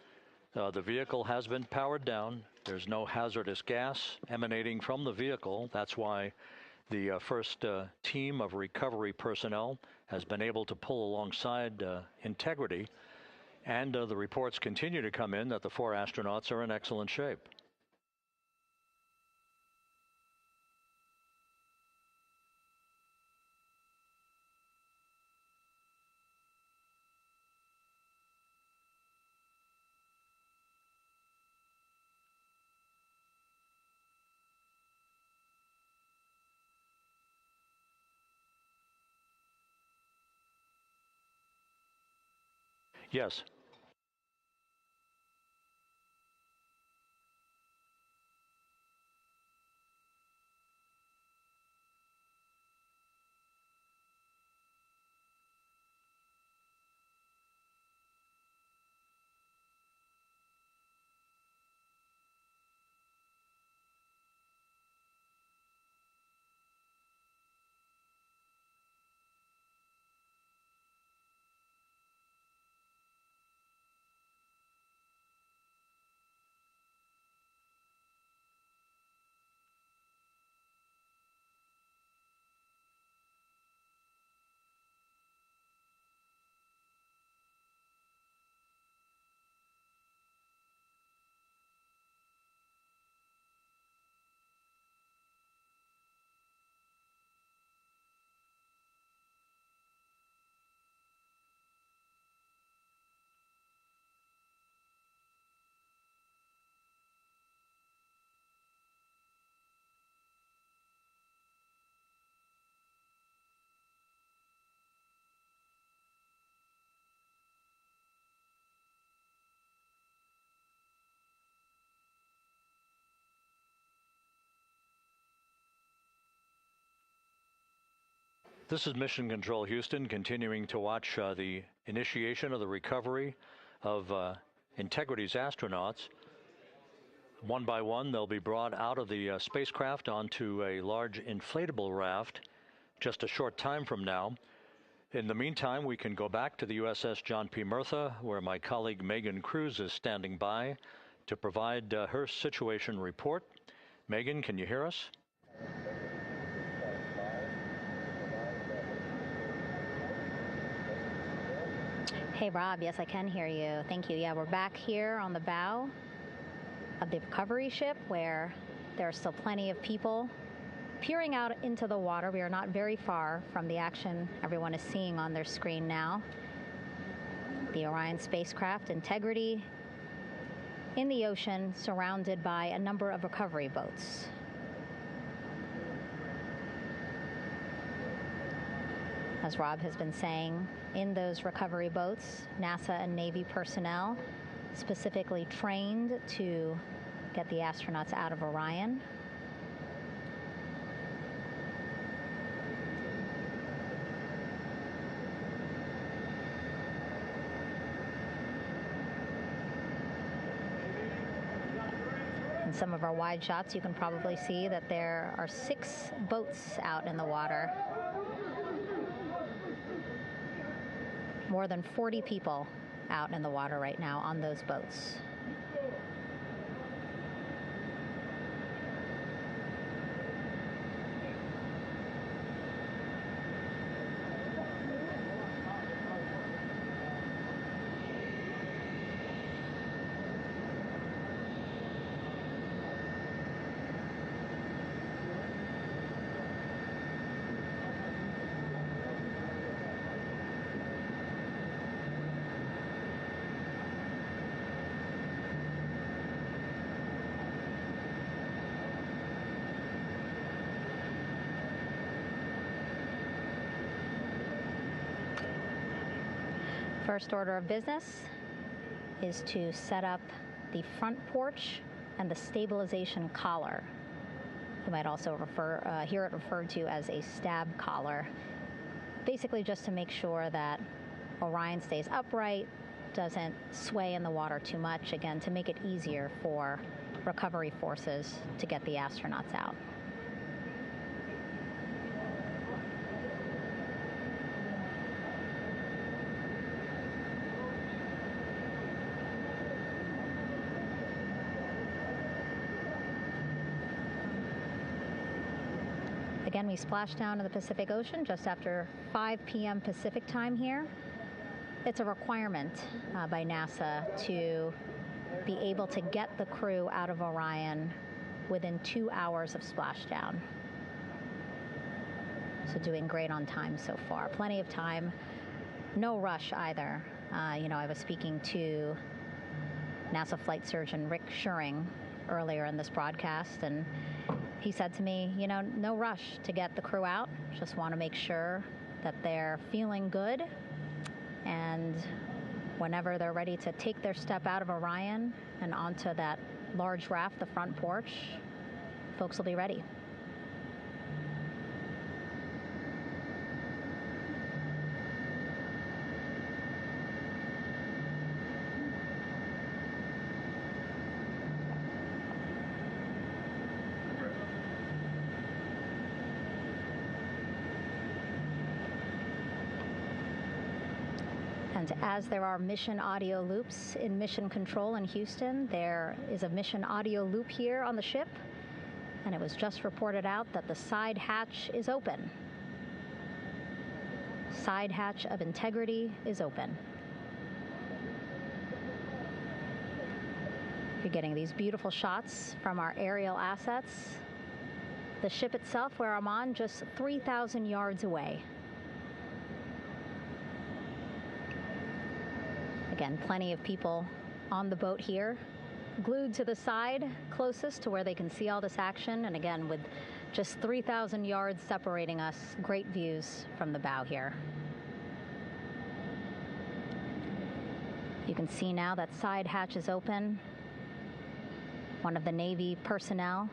The vehicle has been powered down. There's no hazardous gas emanating from the vehicle. That's why the first team of recovery personnel has been able to pull alongside Integrity. And the reports continue to come in that the 4 astronauts are in excellent shape. Yes. This is Mission Control Houston, continuing to watch the initiation of the recovery of Integrity's astronauts. One by one, they'll be brought out of the spacecraft onto a large inflatable raft just a short time from now. In the meantime, we can go back to the USS John P. Murtha, where my colleague Megan Cruz is standing by to provide her situation report. Megan, can you hear us? Hey, Rob. Yes, I can hear you. Thank you. Yeah, we're back here on the bow of the recovery ship where there are still plenty of people peering out into the water. We are not very far from the action everyone is seeing on their screen now. The Orion spacecraft, Integrity, in the ocean, surrounded by a number of recovery boats. As Rob has been saying, in those recovery boats, NASA and Navy personnel specifically trained to get the astronauts out of Orion. In some of our wide shots, you can probably see that there are 6 boats out in the water. More than 40 people out in the water right now on those boats. First order of business is to set up the front porch and the stabilization collar. You might also hear it referred to as a stab collar. Basically just to make sure that Orion stays upright, doesn't sway in the water too much, again, to make it easier for recovery forces to get the astronauts out. Again, we splashed down in the Pacific Ocean just after 5 p.m. Pacific time here. It's a requirement by NASA to be able to get the crew out of Orion within 2 hours of splashdown. So doing great on time so far. Plenty of time. No rush either. I was speaking to NASA flight surgeon Rick Schuring earlier in this broadcast, and he said to me, no rush to get the crew out. Just want to make sure that they're feeling good, and whenever they're ready to take their step out of Orion and onto that large raft, the front porch, folks will be ready. And as there are mission audio loops in Mission Control in Houston, there is a mission audio loop here on the ship, and it was just reported out that the side hatch is open. Side hatch of Integrity is open. You're getting these beautiful shots from our aerial assets. The ship itself, where I'm on, just 3,000 yards away. Again, plenty of people on the boat here, glued to the side closest to where they can see all this action. And again, with just 3,000 yards separating us, great views from the bow here. You can see now that side hatch is open. One of the Navy personnel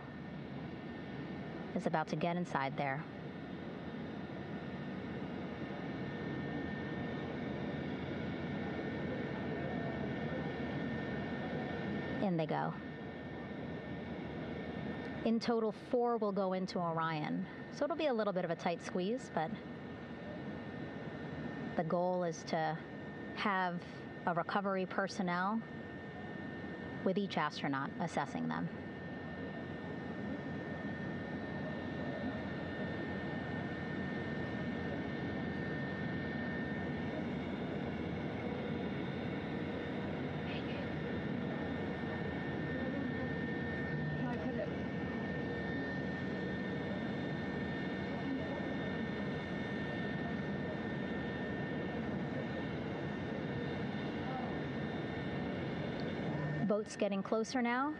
is about to get inside there. In they go. In total, 4 will go into Orion. So it'll be a little bit of a tight squeeze, but the goal is to have a recovery personnel with each astronaut assessing them. Boats getting closer now.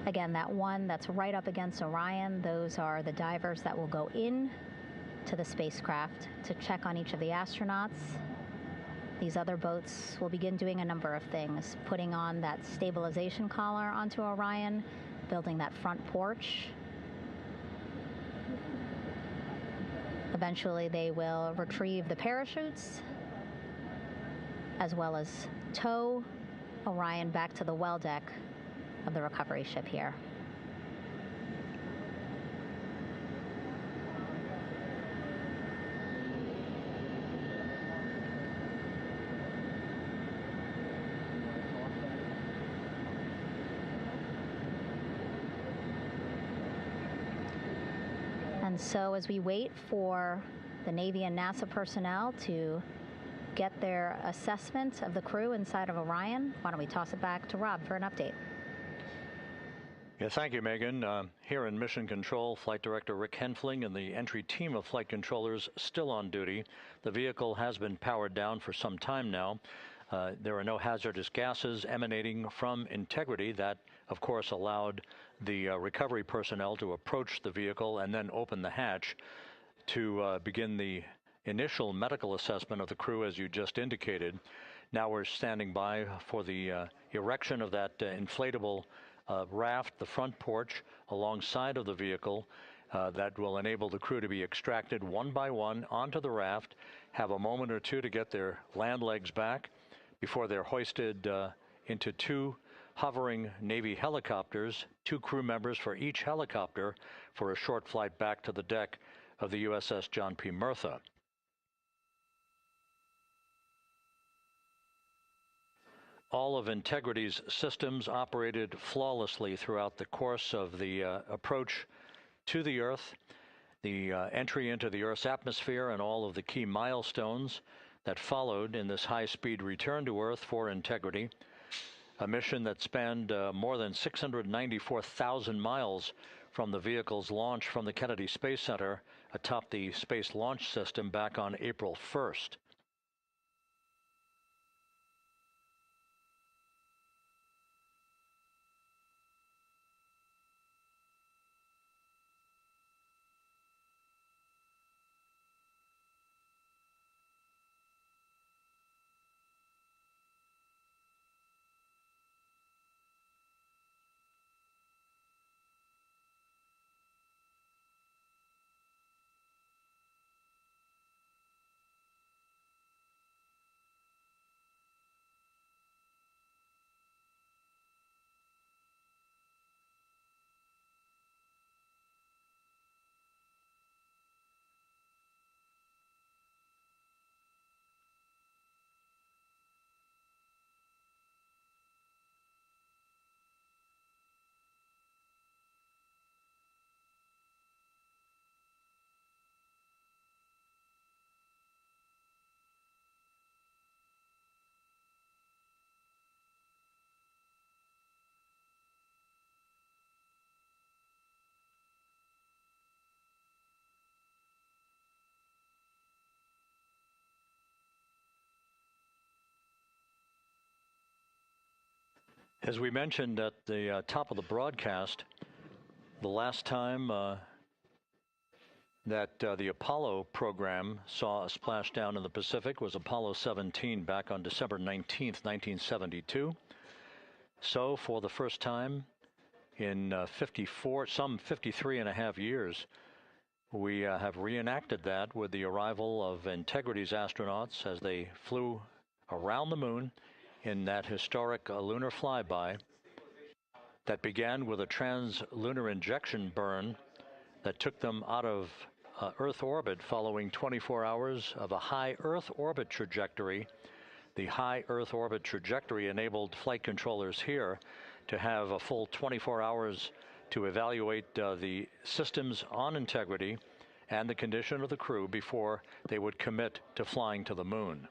Again, that one that's right up against Orion, those are the divers that will go in to the spacecraft to check on each of the astronauts. These other boats will begin doing a number of things, putting on that stabilization collar onto Orion, building that front porch. Eventually, they will retrieve the parachutes, as well as tow Orion back to the well deck of the recovery ship here. And so as we wait for the Navy and NASA personnel to get their assessment of the crew inside of Orion, why don't we toss it back to Rob for an update? Yeah, thank you, Megan. Here in Mission Control, Flight Director Rick Henfling and the entry team of flight controllers still on duty. The vehicle has been powered down for some time now. There are no hazardous gases emanating from Integrity. That, of course, allowed the recovery personnel to approach the vehicle and then open the hatch to begin the initial medical assessment of the crew, as you just indicated. Now we're standing by for the erection of that inflatable raft, the front porch, alongside of the vehicle that will enable the crew to be extracted one by one onto the raft, have a moment or two to get their land legs back before they're hoisted into 2 hovering Navy helicopters, 2 crew members for each helicopter, for a short flight back to the deck of the USS John P. Murtha. All of Integrity's systems operated flawlessly throughout the course of the approach to the Earth, the entry into the Earth's atmosphere, and all of the key milestones that followed in this high-speed return to Earth for integrity. A mission that spanned more than 694,000 miles from the vehicle's launch from the Kennedy Space Center atop the Space Launch System back on April 1st. As we mentioned at the top of the broadcast, the last time that the Apollo program saw a splashdown in the Pacific was Apollo 17 back on December 19th, 1972. So for the first time in some 53 and a half years, we have reenacted that with the arrival of Integrity's astronauts as they flew around the moon in that historic lunar flyby that began with a trans-lunar injection burn that took them out of Earth orbit following 24 hours of a high Earth orbit trajectory. The high Earth orbit trajectory enabled flight controllers here to have a full 24 hours to evaluate the systems on Integrity and the condition of the crew before they would commit to flying to the moon.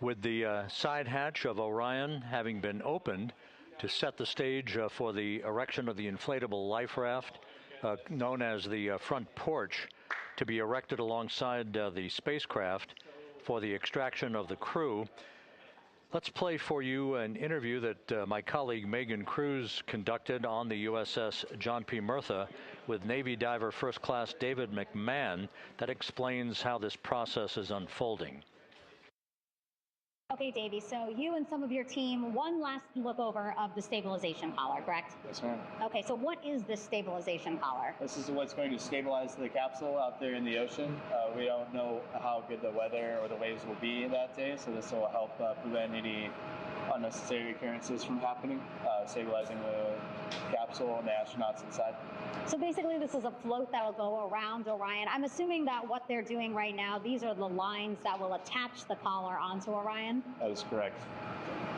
With the side hatch of Orion having been opened to set the stage for the erection of the inflatable life raft, known as the front porch, to be erected alongside the spacecraft for the extraction of the crew. Let's play for you an interview that my colleague Megan Cruz conducted on the USS John P. Murtha with Navy diver First Class David McMahon that explains how this process is unfolding. Okay, Davey, so you and some of your team, one last look over of the stabilization collar, correct? Yes, ma'am. Okay, so what is this stabilization collar? This is what's going to stabilize the capsule out there in the ocean. We don't know how good the weather or the waves will be that day, so this will help prevent any unnecessary occurrences from happening, stabilizing the capsule and the astronauts inside. So basically this is a float that will go around Orion. I'm assuming that what they're doing right now, these are the lines that will attach the collar onto Orion? That is correct.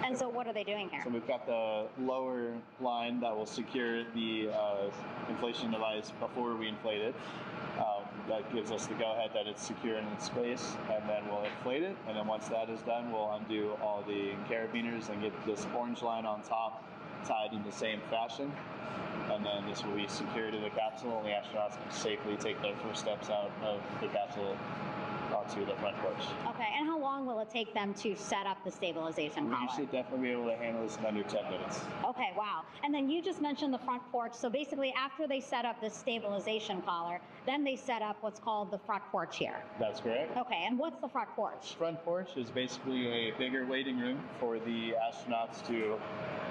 And so what are they doing here? So we've got the lower line that will secure the inflation device before we inflate it. That gives us the go-ahead that it's secure in its space, and then we'll inflate it, and then once that is done, we'll undo all the carabiners and get this orange line on top tied in the same fashion, and then this will be secured to the capsule, and the astronauts can safely take their first steps out of the capsule onto the front porch. Okay, and how long will it take them to set up the stabilization collar? We should definitely be able to handle this in under 10 minutes. Okay, wow. And then you just mentioned the front porch. So basically after they set up this stabilization collar, then they set up what's called the front porch here. That's correct. Okay, and what's the front porch? Front porch is basically a bigger waiting room for the astronauts to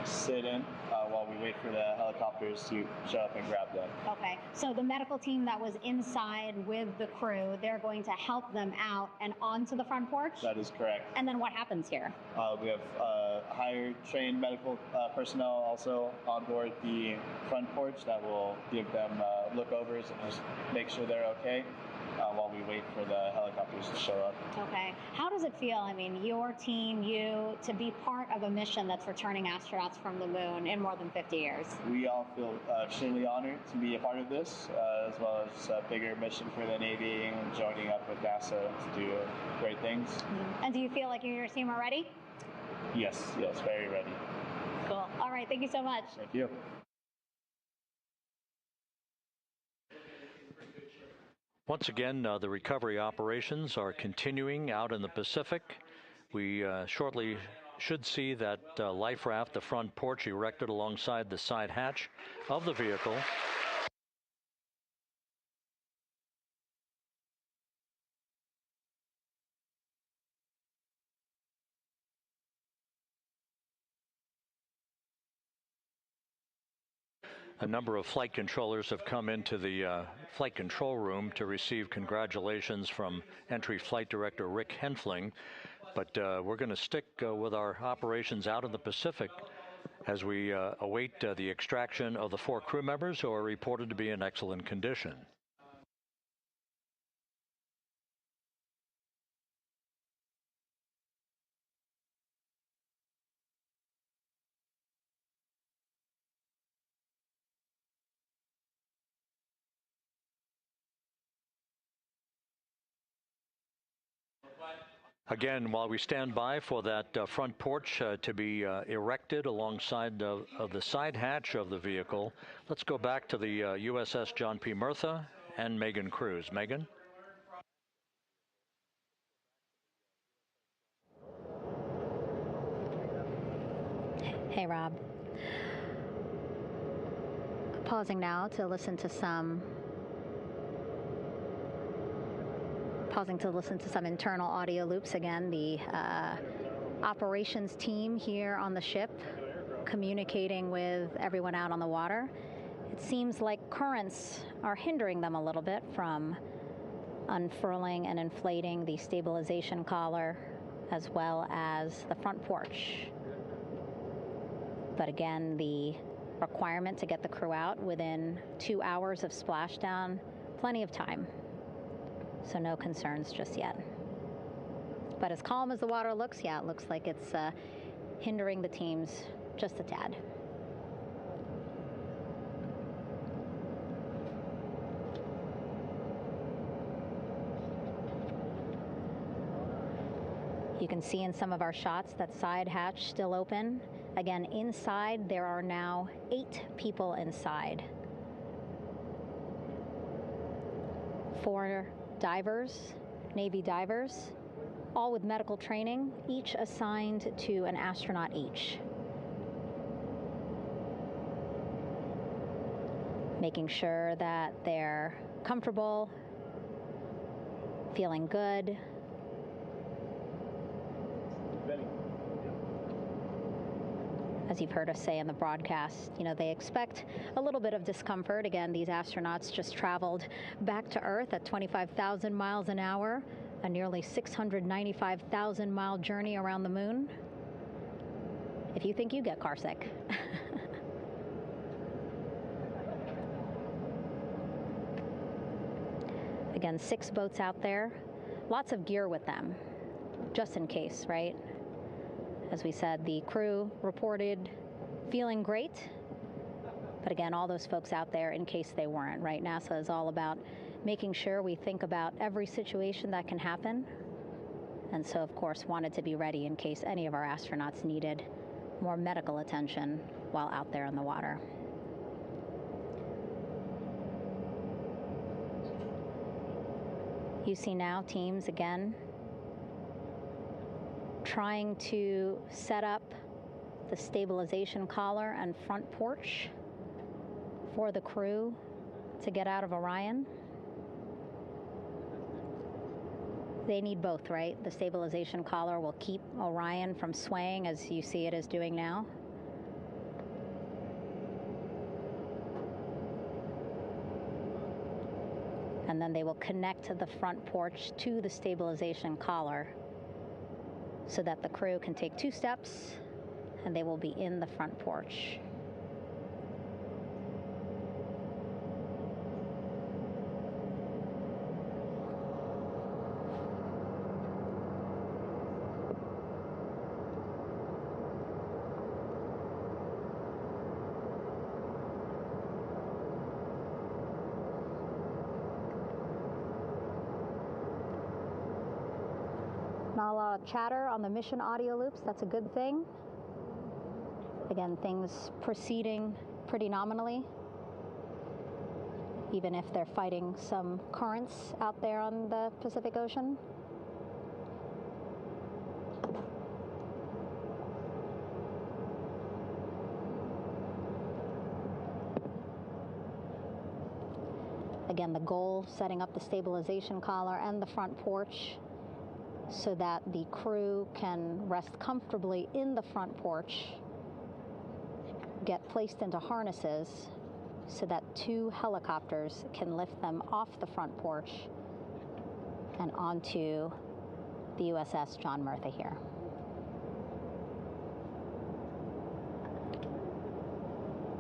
sit in while we wait for the helicopters to show up and grab them. Okay, so the medical team that was inside with the crew, they're going to help them out and onto the front porch? That is correct. And then what happens here? We have higher trained medical personnel also on board the front porch that will give them lookovers and just make sure they're okay while we wait for the helicopters to show up. Okay. How does it feel, I mean, your team, you, to be part of a mission that's returning astronauts from the moon in more than 50 years? We all feel extremely honored to be a part of this, as well as a bigger mission for the Navy and joining up with NASA to do great things. Mm-hmm. And do you feel like you and your team are ready? Yes, very ready. Cool. All right, thank you so much. Thank you. Once again, the recovery operations are continuing out in the Pacific. We shortly should see that life raft, the front porch, erected alongside the side hatch of the vehicle. A number of flight controllers have come into the flight control room to receive congratulations from Entry Flight Director Rick Henfling. But we're going to stick with our operations out in the Pacific as we await the extraction of the 4 crew members who are reported to be in excellent condition. Again, while we stand by for that front porch to be erected alongside of the side hatch of the vehicle, let's go back to the USS John P. Murtha and Megan Cruz. Megan? Hey, Rob. Pausing now to listen to some internal audio loops. Again, the operations team here on the ship communicating with everyone out on the water. It seems like currents are hindering them a little bit from unfurling and inflating the stabilization collar as well as the front porch. But again, the requirement to get the crew out within 2 hours of splashdown, plenty of time. So no concerns just yet. But as calm as the water looks, yeah, it looks like it's hindering the teams just a tad. You can see in some of our shots that side hatch still open. Again, inside there are now 8 people inside. 4 divers, Navy divers, all with medical training, each assigned to an astronaut each. Making sure that they're comfortable, feeling good. As you've heard us say in the broadcast, you know, they expect a little bit of discomfort. Again, these astronauts just traveled back to Earth at 25,000 miles an hour, a nearly 695,000-mile journey around the moon. If you think you get carsick. Again, 6 boats out there, lots of gear with them, just in case, right? As we said, the crew reported feeling great, but again, all those folks out there in case they weren't, right? NASA is all about making sure we think about every situation that can happen, and so, of course, wanted to be ready in case any of our astronauts needed more medical attention while out there in the water. You see now teams, again, trying to set up the stabilization collar and front porch for the crew to get out of Orion. They need both, right? The stabilization collar will keep Orion from swaying as you see it is doing now. And then they will connect the front porch to the stabilization collar so that the crew can take 2 steps and they will be in the front porch. Not a lot of chatter on the mission audio loops. That's a good thing. Again, things proceeding pretty nominally, even if they're fighting some currents out there on the Pacific Ocean. Again, the goal, setting up the stabilization collar and the front porch so that the crew can rest comfortably in the front porch, get placed into harnesses so that 2 helicopters can lift them off the front porch and onto the USS John Murtha here.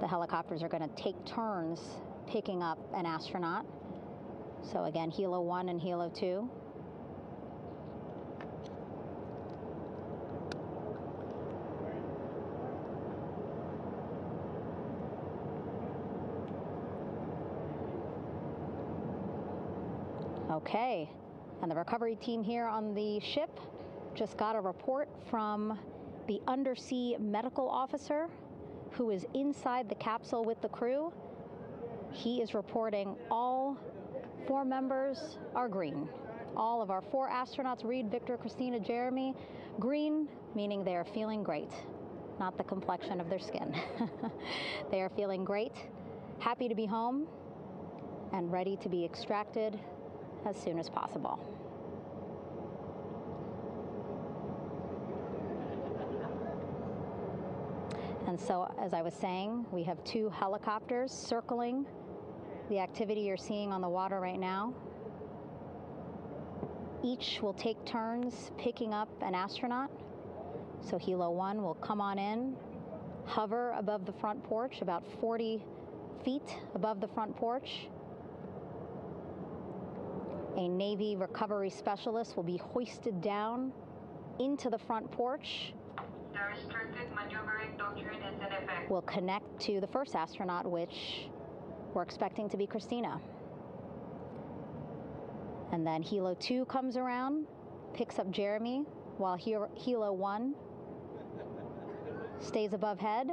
The helicopters are going to take turns picking up an astronaut. So again, Helo 1 and Helo 2. Okay, and the recovery team here on the ship just got a report from the undersea medical officer who is inside the capsule with the crew. He is reporting all 4 members are green. All of our 4 astronauts, Reid, Victor, Christina, Jeremy, green, meaning they are feeling great, not the complexion of their skin. They are feeling great, happy to be home, and ready to be extracted as soon as possible. And so, as I was saying, we have 2 helicopters circling the activity you're seeing on the water right now. Each will take turns picking up an astronaut. So Helo 1 will come on in, hover above the front porch, about 40 feet above the front porch. A Navy recovery specialist will be hoisted down into the front porch. The restricted maneuvering doctrine is in effect. Will connect to the first astronaut, which we're expecting to be Christina. And then Helo 2 comes around, picks up Jeremy, while Helo 1 stays above head,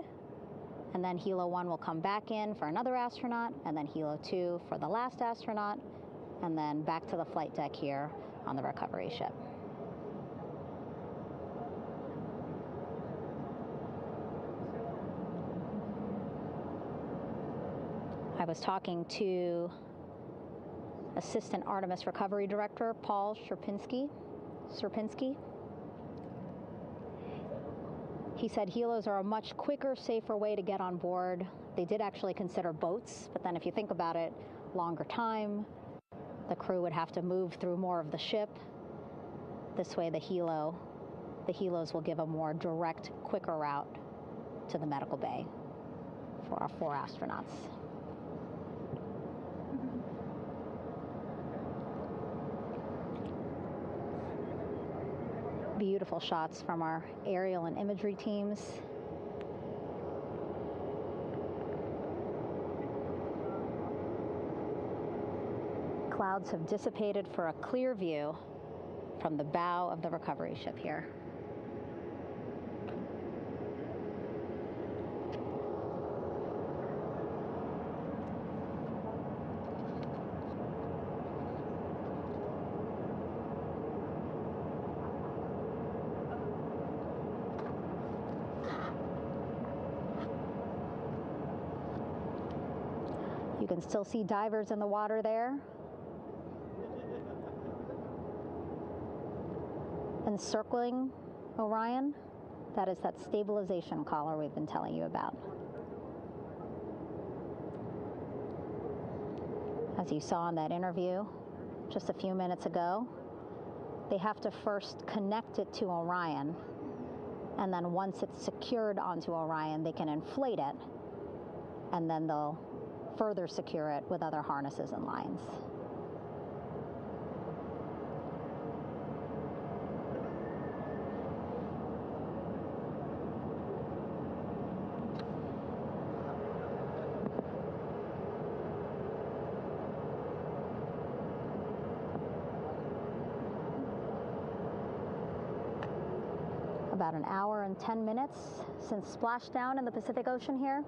and then Helo 1 will come back in for another astronaut, and then Helo 2 for the last astronaut, and then back to the flight deck here on the recovery ship. I was talking to Assistant Artemis Recovery Director Paul Sierpinski. He said helos are a much quicker, safer way to get on board. They did actually consider boats, but then if you think about it, longer time, the crew would have to move through more of the ship. This way the helos will give a more direct, quicker route to the medical bay for our 4 astronauts. Beautiful shots from our aerial and imagery teams. Clouds have dissipated for a clear view from the bow of the recovery ship here. You can still see divers in the water there. Encircling Orion, that is that stabilization collar we've been telling you about. As you saw in that interview just a few minutes ago, they have to first connect it to Orion, and then once it's secured onto Orion, they can inflate it, and then they'll further secure it with other harnesses and lines. About an hour and 10 minutes since splashdown in the Pacific Ocean here.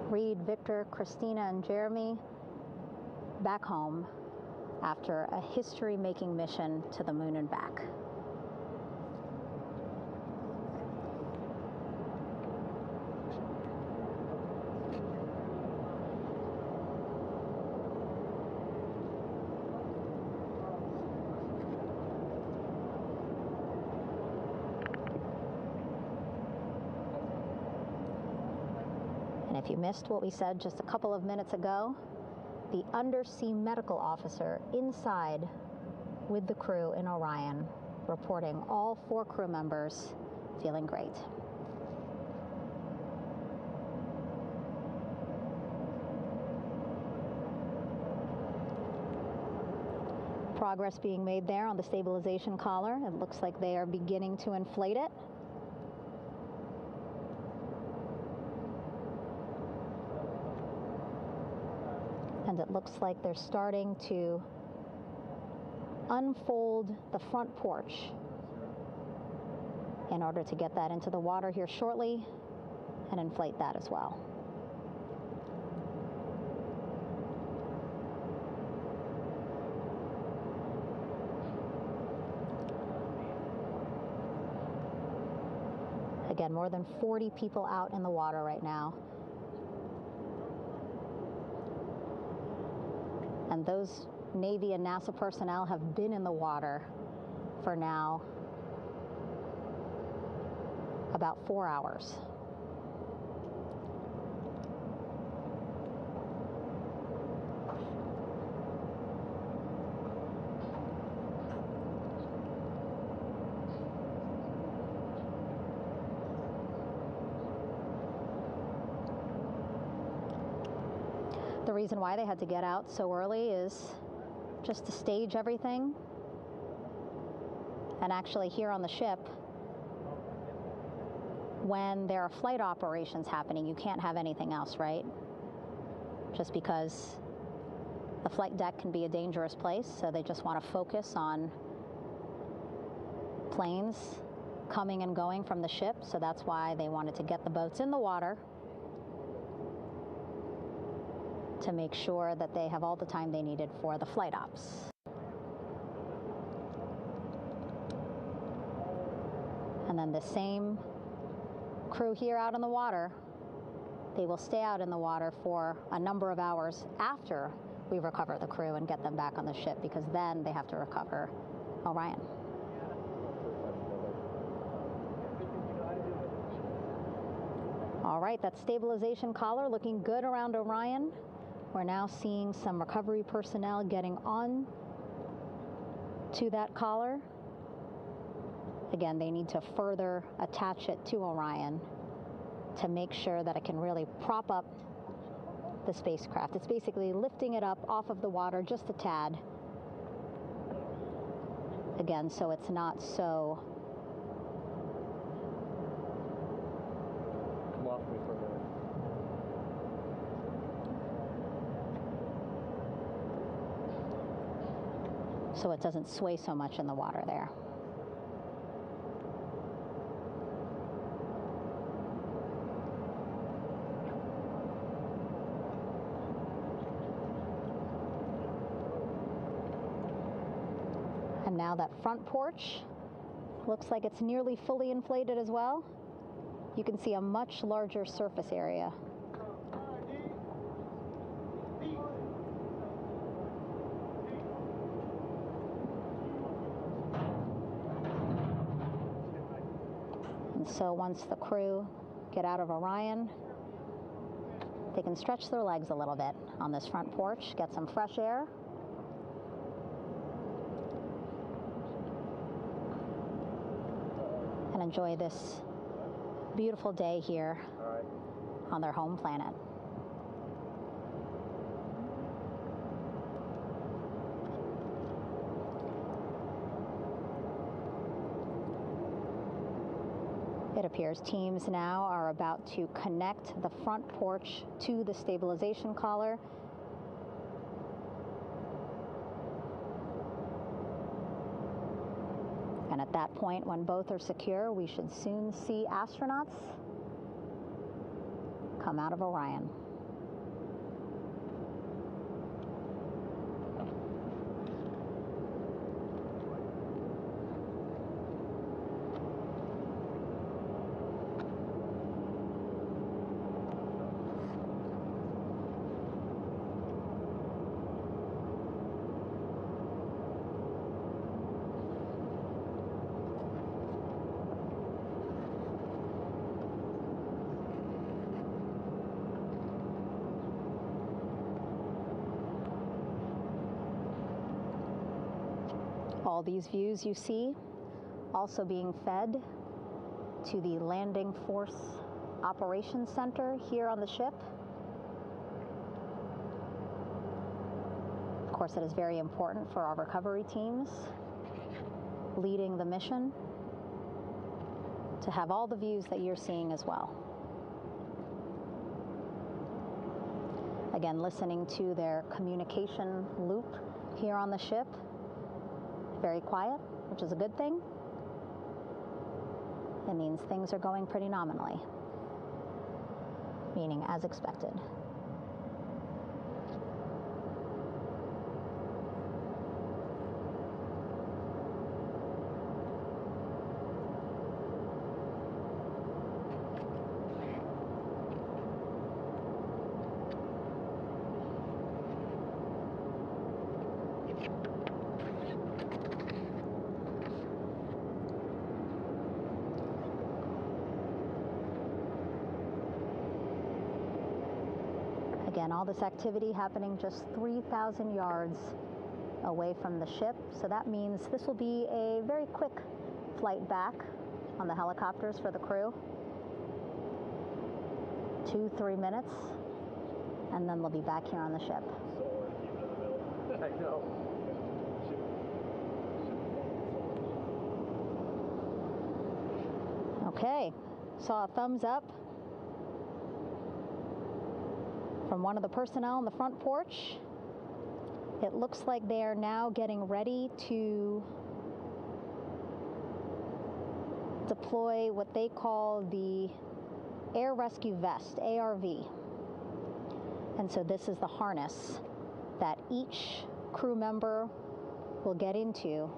Reid, Victor, Christina, and Jeremy back home after a history-making mission to the moon and back. If you missed what we said just a couple of minutes ago, the undersea medical officer inside with the crew in Orion reporting all 4 crew members feeling great. Progress being made there on the stabilization collar. It looks like they are beginning to inflate it. And it looks like they're starting to unfold the front porch in order to get that into the water here shortly and inflate that as well. Again, more than 40 people out in the water right now. And those Navy and NASA personnel have been in the water for now about 4 hours. The reason why they had to get out so early is just to stage everything. And actually here on the ship, when there are flight operations happening, you can't have anything else, right? Just because the flight deck can be a dangerous place, so they just want to focus on planes coming and going from the ship, so that's why they wanted to get the boats in the water to make sure that they have all the time they needed for the flight ops. And then the same crew here out in the water, they will stay out in the water for a number of hours after we recover the crew and get them back on the ship, because then they have to recover Orion. All right, that stabilization collar looking good around Orion. We're now seeing some recovery personnel getting on to that collar. Again, they need to further attach it to Orion to make sure that it can really prop up the spacecraft. It's basically lifting it up off of the water just a tad. Again, so it's not so... Come off me for a minute. So it doesn't sway so much in the water there. And now that front porch looks like it's nearly fully inflated as well. You can see a much larger surface area. And so once the crew get out of Orion, they can stretch their legs a little bit on this front porch, get some fresh air. And enjoy this beautiful day here on their home planet. It appears teams now are about to connect the front porch to the stabilization collar. And at that point, when both are secure, we should soon see astronauts come out of Orion. All these views you see also being fed to the Landing Force Operations Center here on the ship. Of course, it is very important for our recovery teams leading the mission to have all the views that you're seeing as well. Again, listening to their communication loop here on the ship. Very quiet, which is a good thing. It means things are going pretty nominally, meaning as expected. Again, all this activity happening just 3,000 yards away from the ship. So that means this will be a very quick flight back on the helicopters for the crew. 2-3 minutes, and then they'll be back here on the ship. I know. Okay, saw a thumbs up from one of the personnel on the front porch. It looks like they are now getting ready to deploy what they call the Air Rescue Vest, ARV. And so this is the harness that each crew member will get into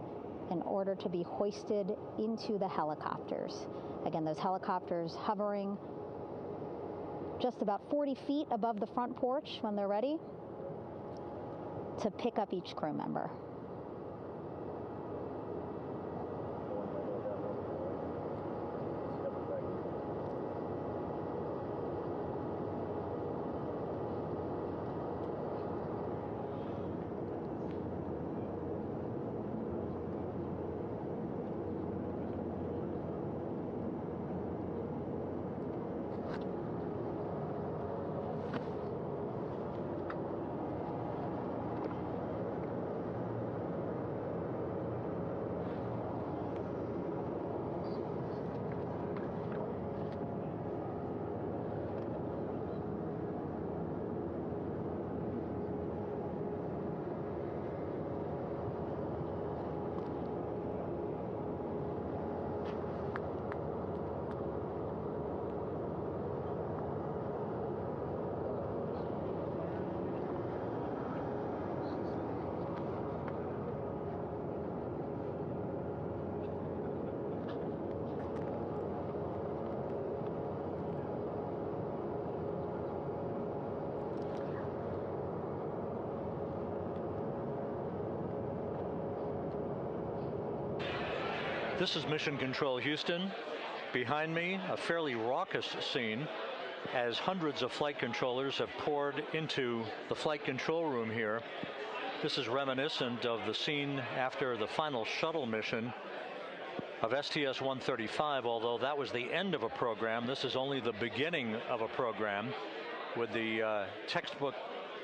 in order to be hoisted into the helicopters. Again, those helicopters hovering just about 40 feet above the front porch when they're ready to pick up each crew member. This is Mission Control Houston. Behind me, a fairly raucous scene as hundreds of flight controllers have poured into the flight control room here. This is reminiscent of the scene after the final shuttle mission of STS-135, although that was the end of a program. This is only the beginning of a program with the textbook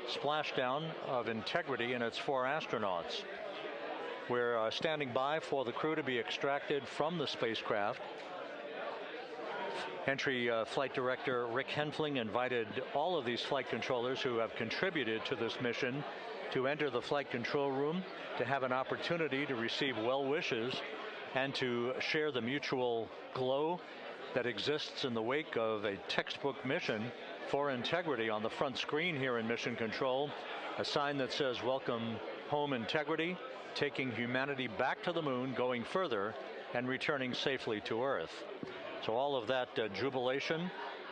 splashdown of Integrity and its 4 astronauts. We're standing by for the crew to be extracted from the spacecraft. Entry Flight Director Rick Henfling invited all of these flight controllers who have contributed to this mission to enter the flight control room to have an opportunity to receive well wishes and to share the mutual glow that exists in the wake of a textbook mission for Integrity. On the front screen here in Mission Control, a sign that says "Welcome Home, Integrity," taking humanity back to the moon, going further, and returning safely to Earth. So all of that jubilation,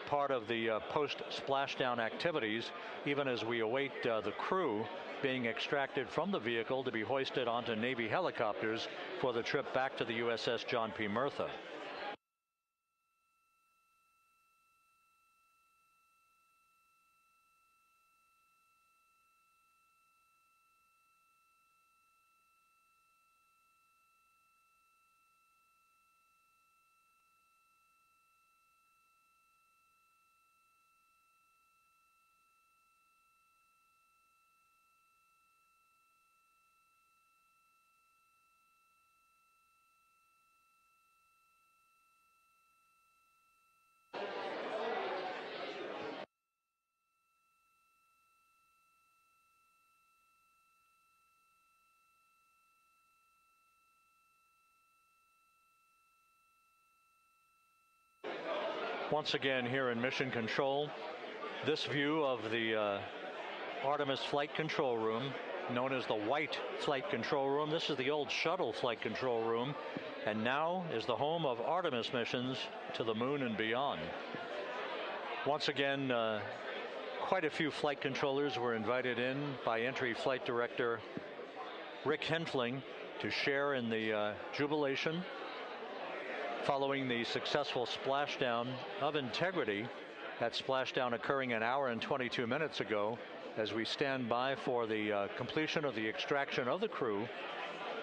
part of the post-splashdown activities, even as we await the crew being extracted from the vehicle to be hoisted onto Navy helicopters for the trip back to the USS John P. Murtha. Once again here in Mission Control, this view of the Artemis Flight Control Room, known as the White Flight Control Room. This is the old shuttle flight control room, and now is the home of Artemis missions to the moon and beyond. Once again, quite a few flight controllers were invited in by Entry Flight Director Rick Henfling to share in the jubilation following the successful splashdown of Integrity. That splashdown occurring an hour and 22 minutes ago, as we stand by for the completion of the extraction of the crew,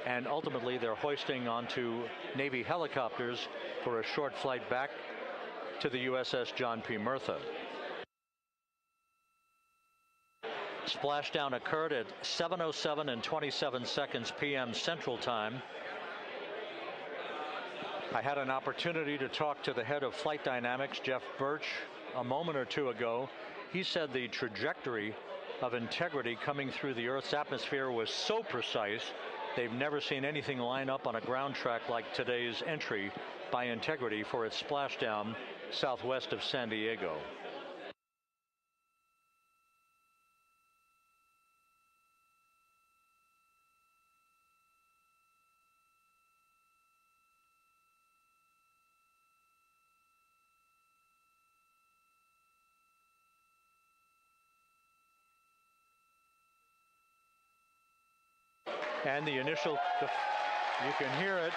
and ultimately their hoisting onto Navy helicopters for a short flight back to the USS John P. Murtha. Splashdown occurred at 7:07 and 27 seconds p.m. Central Time. I had an opportunity to talk to the head of flight dynamics, Jeff Birch, a moment or two ago. He said the trajectory of Integrity coming through the Earth's atmosphere was so precise, they've never seen anything line up on a ground track like today's entry by Integrity for its splashdown southwest of San Diego. And the initial, you can hear it.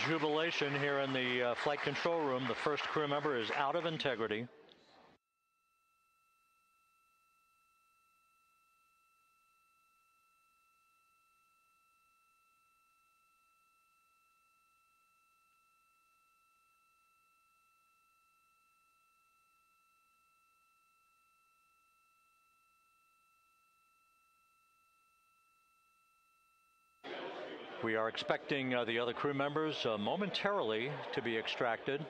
Jubilation here in the flight control room. The first crew member is out of Integrity. We are expecting the other crew members momentarily to be extracted.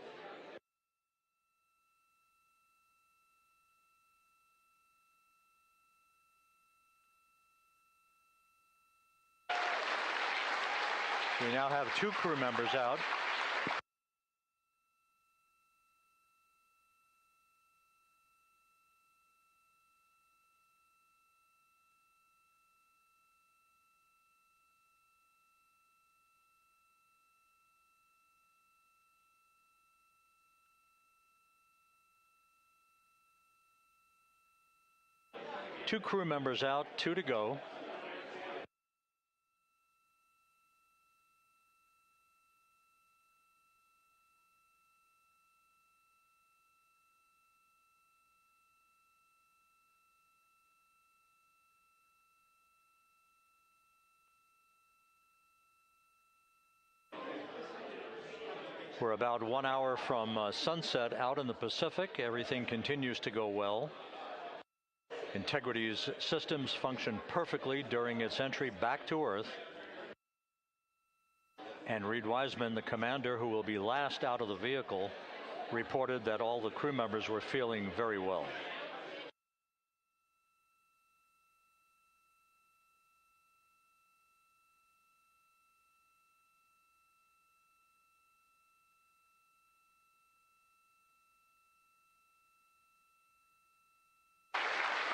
We now have 2 crew members out. Two crew members out, 2 to go. We're about 1 hour from sunset out in the Pacific. Everything continues to go well. Integrity's systems function perfectly during its entry back to Earth. And Reid Wiseman, the commander who will be last out of the vehicle, reported that all the crew members were feeling very well.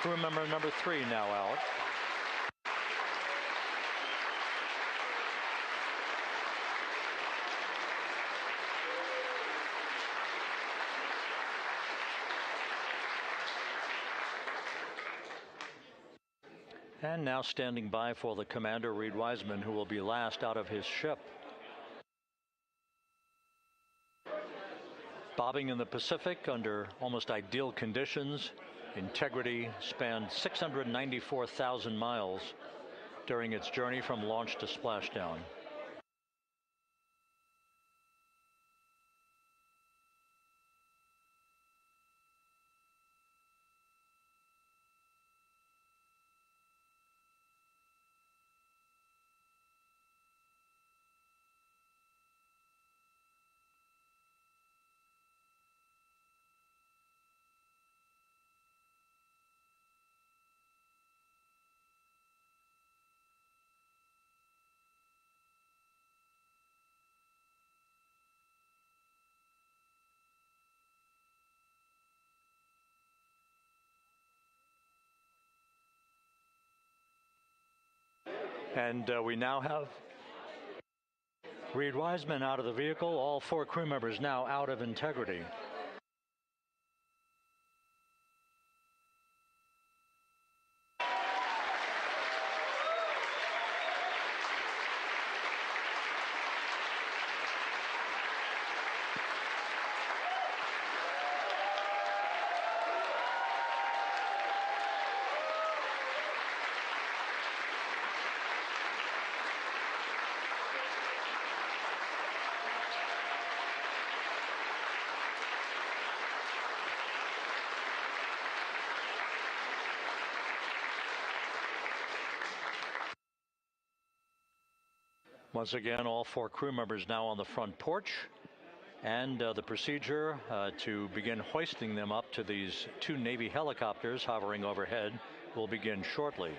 Crew member number 3 now out. And now standing by for the commander, Reid Wiseman, who will be last out of his ship. Bobbing in the Pacific under almost ideal conditions, Integrity spanned 694,000 miles during its journey from launch to splashdown. And we now have Reid Wiseman out of the vehicle, all 4 crew members now out of Integrity. Once again, all 4 crew members now on the front porch, and the procedure to begin hoisting them up to these 2 Navy helicopters hovering overhead will begin shortly.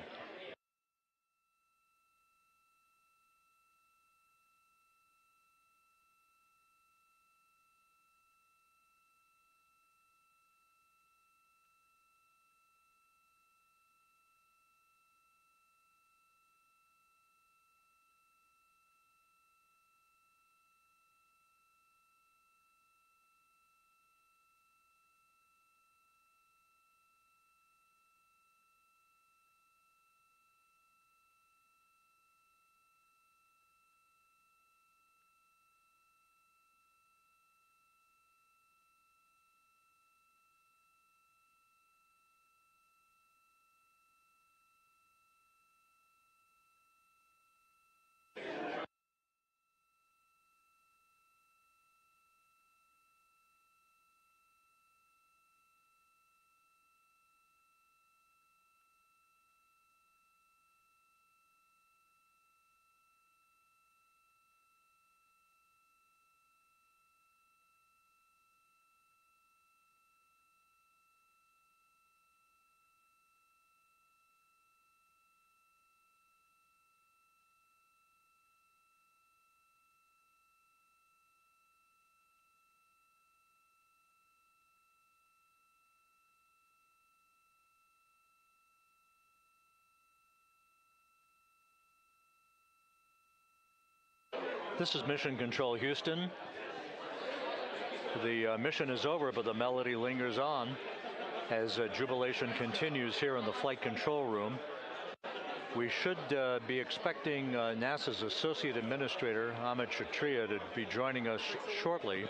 This is Mission Control Houston. The mission is over, but the melody lingers on as jubilation continues here in the flight control room. We should be expecting NASA's Associate Administrator, Amit Kshatriya, to be joining us shortly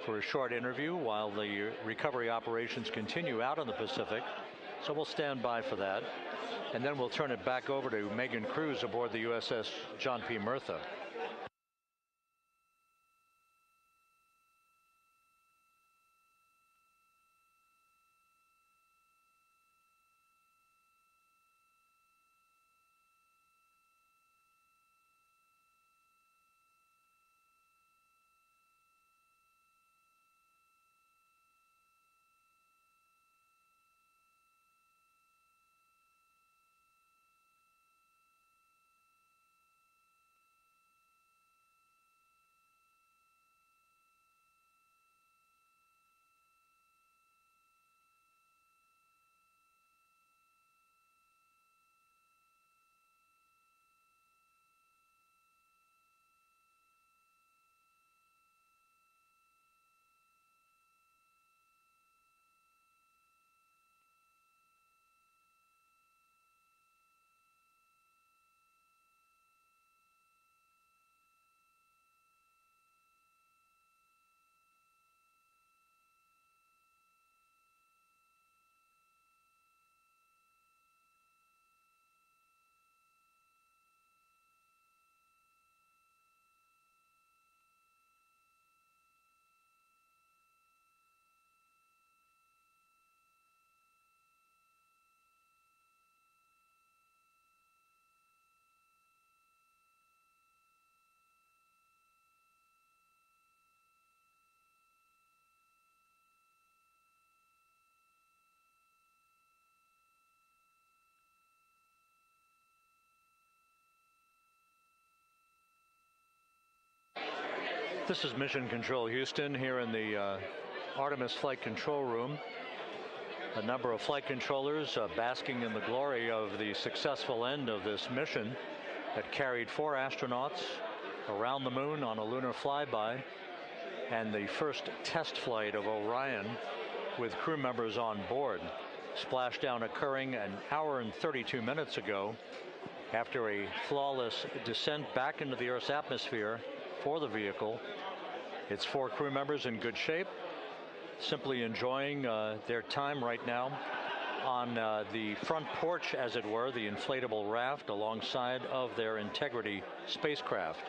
for a short interview while the recovery operations continue out in the Pacific. So we'll stand by for that. And then we'll turn it back over to Megan Cruz aboard the USS John P. Murtha. This is Mission Control Houston here in the Artemis Flight Control Room. A number of flight controllers basking in the glory of the successful end of this mission that carried 4 astronauts around the moon on a lunar flyby, and the first test flight of Orion with crew members on board. Splashdown occurring an hour and 32 minutes ago after a flawless descent back into the Earth's atmosphere for the vehicle. Its 4 crew members in good shape, simply enjoying their time right now on the front porch, as it were, the inflatable raft alongside of their Integrity spacecraft.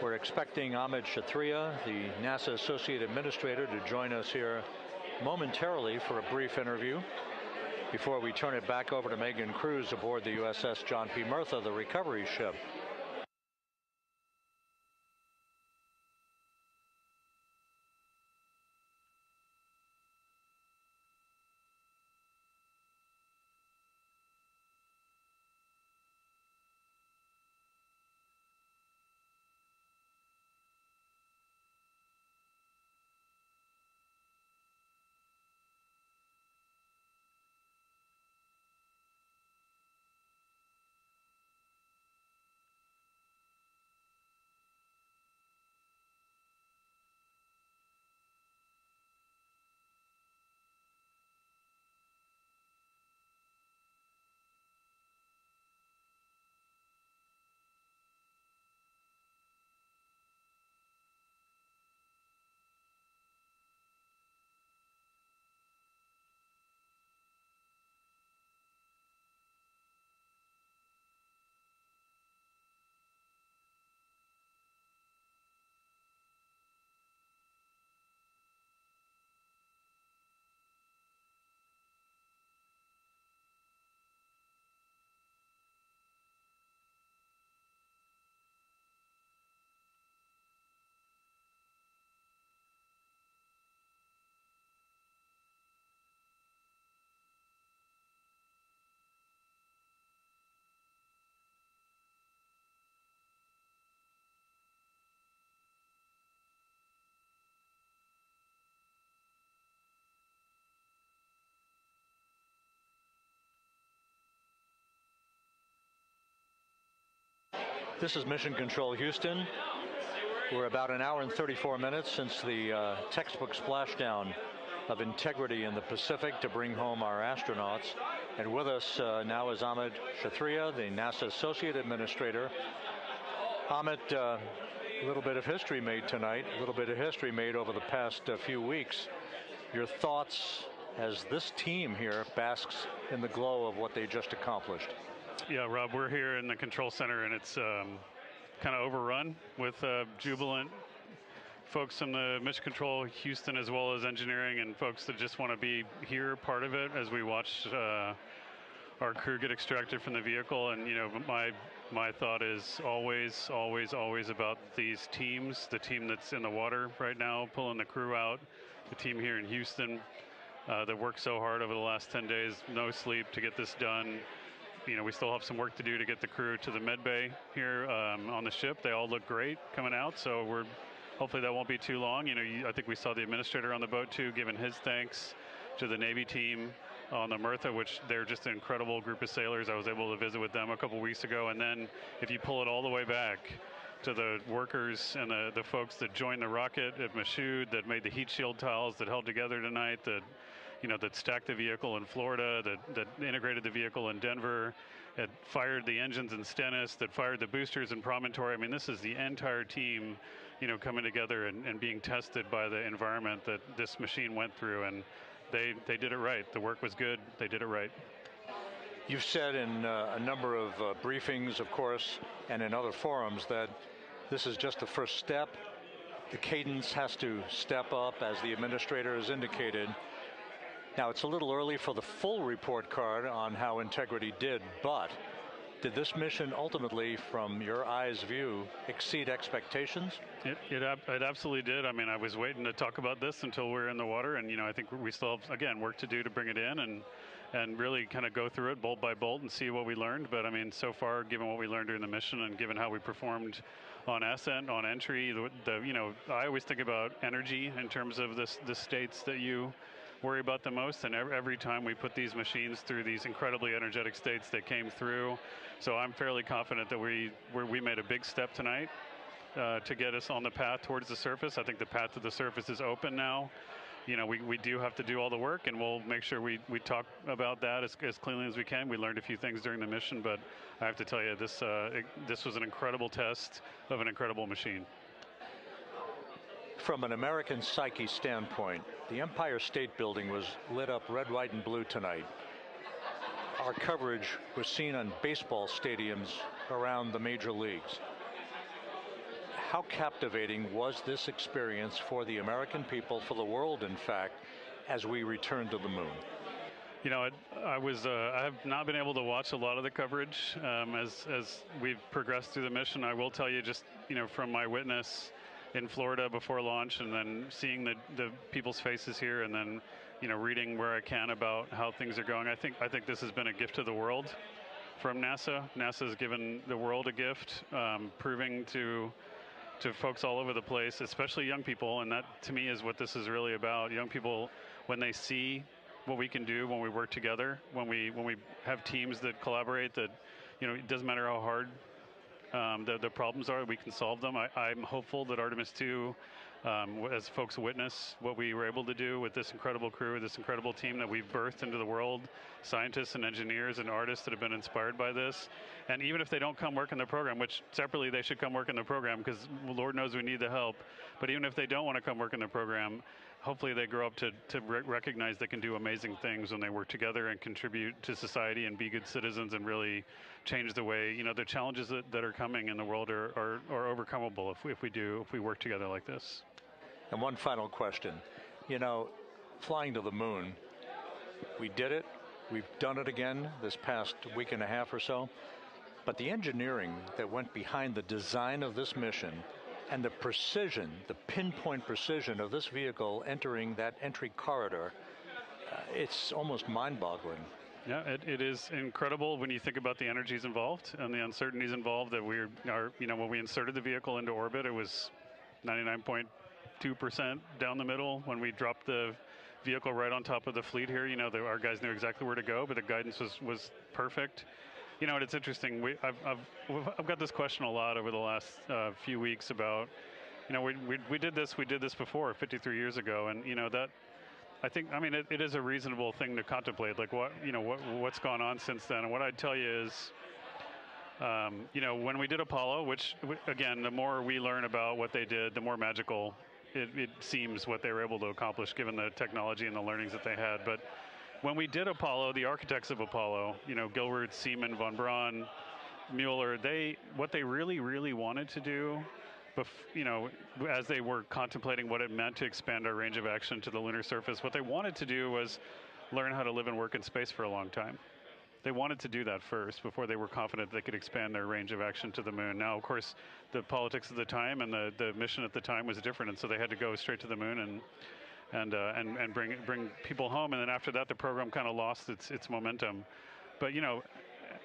We're expecting Amit Kshatriya, the NASA Associate Administrator, to join us here momentarily for a brief interview before we turn it back over to Megan Cruz aboard the USS John P. Murtha, the recovery ship. This is Mission Control Houston. We're about an hour and 34 minutes since the textbook splashdown of Integrity in the Pacific to bring home our astronauts. And with us now is Amit Kshatriya, the NASA Associate Administrator. Amit, a little bit of history made tonight, a little bit of history made over the past few weeks. Your thoughts as this team here basks in the glow of what they just accomplished? Yeah, Rob, we're here in the control center, and it's kind of overrun with jubilant folks from the Mission Control Houston, as well as engineering, and folks that just want to be here, part of it, as we watch our crew get extracted from the vehicle. And, you know, my thought is always about these teams, the team that's in the water right now, pulling the crew out, the team here in Houston that worked so hard over the last 10 days, no sleep to get this done. You know, we still have some work to do to get the crew to the med bay here on the ship. They all look great coming out, so hopefully that won't be too long. You know, I think we saw the administrator on the boat too, giving his thanks to the Navy team on the Murtha, which they're just an incredible group of sailors. I was able to visit with them a couple weeks ago. And then if you pull it all the way back to the workers and the folks that joined the rocket at Michoud, that made the heat shield tiles that held together tonight, that stacked the vehicle in Florida, that integrated the vehicle in Denver, that fired the engines in Stennis, that fired the boosters in Promontory. I mean, this is the entire team, you know, coming together and being tested by the environment that this machine went through, and they did it right. The work was good. They did it right. You've said in a number of briefings, of course, and in other forums that this is just the first step. The cadence has to step up, as the administrator has indicated. Now, it's a little early for the full report card on how Integrity did, but did this mission ultimately, from your eyes view, exceed expectations? It absolutely did. I mean, I was waiting to talk about this until we're in the water, and, you know, I think we still have, again, work to do to bring it in and really kind of go through it bolt by bolt and see what we learned. But, I mean, so far, given what we learned during the mission and given how we performed on ascent, on entry, you know, I always think about energy in terms of the states that you worry about the most, and every time we put these machines through these incredibly energetic states, they came through. So I'm fairly confident that we made a big step tonight to get us on the path towards the surface. I think the path to the surface is open now. You know, we do have to do all the work, and we'll make sure we talk about that as cleanly as we can. We learned a few things during the mission, but I have to tell you, this was an incredible test of an incredible machine. From an American psyche standpoint, the Empire State Building was lit up red, white, and blue tonight. Our coverage was seen on baseball stadiums around the major leagues. How captivating was this experience for the American people, for the world, in fact, as we returned to the moon? You know, I have not been able to watch a lot of the coverage as we've progressed through the mission. I will tell you, just, you know, from my witness in Florida before launch, and then seeing the people's faces here, and then, you know, reading where I can about how things are going. I think this has been a gift to the world from NASA. NASA has given the world a gift, proving to folks all over the place, especially young people, and that to me is what this is really about. Young people, when they see what we can do when we work together, when we have teams that collaborate, that, you know, it doesn't matter how hard the problems are, we can solve them. I'm hopeful that Artemis II, as folks witness what we were able to do with this incredible crew, this incredible team that we've birthed into the world, scientists and engineers and artists that have been inspired by this. And even if they don't come work in the program, which separately they should come work in the program, because Lord knows we need the help, but even if they don't want to come work in the program, hopefully they grow up to recognize they can do amazing things when they work together and contribute to society and be good citizens and really change the way, you know, the challenges that are coming in the world are overcomable if we work together like this. And one final question. You know, flying to the moon, we did it. We've done it again this past week and a half or so. But the engineering that went behind the design of this mission and the precision, the pinpoint precision of this vehicle entering that entry corridor, it's almost mind-boggling. Yeah, it is incredible when you think about the energies involved and the uncertainties involved. That when we inserted the vehicle into orbit, it was 99.2% down the middle. When we dropped the vehicle right on top of the fleet here, you know, our guys knew exactly where to go, but the guidance was perfect. You know, and it's interesting. I've got this question a lot over the last few weeks about, you know, we did this before 53 years ago, and you know that. I think, I mean, it is a reasonable thing to contemplate, like what's gone on since then. And what I'd tell you is, you know, when we did Apollo, which again, the more we learn about what they did, the more magical it seems what they were able to accomplish given the technology and the learnings that they had. But when we did Apollo, the architects of Apollo, you know, Gilbert, Seaman, von Braun, Mueller, what they really wanted to do, you know, as they were contemplating what it meant to expand our range of action to the lunar surface, what they wanted to do was learn how to live and work in space for a long time. They wanted to do that first before they were confident they could expand their range of action to the moon. Now, of course, the politics of the time and the mission at the time was different, and so they had to go straight to the moon and bring people home. And then after that, the program kind of lost its momentum. But you know,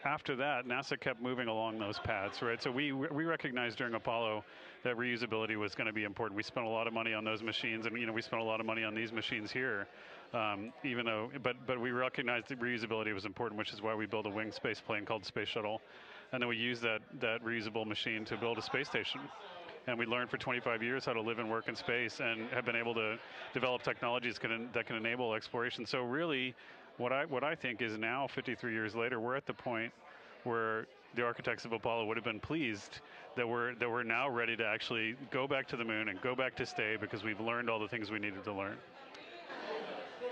after that, NASA kept moving along those paths, right? So we recognized during Apollo that reusability was going to be important. We spent a lot of money on those machines, and you know, we spent a lot of money on these machines here. Even though, but we recognized that reusability was important, which is why we built a winged space plane called Space Shuttle, and then we used that reusable machine to build a space station. And we learned for 25 years how to live and work in space, and have been able to develop technologies that can enable exploration. So really, what I think is now, 53 years later, we're at the point where the architects of Apollo would have been pleased that we're now ready to actually go back to the moon and go back to stay, because we've learned all the things we needed to learn.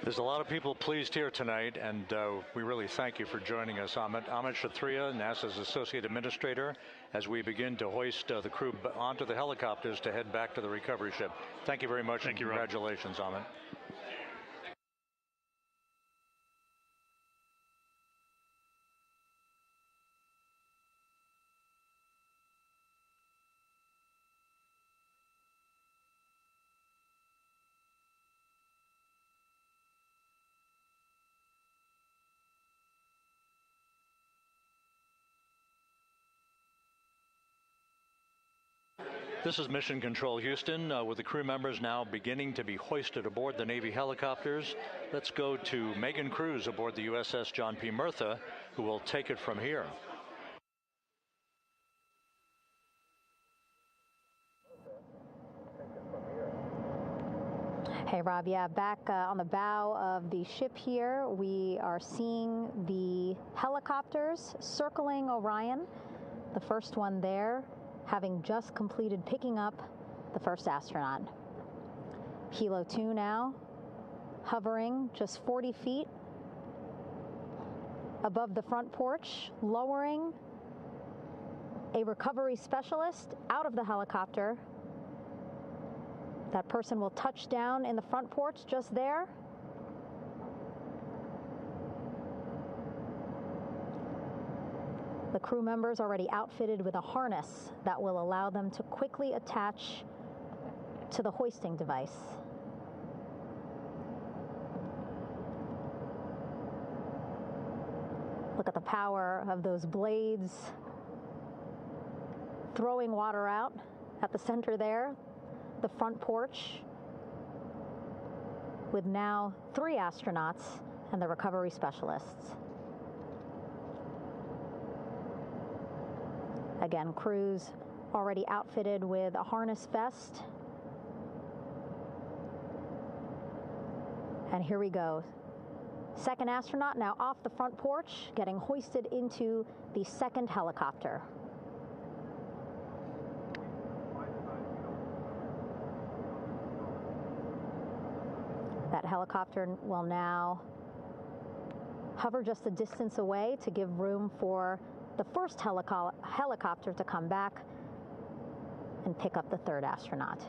There's a lot of people pleased here tonight, and we really thank you for joining us, Amit. Amit Kshatriya, NASA's Associate Administrator, as we begin to hoist the crew onto the helicopters to head back to the recovery ship. Thank you very much. Thank you, congratulations, Amit. This is Mission Control Houston, with the crew members now beginning to be hoisted aboard the Navy helicopters. Let's go to Megan Cruz aboard the USS John P. Murtha, who will take it from here. Hey, Rob. Yeah, back on the bow of the ship here, we are seeing the helicopters circling Orion. The first one there, having just completed picking up the first astronaut. Helo 2 now, hovering just 40 feet above the front porch, lowering a recovery specialist out of the helicopter. That person will touch down in the front porch just there. The crew members already outfitted with a harness that will allow them to quickly attach to the hoisting device. Look at the power of those blades throwing water out at the center there, the front porch, with now 3 astronauts and the recovery specialists. Again, crews already outfitted with a harness vest. And here we go. Second astronaut now off the front porch, getting hoisted into the second helicopter. That helicopter will now hover just a distance away to give room for the first helicopter to come back and pick up the third astronaut.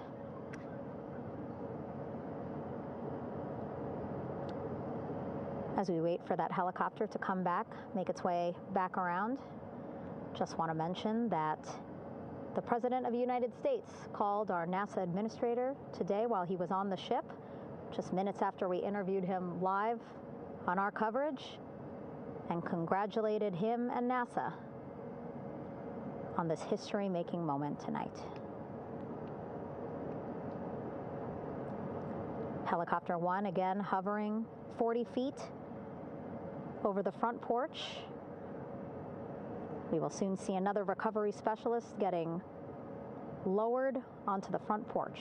As we wait for that helicopter to come back, make its way back around, just want to mention that the President of the United States called our NASA administrator today while he was on the ship, just minutes after we interviewed him live on our coverage, and congratulated him and NASA on this history-making moment tonight. Helicopter 1 again hovering 40 feet over the front porch. We will soon see another recovery specialist getting lowered onto the front porch.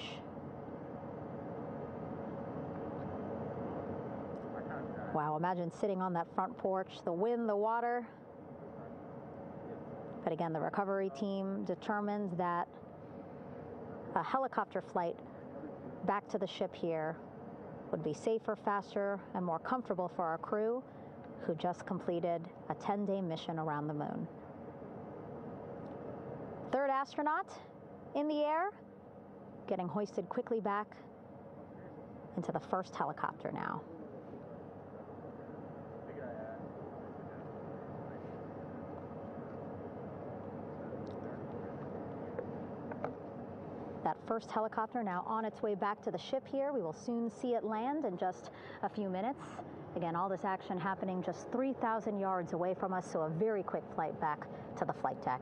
Wow, imagine sitting on that front porch, the wind, the water. But again, the recovery team determined that a helicopter flight back to the ship here would be safer, faster, and more comfortable for our crew who just completed a 10-day mission around the moon. Third astronaut in the air, getting hoisted quickly back into the first helicopter now. That first helicopter now on its way back to the ship here. We will soon see it land in just a few minutes. Again, all this action happening just 3,000 yards away from us, so a very quick flight back to the flight deck.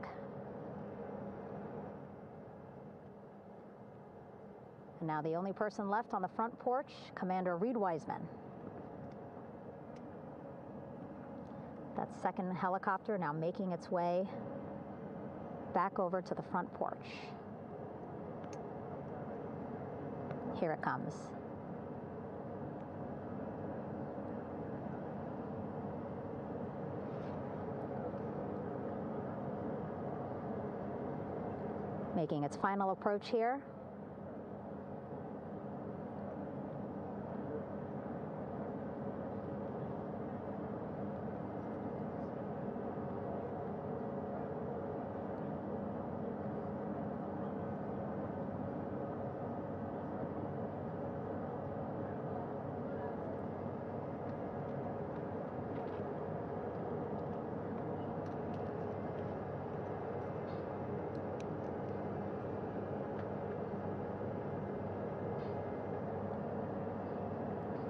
And now the only person left on the front porch, Commander Reid Wiseman. That second helicopter now making its way back over to the front porch. Here it comes. Making its final approach here.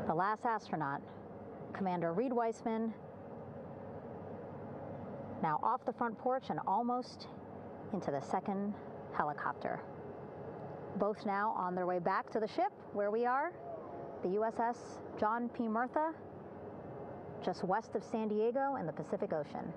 The last astronaut, Commander Reid Wiseman, now off the front porch and almost into the second helicopter. Both now on their way back to the ship where we are, the USS John P. Murtha, just west of San Diego in the Pacific Ocean.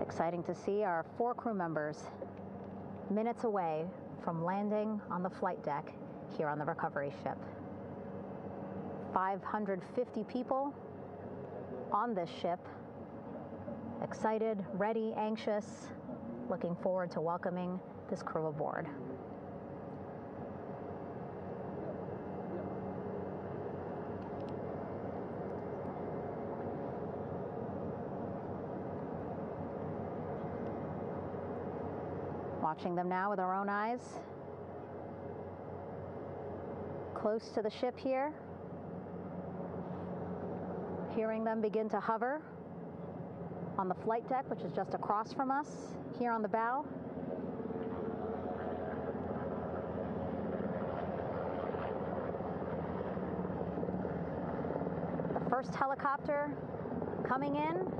Exciting to see our 4 crew members minutes away from landing on the flight deck here on the recovery ship. 550 people on this ship, excited, ready, anxious, looking forward to welcoming this crew aboard. Watching them now with our own eyes. Close to the ship here. Hearing them begin to hover on the flight deck, which is just across from us, here on the bow. The first helicopter coming in.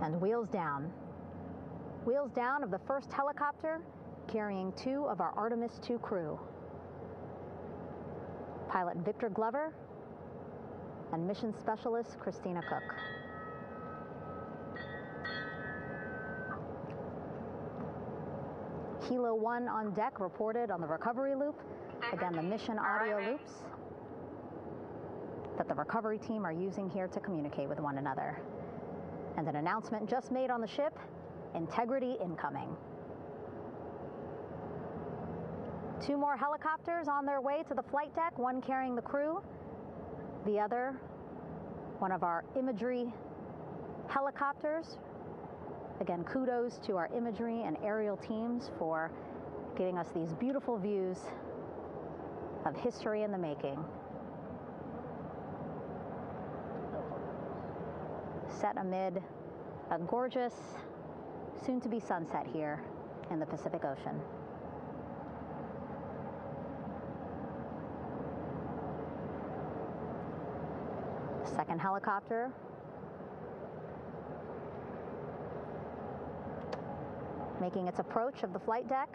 And wheels down. Wheels down of the first helicopter carrying 2 of our Artemis II crew. Pilot Victor Glover and mission specialist Christina Koch. Kilo 1 on deck reported on the recovery loop. Again, the mission audio loops that the recovery team are using here to communicate with one another. And an announcement just made on the ship, integrity incoming. 2 more helicopters on their way to the flight deck, one carrying the crew, the other, one of our imagery helicopters. Again, kudos to our imagery and aerial teams for giving us these beautiful views of history in the making. Set amid a gorgeous, soon-to-be sunset here in the Pacific Ocean. Second helicopter making its approach of the flight deck.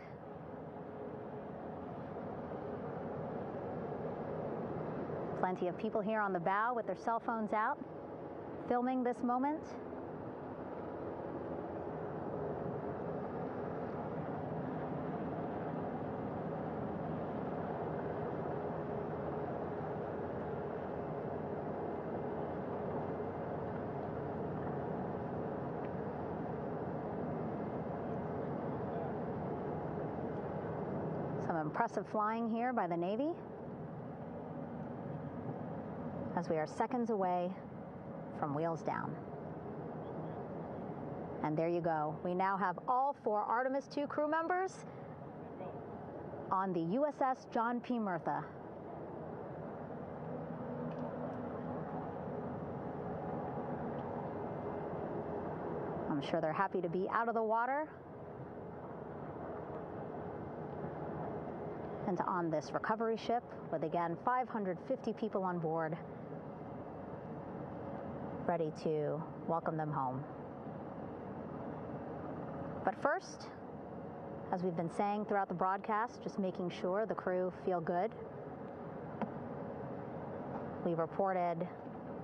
Plenty of people here on the bow with their cell phones out, filming this moment. Some impressive flying here by the Navy, as we are seconds away from wheels down. And there you go. We now have all 4 Artemis II crew members on the USS John P. Murtha. I'm sure they're happy to be out of the water and on this recovery ship with, again, 550 people on board, ready to welcome them home. But first, as we've been saying throughout the broadcast, just making sure the crew feel good. We reported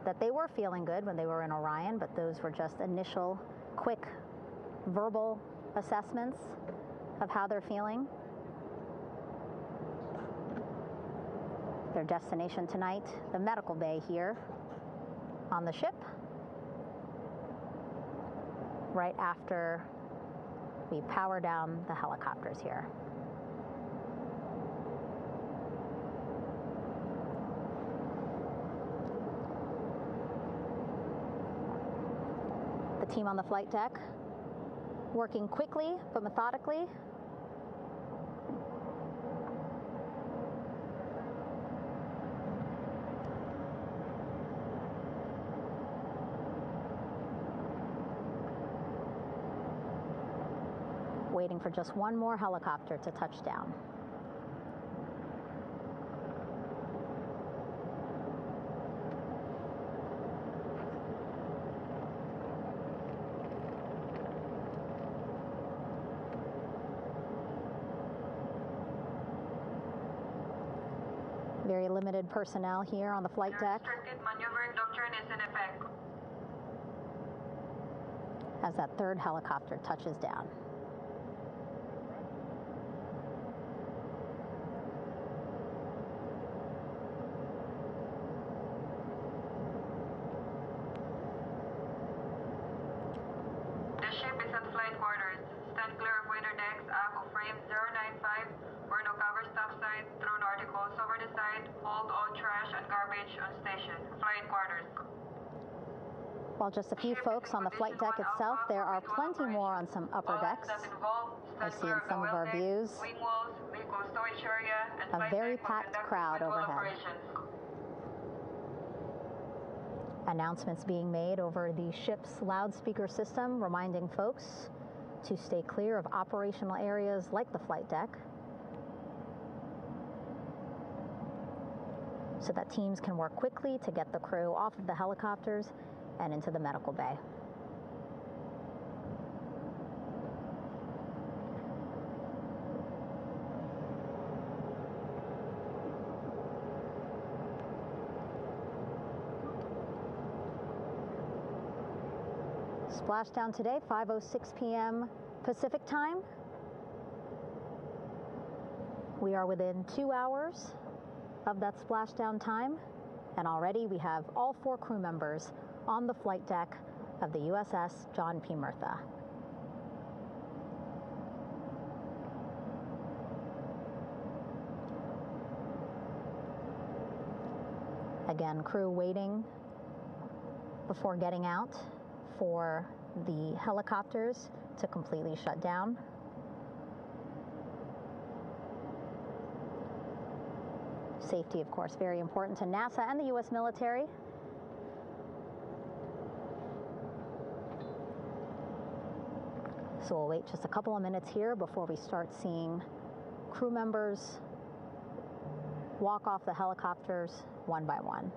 that they were feeling good when they were in Orion, but those were just initial, quick, verbal assessments of how they're feeling. Their destination tonight, the medical bay here on the ship, right after we power down the helicopters here. The team on the flight deck working quickly but methodically. Waiting for just one more helicopter to touch down. Very limited personnel here on the flight deck. Restricted maneuvering doctrine is in effect. As that third helicopter touches down. The ship is at flight quarters. Stand clear of waiter decks, aft of frame 095. Burn no cover stop side. Throw no articles over the side. Hold all trash and garbage on station. Flight quarters. While just a few folks on the flight deck itself, there are plenty more on some upper decks. I see in some of our views a very packed crowd overhead. Announcements being made over the ship's loudspeaker system, reminding folks to stay clear of operational areas like the flight deck, so that teams can work quickly to get the crew off of the helicopters and into the medical bay. Splashdown today, 5:06 p.m. Pacific time. We are within 2 hours of that splashdown time, and already we have all 4 crew members on the flight deck of the USS John P. Murtha. Again, crew waiting before getting out for the helicopters to completely shut down. Safety, of course, very important to NASA and the U.S. military. So we'll wait just a couple of minutes here before we start seeing crew members walk off the helicopters one by one.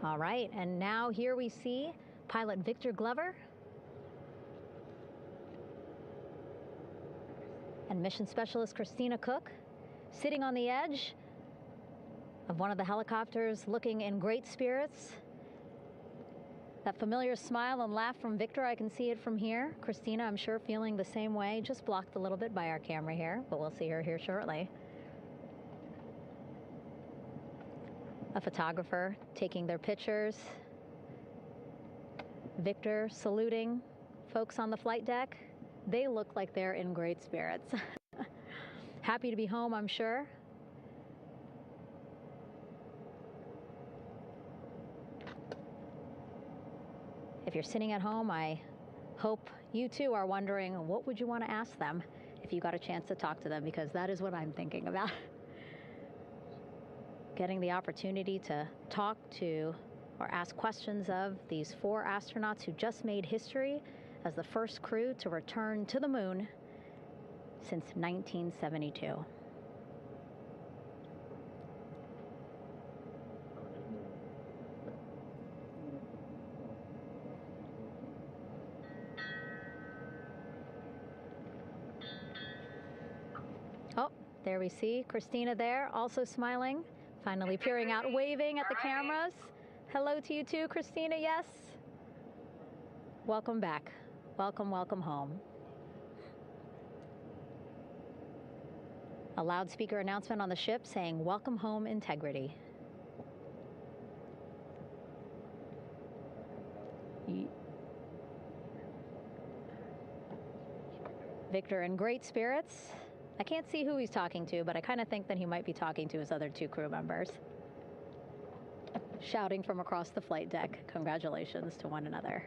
All right, and now here we see pilot Victor Glover and mission specialist Christina Koch sitting on the edge of one of the helicopters, looking in great spirits. That familiar smile and laugh from Victor, I can see it from here. Christina, I'm sure, feeling the same way, just blocked a little bit by our camera here, but we'll see her here shortly. A photographer taking their pictures. Victor saluting folks on the flight deck. They look like they're in great spirits. Happy to be home, I'm sure. If you're sitting at home, I hope you too are wondering, what would you want to ask them if you got a chance to talk to them? Because that is what I'm thinking about. Getting the opportunity to talk to or ask questions of these 4 astronauts who just made history as the first crew to return to the moon since 1972. Oh, there we see Christina there, also smiling. Finally peering out, waving at the cameras. Hello to you too, Christina, yes. Welcome back. Welcome, welcome home. A loudspeaker announcement on the ship saying, "Welcome home, Integrity." Victor in great spirits. I can't see who he's talking to, but I kind of think that he might be talking to his other 2 crew members. Shouting from across the flight deck, congratulations to one another.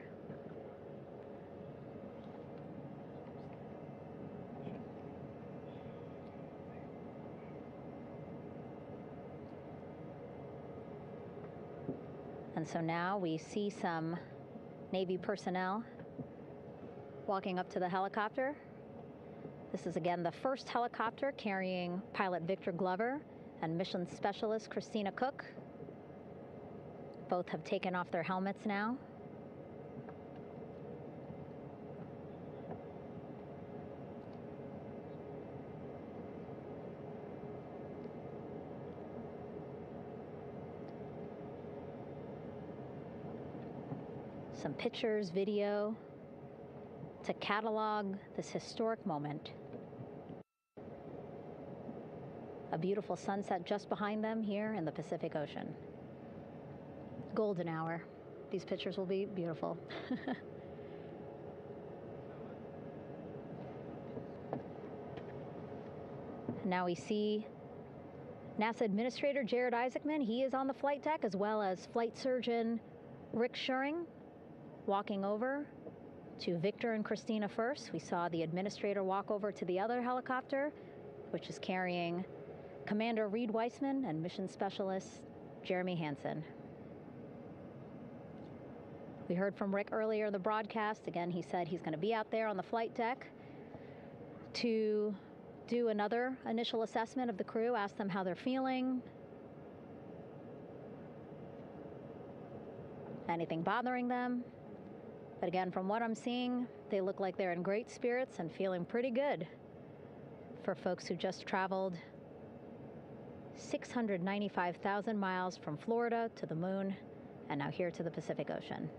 And so now we see some Navy personnel walking up to the helicopter. This is again the first helicopter carrying pilot Victor Glover and mission specialist Christina Koch. Both have taken off their helmets now. Some pictures, video to catalog this historic moment. A beautiful sunset just behind them here in the Pacific Ocean. Golden hour. These pictures will be beautiful. Now we see NASA Administrator Jared Isaacman. He is on the flight deck, as well as Flight Surgeon Rick Schuring walking over to Victor and Christina first. We saw the administrator walk over to the other helicopter, which is carrying Commander Reid Wiseman and Mission Specialist Jeremy Hansen. We heard from Rick earlier in the broadcast. Again, he said he's going to be out there on the flight deck to do another initial assessment of the crew, ask them how they're feeling, anything bothering them. But again, from what I'm seeing, they look like they're in great spirits and feeling pretty good for folks who just traveled 695,000 miles from Florida to the moon and now here to the Pacific Ocean.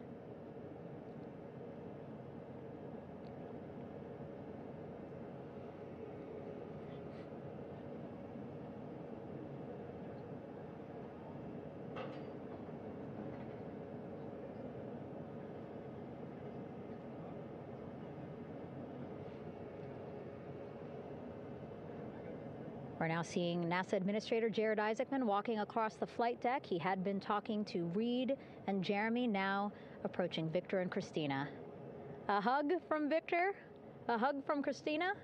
We're now seeing NASA Administrator Jared Isaacman walking across the flight deck. He had been talking to Reid and Jeremy, now approaching Victor and Christina. A hug from Victor, a hug from Christina.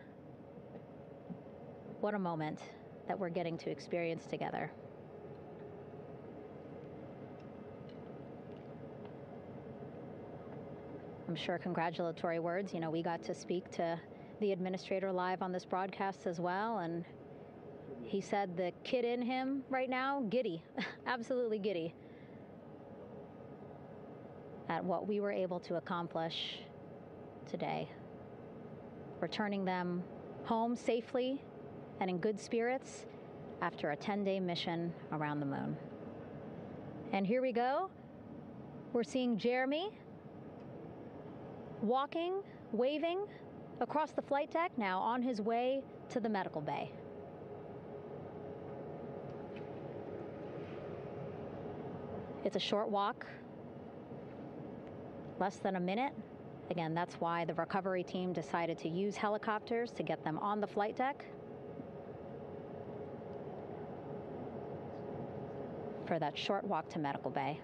What a moment that we're getting to experience together. I'm sure congratulatory words. You know, we got to speak to the administrator live on this broadcast as well, and he said the kid in him right now, giddy, absolutely giddy at what we were able to accomplish today. Returning them home safely and in good spirits after a 10-day mission around the moon. And here we go. We're seeing Jeremy walking, waving across the flight deck, now on his way to the medical bay. It's a short walk, less than a minute. Again, that's why the recovery team decided to use helicopters to get them on the flight deck for that short walk to medical bay.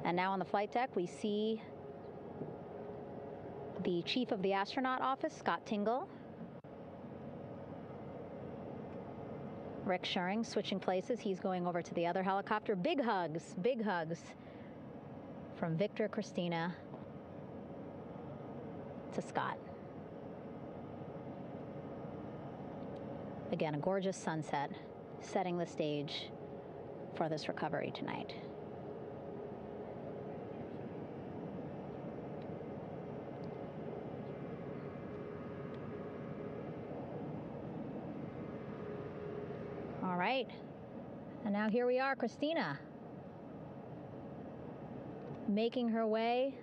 And now on the flight deck, we see the chief of the astronaut office, Scott Tingle. Rick Schuring switching places. He's going over to the other helicopter. Big hugs from Victor, Christina to Scott. Again, a gorgeous sunset setting the stage for this recovery tonight. All right, and now here we are, Christina, making her way,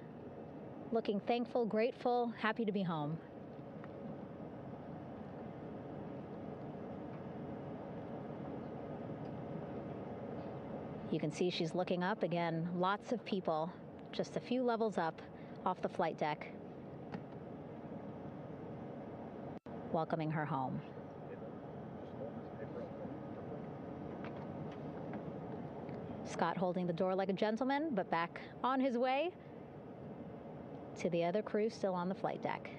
looking thankful, grateful, happy to be home. You can see she's looking up. Again, lots of people, just a few levels up off the flight deck, welcoming her home. Scott holding the door like a gentleman, but back on his way to the other crew still on the flight deck.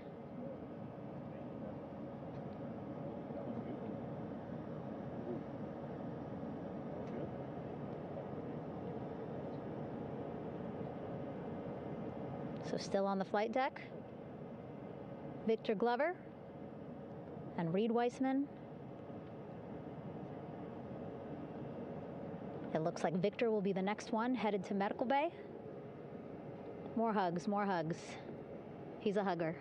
So still on the flight deck, Victor Glover and Reid Wiseman. It looks like Victor will be the next one headed to medical bay. More hugs, more hugs. He's a hugger.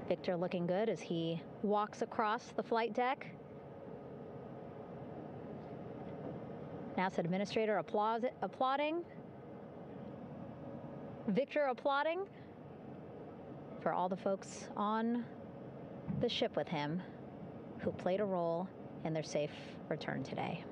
Victor looking good as he walks across the flight deck. NASA Administrator applauding. Victor applauding for all the folks on the ship with him who played a role in their safe return today.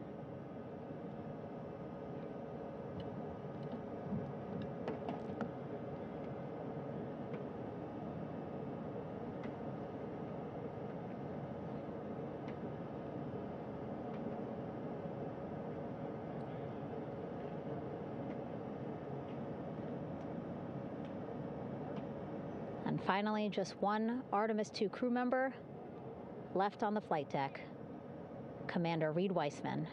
finally, just one Artemis II crew member left on the flight deck, Commander Reid Wiseman.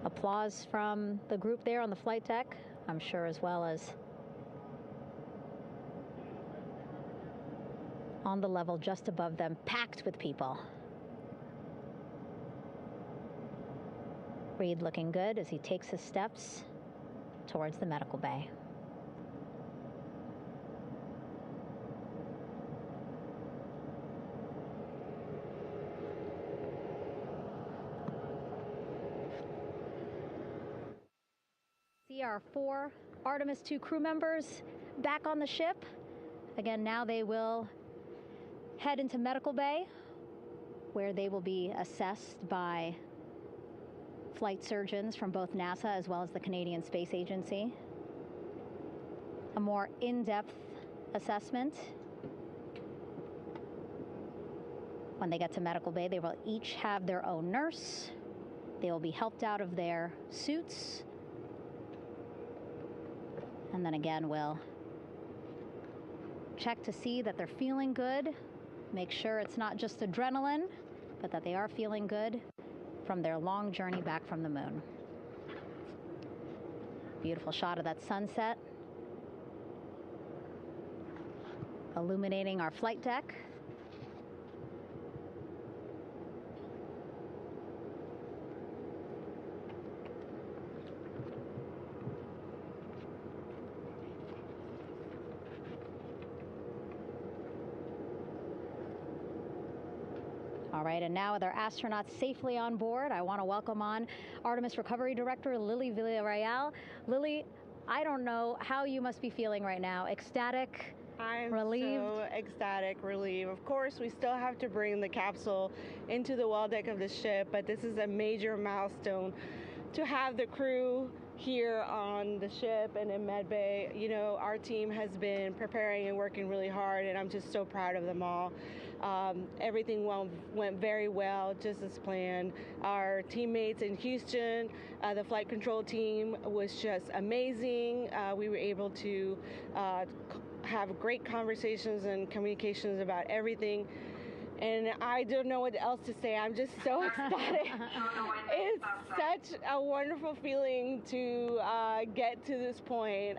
Applause from the group there on the flight deck, I'm sure, as well as on the level just above them, packed with people. Reid looking good as he takes his steps towards the medical bay. See our 4 Artemis II crew members back on the ship. Again, now they will head into medical bay, where they will be assessed by flight surgeons from both NASA as well as the Canadian Space Agency. A more in-depth assessment. When they get to medical bay, they will each have their own nurse. They will be helped out of their suits. And then again, we'll check to see that they're feeling good. Make sure it's not just adrenaline, but that they are feeling good from their long journey back from the moon. Beautiful shot of that sunset, illuminating our flight deck. All right, and now with our astronauts safely on board, I want to welcome on Artemis Recovery Director Lily Villarreal. Lily, I don't know how you must be feeling right now. Ecstatic, relieved? So ecstatic, relieved. Of course, we still have to bring the capsule into the well deck of the ship, but this is a major milestone to have the crew here on the ship and in med bay. You know, our team has been preparing and working really hard, and I'm just so proud of them all. Everything went very well, just as planned. Our teammates in Houston, the flight control team was just amazing. We were able to have great conversations and communications about everything. And I don't know what else to say. I'm just so ecstatic. It's such a wonderful feeling to get to this point.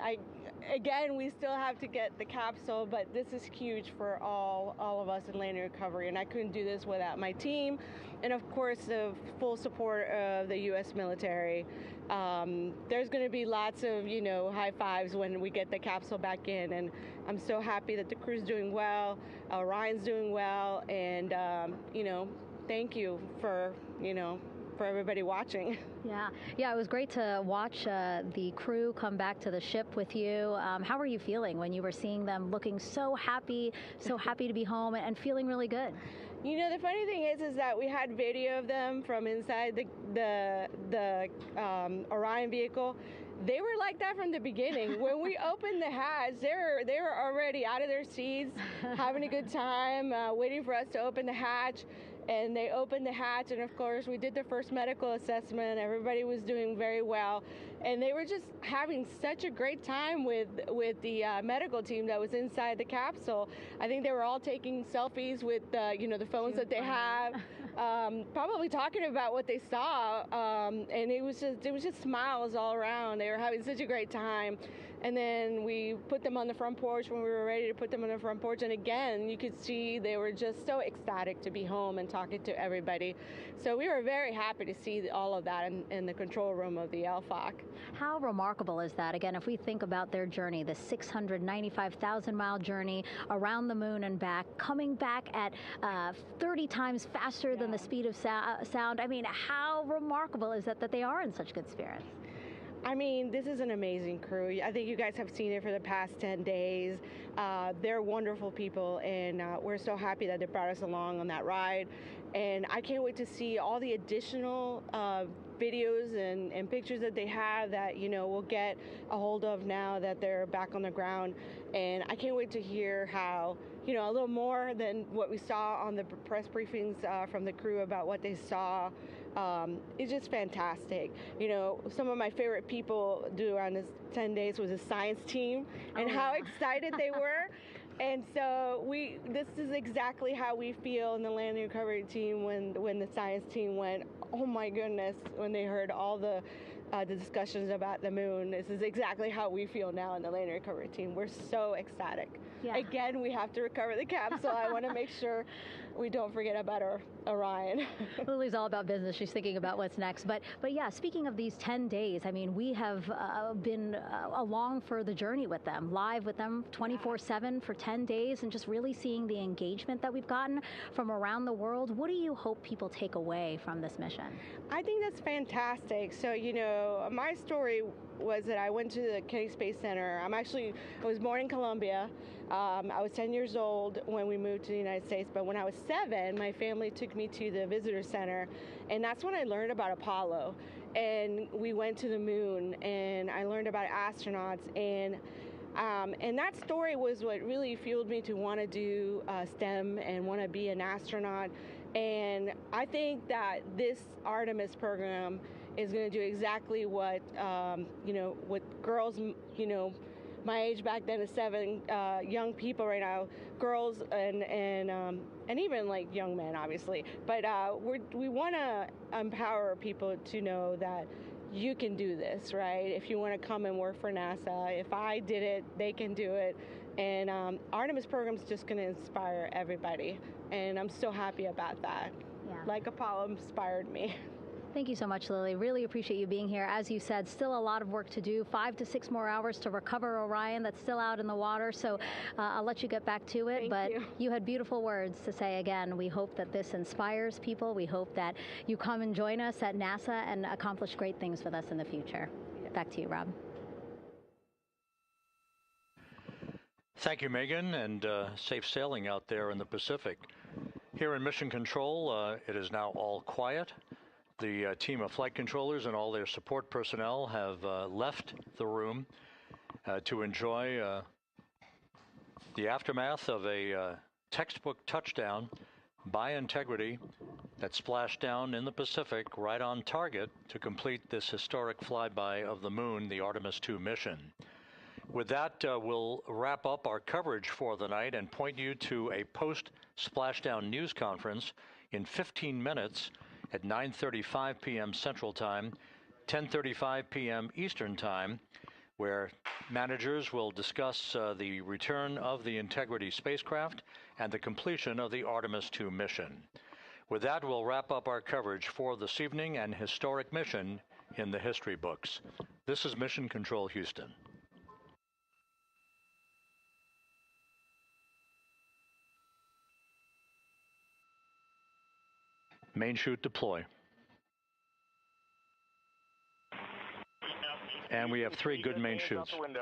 Again, we still have to get the capsule, but this is huge for all of us in landing recovery. And I couldn't do this without my team, and of course the full support of the U.S. military. There's going to be lots of, high fives when we get the capsule back in, and I'm so happy that the crew's doing well, Orion's doing well, and thank you for everybody watching. Yeah, it was great to watch the crew come back to the ship with you. How were you feeling when you were seeing them looking so happy to be home and feeling really good? The funny thing is that we had video of them from inside the Orion vehicle. They were like that from the beginning. When we opened the hatch, they were already out of their seats, having a good time, waiting for us to open the hatch. And they opened the hatch, and of course we did the first medical assessment. Everybody was doing very well, and they were just having such a great time with the medical team that was inside the capsule. I think they were all taking selfies with the phones that they have, probably talking about what they saw, and it was just smiles all around. They were having such a great time. And then we put them on the front porch when we were ready to put them on the front porch. And again, you could see they were just so ecstatic to be home and talking to everybody. So we were very happy to see all of that in the control room of the LFOC. How remarkable is that? Again, if we think about their journey, the 695,000-mile journey around the moon and back, coming back at 30 times faster than the speed of sound. I mean, how remarkable is that they are in such good spirits? I mean, this is an amazing crew. I think you guys have seen it for the past 10 days. They're wonderful people, and we're so happy that they brought us along on that ride. And I can't wait to see all the additional videos and pictures that they have that, we'll get a hold of now that they're back on the ground. And I can't wait to hear how, a little more than what we saw on the press briefings from the crew about what they saw. It's just fantastic. Some of my favorite people around this 10 days was the science team and how excited they were. And so this is exactly how we feel in the landing recovery team when the science team went, oh my goodness, when they heard all the discussions about the moon. This is exactly how we feel now in the landing recovery team. We're so ecstatic. Yeah. Again, we have to recover the capsule. I want to make sure we don't forget about our Orion. Lily's all about business. She's thinking about what's next. But yeah, speaking of these 10 days, I mean, we have been along for the journey with them, live with them 24/7 for 10 days, and just really seeing the engagement that we've gotten from around the world. What do you hope people take away from this mission? I think that's fantastic. So, my story was that I went to the Kennedy Space Center. I was born in Colombia. I was 10 years old when we moved to the United States, but when I was 7, my family took me to the visitor center, and that's when I learned about Apollo. And we went to the moon, and I learned about astronauts, and that story was what really fueled me to want to do STEM and want to be an astronaut. And I think that this Artemis program is going to do exactly what, what girls, my age back then is 7, young people right now, girls and even like young men, obviously. But we want to empower people to know that you can do this, right? If you want to come and work for NASA, if I did it, they can do it. And Artemis program is just going to inspire everybody. And I'm so happy about that. Yeah. Like Apollo inspired me. Thank you so much, Lily. Really appreciate you being here. As you said, still a lot of work to do. 5 to 6 more hours to recover Orion that's still out in the water. So I'll let you get back to it. But you had beautiful words to say again. We hope that this inspires people. We hope that you come and join us at NASA and accomplish great things with us in the future. Yeah. Back to you, Rob. Thank you, Megan, and safe sailing out there in the Pacific. Here in Mission Control, it is now all quiet. The team of flight controllers and all their support personnel have left the room to enjoy the aftermath of a textbook touchdown by Integrity that splashed down in the Pacific right on target to complete this historic flyby of the moon, the Artemis II mission. With that, we'll wrap up our coverage for the night and point you to a post-splashdown news conference in 15 minutes at 9:35 p.m. Central Time, 10:35 p.m. Eastern Time, where managers will discuss the return of the Integrity spacecraft and the completion of the Artemis II mission. With that, we'll wrap up our coverage for this evening and historic mission in the history books. This is Mission Control Houston. Main chute deploy. And we have 3 good main chutes. Houston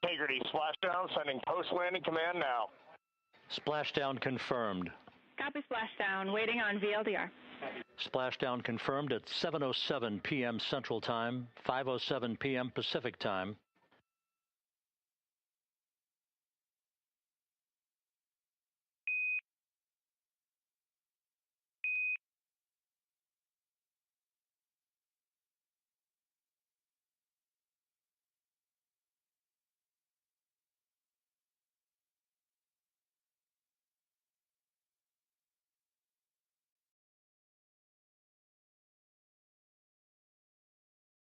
Integrity, splashdown, sending post-landing command now. Splashdown confirmed. Copy splashdown, waiting on VLDR. Splashdown confirmed at 7:07 p.m. Central Time, 5:07 p.m. Pacific Time.